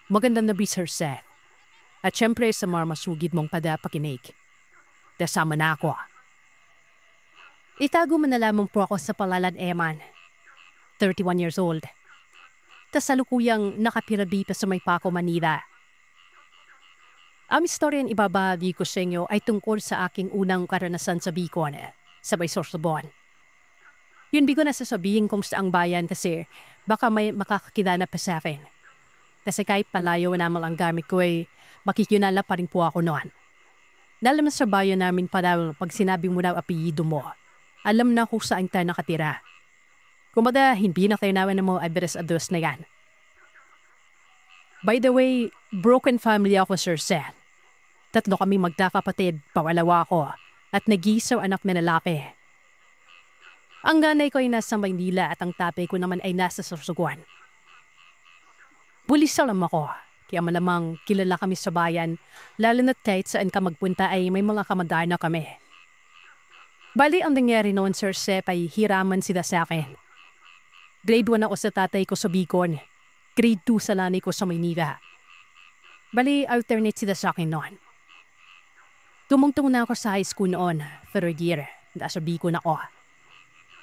Magandang nabi, Sir Seth. At syempre sa mga masugid mong padapakinig. Kasama na ako. Itago mo na lamang po ako sa Palalan Eman. 31 years old. Kasalukuyang nakapira dito sa Maypaco, Manila. Ang istorya na ibabahagi ko sa inyo ay tungkol sa aking unang karanasan sa Bicol, sa Sorsogon. Yun di ko nasasabihin kung saang bayan kasi baka may makakakilala pa sa akin. Kasi kahit palayo naman ang gamit ko ay makikilala pa rin po ako noon. Alam na sa bayan namin para pag sinabi mo na apelyido mo, alam na kung saan tayo nakatira. Kumbaga, hindi na kayo naman ng mga address na yan. By the way, broken family ako, Sir Seth. 3 kami magkakapatid, pawalawa ako, at nag-iisaw anak na lalaki. Ang nanay ko ay nasa Maynila at ang tatay ko naman ay nasa Sorsogon. Bulis alam ako, kaya malamang kilala kami sa bayan, lalo na't kahit saan ka magpunta ay may mga kamadar na kami. Bali, ang nangyari noon, Sir Seth, ay hiraman sila sa akin. Grade 1 ako sa tatay ko sa Bicol. Grade 2 sa nanay ko sa Maynila. Bali, alternate sila sa akin noon. Tumungtong na ako sa high school noon, 3rd year. Nasa Bicol ako.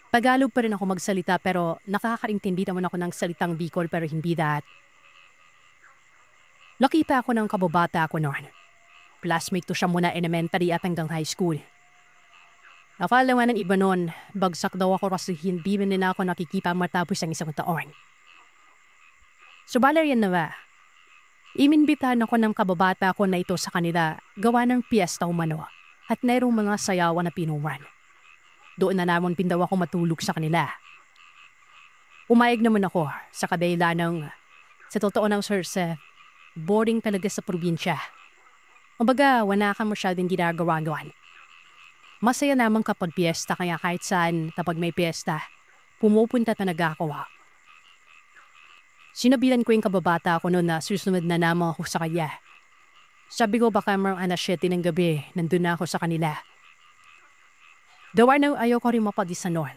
Tagalog pa rin ako magsalita pero nakakaintindi naman ako ng salitang Bicol pero hindi that. Nakita ako ng kababata ako noon. Classmate ko siya muna elementary at hanggang high school. Akala nga ng iba noon, bagsak daw ako kasi hindi man nila ako nakikita matapos ang 1 taon. So baler yan na ba? Iminbitahan ako ng kababata ko na ito sa kanila gawa ng piyesta umano at mayroong mga sayawan na pinuwan. Doon na naman pindaw ako matulog sa kanila. Umayag naman ako sa kabila ng, sa totoo ng Sir Seth, boring talaga sa probinsya. Kumbaga, wala ka masyadong ginagawa doon. Masaya naman kapag piyesta kaya kahit saan kapag may piyesta, pumupunta talaga ako. Sinabihan ko yung kababata ko noon na susunod na naman ako sa kanya. Sabi ko baka mga alas 7 ng gabi, nandun na ako sa kanila. Gawa na ayaw ko rin mapadisa noon.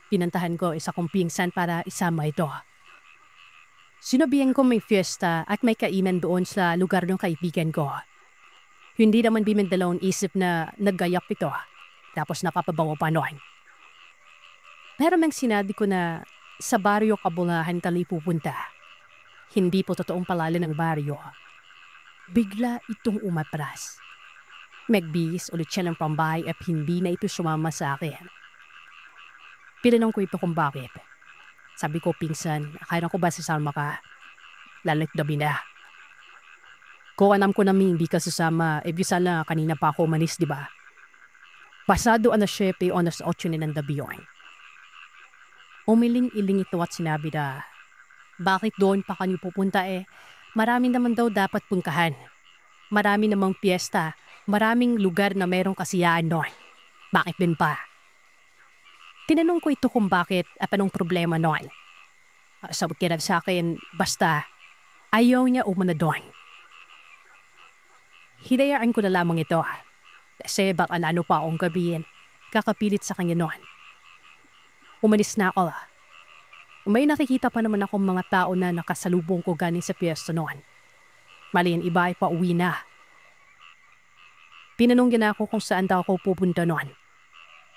Pinantahan ko isa kong pingsan para isama ito. Sinabihan ko may fiesta at may kainan doon sa lugar ng kaibigan ko. Hindi naman bimendalawang isip na naggayak ito. Tapos napapabango pa noon. Pero nang sinabi ko na sa baryo Kabulahan kami pupunta, hindi po totoong palala ng baryo. Bigla itong umatras. Magbihis ulit siya ng pambahay at hindi na ito sumama sa akin. Pinanong ko ito kung bakit. Sabi ko, pinsan, akala ko ba sasama ka? Lalo't gabi na. Kung alam ko namin hindi ka sasama, sana kanina pa ako umalis, di ba? Pasado alas 7 o alas 8 na ng gabi yun. Umiling-iling ito at sinabi na, bakit doon pa kanyo pupunta Marami naman daw dapat puntahan. Marami namang piyesta, maraming lugar na merong kasiyaan doon. Bakit din pa? Tinanong ko ito kung bakit at anong problema noon. Sabi kira sa akin, basta ayaw niya umana doon. Hinayaan ko na lamang ito. Kasi baka lalo pa akong gabihin, kakapilit sa kanya noon. Umalis na ako. May nakikita pa naman akong mga tao na nakasalubong ko galing sa piyesta noon. Malian iba ay pauwi na. Pinanong niya ako kung saan daw ako pupunta noon.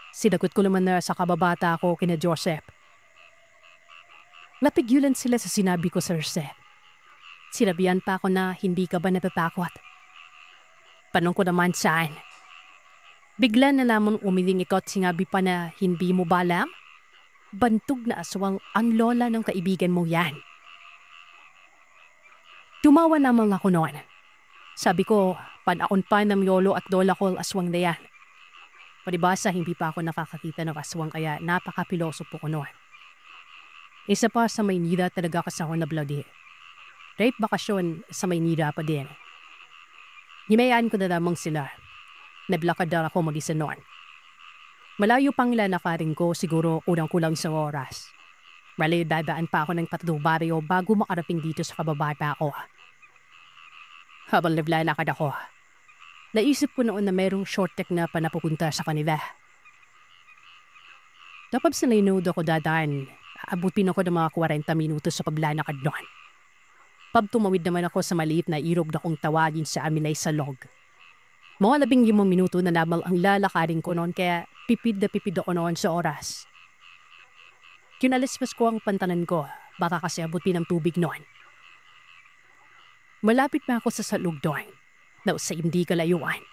Sinagot ko naman na sa kababata ako kina Joseph. Napigyulan sila sa sinabi ko, Sir Seth. Sinabihan pa ako na hindi ka ba natatakot? Panong ko naman saan. Bigla na lamang umiling ikaw at sinabi pa na hindi mo ba alam? Bantog na aswang ang lola ng kaibigan mo yan. Tumawa naman ako noon. Sabi ko, panakon pa ng yolo at lola ko aswang na yan. Palibasa, hindi pa ako nakakakita ng aswang kaya napaka-pilosopo ko noon. Isa pa sa Maynila talaga kasi ako na bloody. Right bakasyon sa Maynila pa din. Himayaan ko na lamang sila. Naglakad na ako mag-isa noon. Malayo pang lalakarin ko, siguro kulang-kulang sa oras. Bali, dadaan pa ako ng tatlong baryo bago makarating dito sa kababata ko. Habang naglalakad ako, naisip ko noon na mayroong shortcut na pa napupunta sa kanila. Tapos sa Linod ako dadaan, abutin ako ng mga 40 minutos sa paglalakad noon. Pag tumawid naman ako sa maliit na irog na kong tawagin sa amin ay salog. Mga 15 minuto na lamang ang lalakarin ko noon kaya pipid na pipid ako noon sa oras. Kinalispas ko ang pantanan ko, baka kasi abutin ng tubig noon. Malapit na ako sa salog doon, na sa hindi kalayuan.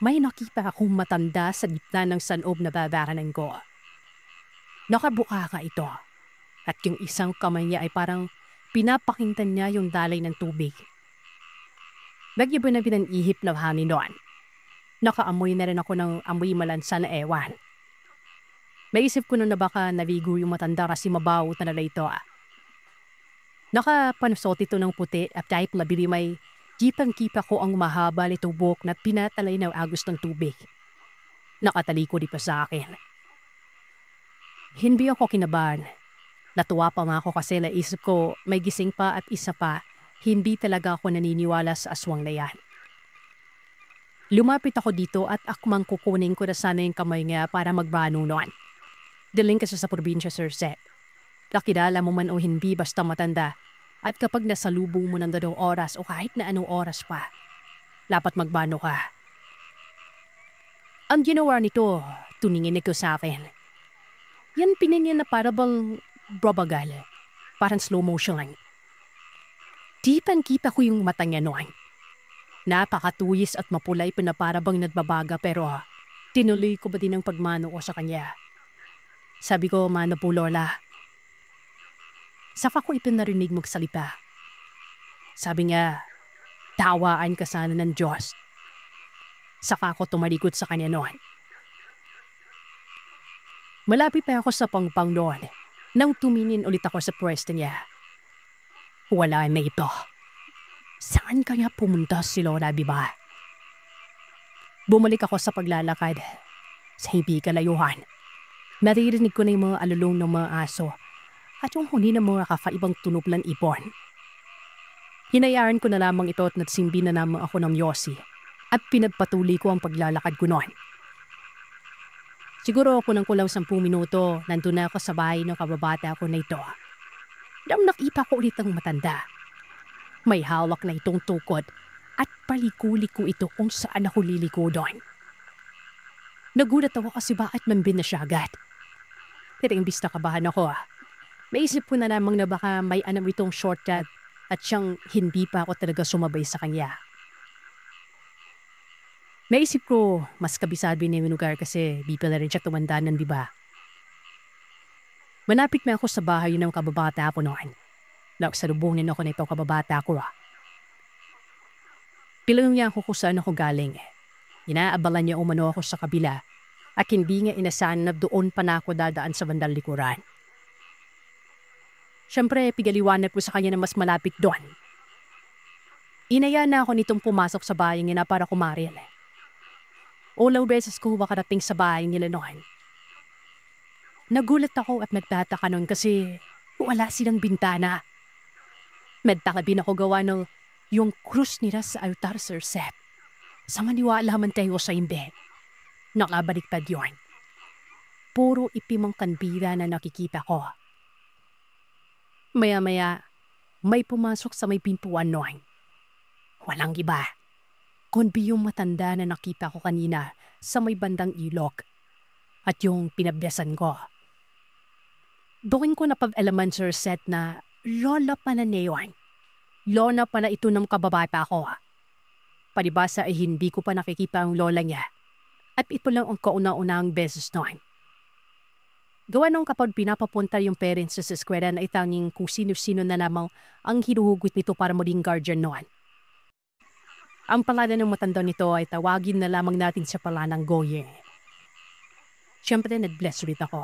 May nakita akong matanda sa gitna ng sanob na babaranan ko. Nakabuka ka ito, at yung isang kamay niya ay parang pinapakintan niya yung dalay ng tubig. Nagyabi na pinanihip na hangin noon. Nakaamoy na rin ako ng amoy malansa na ewan. Maisip ko na baka nabigo yung matanda kasi mabaw na ito. Nakapanusot ito ng puti at kahit labiri may kitang-kita ko ang mahaba nitong buhok na pinatalay ng agos ng tubig. Nakatalikod pa sa akin. Hindi ako kinabahan. Natuwa pa nga ako kasi naisip ko may gising pa at isa pa, hindi talaga ako naniniwala sa aswang na yan. Lumapit ako dito at akmang kukunin ko na sana yung kamay niya para magbano noon. Daling kasi sa probinsya, Sir Seth. Nakilala mo man o hindi basta matanda at kapag nasalubong mo ng 2 oras o kahit na anong oras pa, dapat magbano ka. Ang ginawa nito, tuningin ko sa akin. Yan pinanyan na para bang brobagal, parang slow motion lang. Kitang-kita ko yung mata niya noon. Napakatuyis at mapulay pa na para bang nagbabaga pero tinuloy ko ba din ang pagmano ko sa kanya. Sabi ko, mano po Lola. Saka ko ito narinig magsalita. Sabi niya, tawaan ka sana ng Diyos. Saka ko tumalikod sa kanya noon. Malapit na ako sa pangpang noon nang tumingin ulit ako sa pwesto niya. Wala na ito. Saan kaya pumunta si Lola, diba? Bumalik ako sa paglalakad. Sa hindi kalayuhan. Naririnig ko na yung mga alulong ng mga aso at yung huni ng mga kakaibang tunog ng ibon. Hinayaan ko na lamang ito at nagsimbi na naman ako ng Yossi at pinagpatuloy ko ang paglalakad ko noon. Siguro kulang-kulang 10 minuto, nandun na ako sa bahay ng kababata ko na ito. Nang nakita ko ulit ang matanda. May hawak na itong tukod at paliko-liko ito kung saan ako liliko doon. Nagulat ako kasi bakit mambin na siya agad. Pero imbis na kabahan ako, maisip ko na lamang na baka may anam itong shortcut at siyang hindi pa ako talaga sumabay sa kanya. Naisip ko, mas kabisado na yung lugar kasi di pala rin siya tumandanan, di ba? Malapit na ako sa bahay ng kababata ko noon. Naksalubungin ako na itong kababata ko. Pilang niya ako kung saan ako galing. Inaabalan niya umano ako sa kabila at hindi niya inasahan na doon pa na ako dadaan sa bandang likuran. Siyempre, pigaliwanag ko sa kanya na mas malapit doon. Inaya na ako nitong pumasok sa bahay niya para kumaril. Ulaw beses ko makarating sa bahay nila noon. Nagulat ako at nagtataka noon kasi wala silang bintana. Nagtaka din ako gawa ng yung krus nila sa altar, Sir Seth. Sa maniwala man tayo sa hindi. Nakabaliktad yun. Puro ipimang kanbira na nakikita ko. Maya-maya, may pumasok sa may pintuan noon. Walang iba. Kundi yung matanda na nakita ko kanina sa may bandang ilog. At yung pinabyasan ko. Doon ko napag-alaman, Sir Seth, na lola pala niya yun. Lola pala ito ng kababata ko. Palibasa ay hindi ko pa nakikita ang lola niya. At ito lang ang kauna-unahang beses noon. Gawa nung kapag pinapapunta yung parents sa eskwela na itanging kung sino-sino na lamang ang hinuhugot nito para maging guardian noon. Ang pangalan ng matanda nito ay tawagin na lamang natin sa palanang Goyeng. Siyempre nag-bless ulit ako.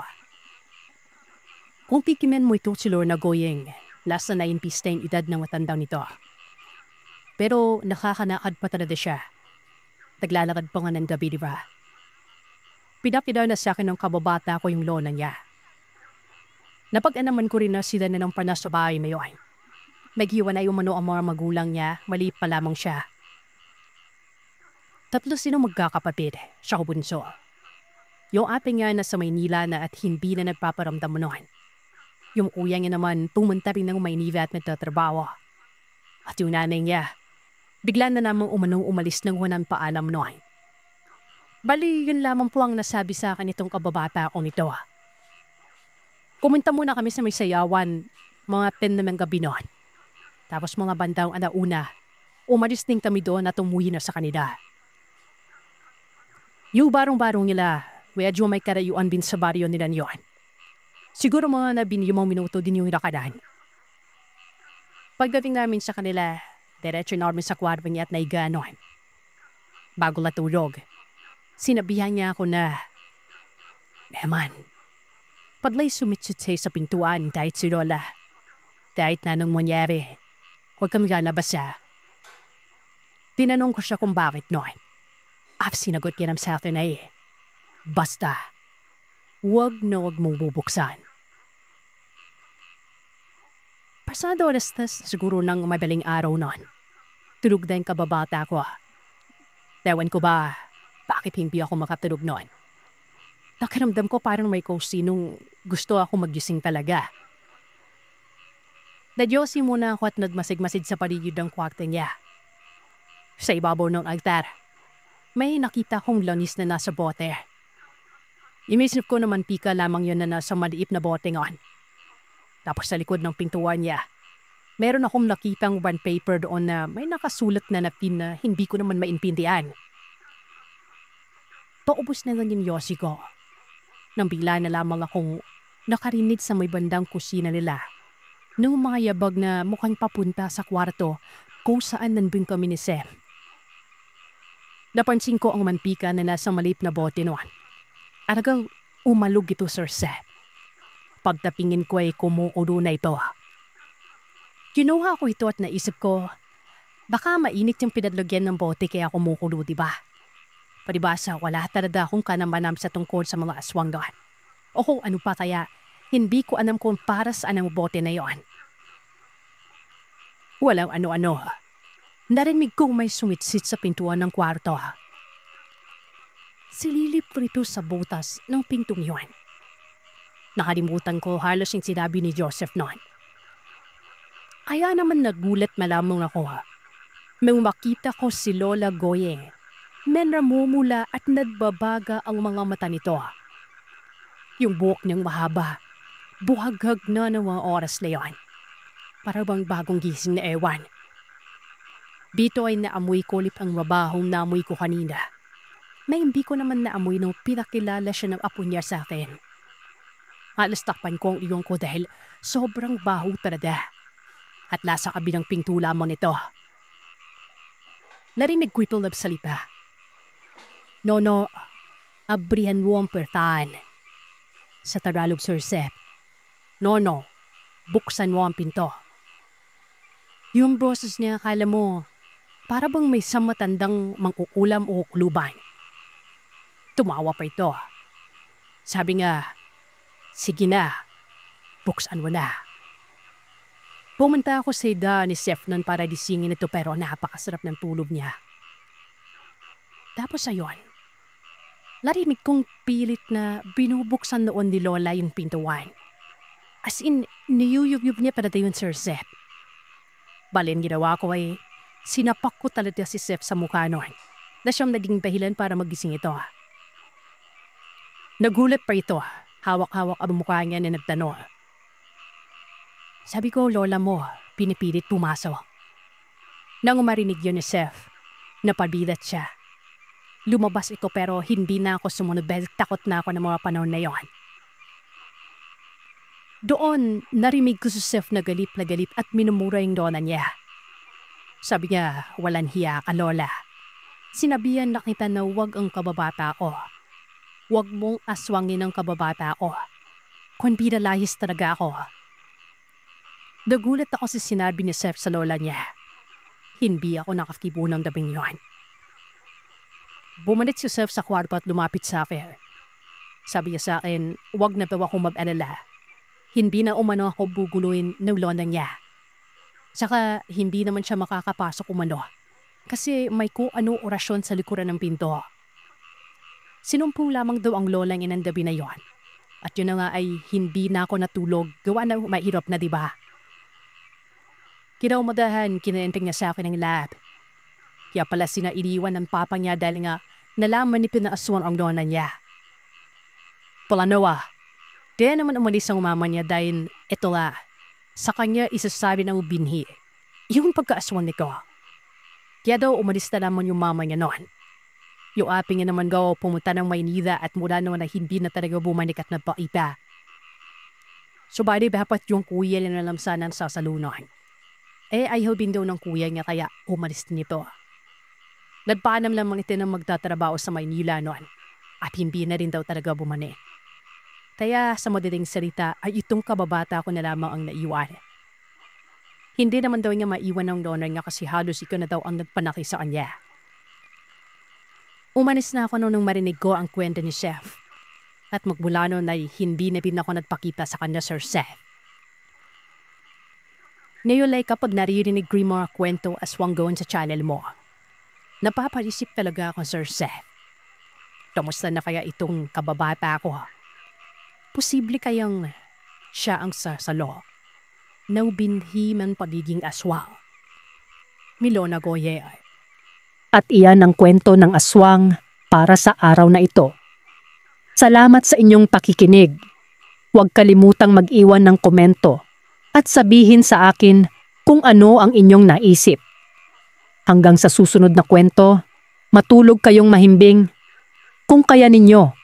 Kung pikimen mo ito si Lorna Goyeng, last na 9 pista yung edad ng matandang nito. Pero nakakanakad pa talaga siya. Naglalakad pa nga ng gabi, di ba? Pinapida na sa akin ng kababata ko yung lola niya. Napag-anaman ko rin na sila na ng panas sa bahay na yun. Naghiwanay umano ang mga magulang niya, mali pa lamang siya. 3 sino magkakapatid, siya ko bunso. Yung ate nga na sa Maynila na at hindi na nagpaparamdam mo noon. Yung kuya niya naman pumunta rin ng Maynila at nagtatrabaho. At yung nanay niya, bigla na namang umanong umalis ng walang paalam noon. Bali, yun lamang po ang nasabi sa akin itong kababata ko nito. Kumunta muna kami sa may sayawan, mga 10 na ng gabi noon. Tapos mga bandang alauna, umalis din kami doon at umuwi na sa kanila. Yung barong-barong nila, medyo may karayuan din sa baryo nila niyon. Siguro mga nabinimang minuto din yung lakadan. Pagdating namin sa kanila, diretso namin sa kwarto niya at naiga noon. Bago natulog, sinabihan niya ako na, Eman, padlay sumitsitsay sa pintuan kahit si Lola. Kahit na nung mangyari, huwag kami lalabas siya. Tinanong ko siya kung bakit noon. At sinagot niya ng sa akin ay, basta, huwag na huwag mong bubuksan. Pasado alas-tas siguro ng madaling araw noon. Tulog na yung kababata ko. Ewan ko ba, bakit hindi ako makatulog noon? Nakiramdam ko parang may sinong gusto ako magising talaga. Nadyosi muna ako at nagmasid-masid sa paligid ng kwarto niya. Sa ibabaw ng altar, may nakita kong langis na nasa bote. Imisip ko naman pika lamang yun na nasa maliit na bote ngon. Tapos sa likod ng pintuan niya, meron akong nakitang bond paper doon na may nakasulat na napin na hindi ko naman maintindihan. Paubos na lang yung yosi ko. Nang bigla na lamang akong nakarinig sa may bandang kusina nila ng mga yabag na mukhang papunta sa kwarto kung saan nandun kami ni Seth. Napansin ko ang mantika na nasa maliit na bote noon. Aragang umalog ito, Sir Seth. Pagtapingin ko ay kumukulo na ito. Kinuha ko ito at naisip ko, baka mainit yung pinadlagyan ng bote kaya kumukulo, diba? Palibasa, wala talaga akong kanamanam sa tungkol sa mga aswang doon. O kung ano pa kaya, hindi ko alam kung para saan ang bote na yon. Walang ano-ano. Narinig kong may sumitsit sa pintuan ng kwarto. Sililip ko ito sa butas ng pintong yon. Nakalimutan ko halos yung sinabi ni Joseph noon. Kaya naman nagulat malamang ako. Nang makita ko si Lola Goyeng, may namumula at nagbabaga ang mga mata nito. Yung buhok niyang mahaba, buhaghag na ng mga oras na yon. Para bang bagong gising na ewan. Dito ay naamoy ko ulit ang mabahong naamoy ko kanina. Na hindi ko naman naamoy nung pinakilala siya ng apo niya sa akin. Halos takpan ko ang ilong ko dahil sobrang baho talaga. At nasa kabilang pinto lamang nito. Narinig ko ito nagsalita. Nono, abrihan mo ang pertahan. Sa Tagalog, Sir Seth. Nono, buksan mo ang pinto. Yung boses niya, akala mo, para bang may samatandang mangkukulam o kluban. Tumawa pa ito. Sabi nga, sige na, buksan mo na. Pumunta ako sa ida ni Seth nun para disingin ito pero napakasarap ng tulog niya. Tapos ayon, narinig kong pilit na binubuksan noon ni Lola yung pintuan. As in, niyuyugyug niya para yun, Sir Seth. Balin ginawa ko ay sinapak ko talaga si Seth sa mukha noon na siyang naging dahilan para magising ito. Nagulat pa ito, hawak-hawak ang mukha niya na nagtanong. Sabi ko, Lola mo, pinipilit pumasok. Nang umarinig yun ni Seth, napabilat siya. Lumabas ito pero hindi na ako sumunod dahil takot na ako ng mga panahon na yon. Doon, narinig ko si Seth na galit at minumura yung lola niya. Sabi niya, walang hiya ka, Lola. Sinabihan na kita na huwag ang kababata ko. Huwag mong aswangin ang kababata ko. Kung binalayis talaga ako. Nagulat ako sa sinabi ni Seth sa lola niya. Hindi ako nakakibo ng dabing yon. Bumalik si Seth sa kwarto at lumapit sa akin. Sabi niya sa akin, huwag na daw ako mag-alala. Hindi na umano ako buguluin ng lola niya. Saka hindi naman siya makakapasok umano. Kasi may kung ano orasyon sa likuran ng pinto. Sinumpong lamang daw ang lola niya ng gabi na yon. At yun na nga ay hindi na ako natulog. Gawa na mahirap na, diba? Kinaumagahan, kinainteng niya sa akin ng lab. Kaya pala iniwan ng papa niya dahil nga nalaman ni pinaaswan ang lola niya. Palanoa, di naman umalis ang mama niya dahil ito nga, sa kanya isasabi ng binhi, yung pagkaaswan nito. Kaya daw umalis na naman yung mama niya noon. Yung api niya naman daw pumunta ng Maynila at mula naman na hindi na talaga bumalik at nagpakita. So bali dapat yung kuya niya na lang sana sa salunan. Ayaw din daw ng kuya niya kaya umalis din ito. Nagpaanam lamang ito na magtatrabaho sa Maynila noon at hindi na rin daw talaga bumalik. Kaya sa madaling salita ay itong kababata ko na lamang ang naiwan. Hindi naman daw niya maiwan ng lola niya kasi halos ikaw na daw ang nagpanaki sa kanya. Umalis na ako nung marinig ko ang kwento ni Seth. At magmula noon ay hindi na din ako nagpakita sa kanya, Sir Seth. Ngayon ay kapag naririnig ko yung mga kwento aswang gawin sa channel mo, napapaisip talaga ako, Sir Seth. Kamusta na kaya itong kababata ko? Posible kayang siya ang sasalo na binhi man pagiging aswang. Milona Goye. At iyan ang kwento ng aswang para sa araw na ito. Salamat sa inyong pakikinig. Huwag kalimutang mag-iwan ng komento at sabihin sa akin kung ano ang inyong naisip. Hanggang sa susunod na kwento, matulog kayong mahimbing kung kaya ninyo.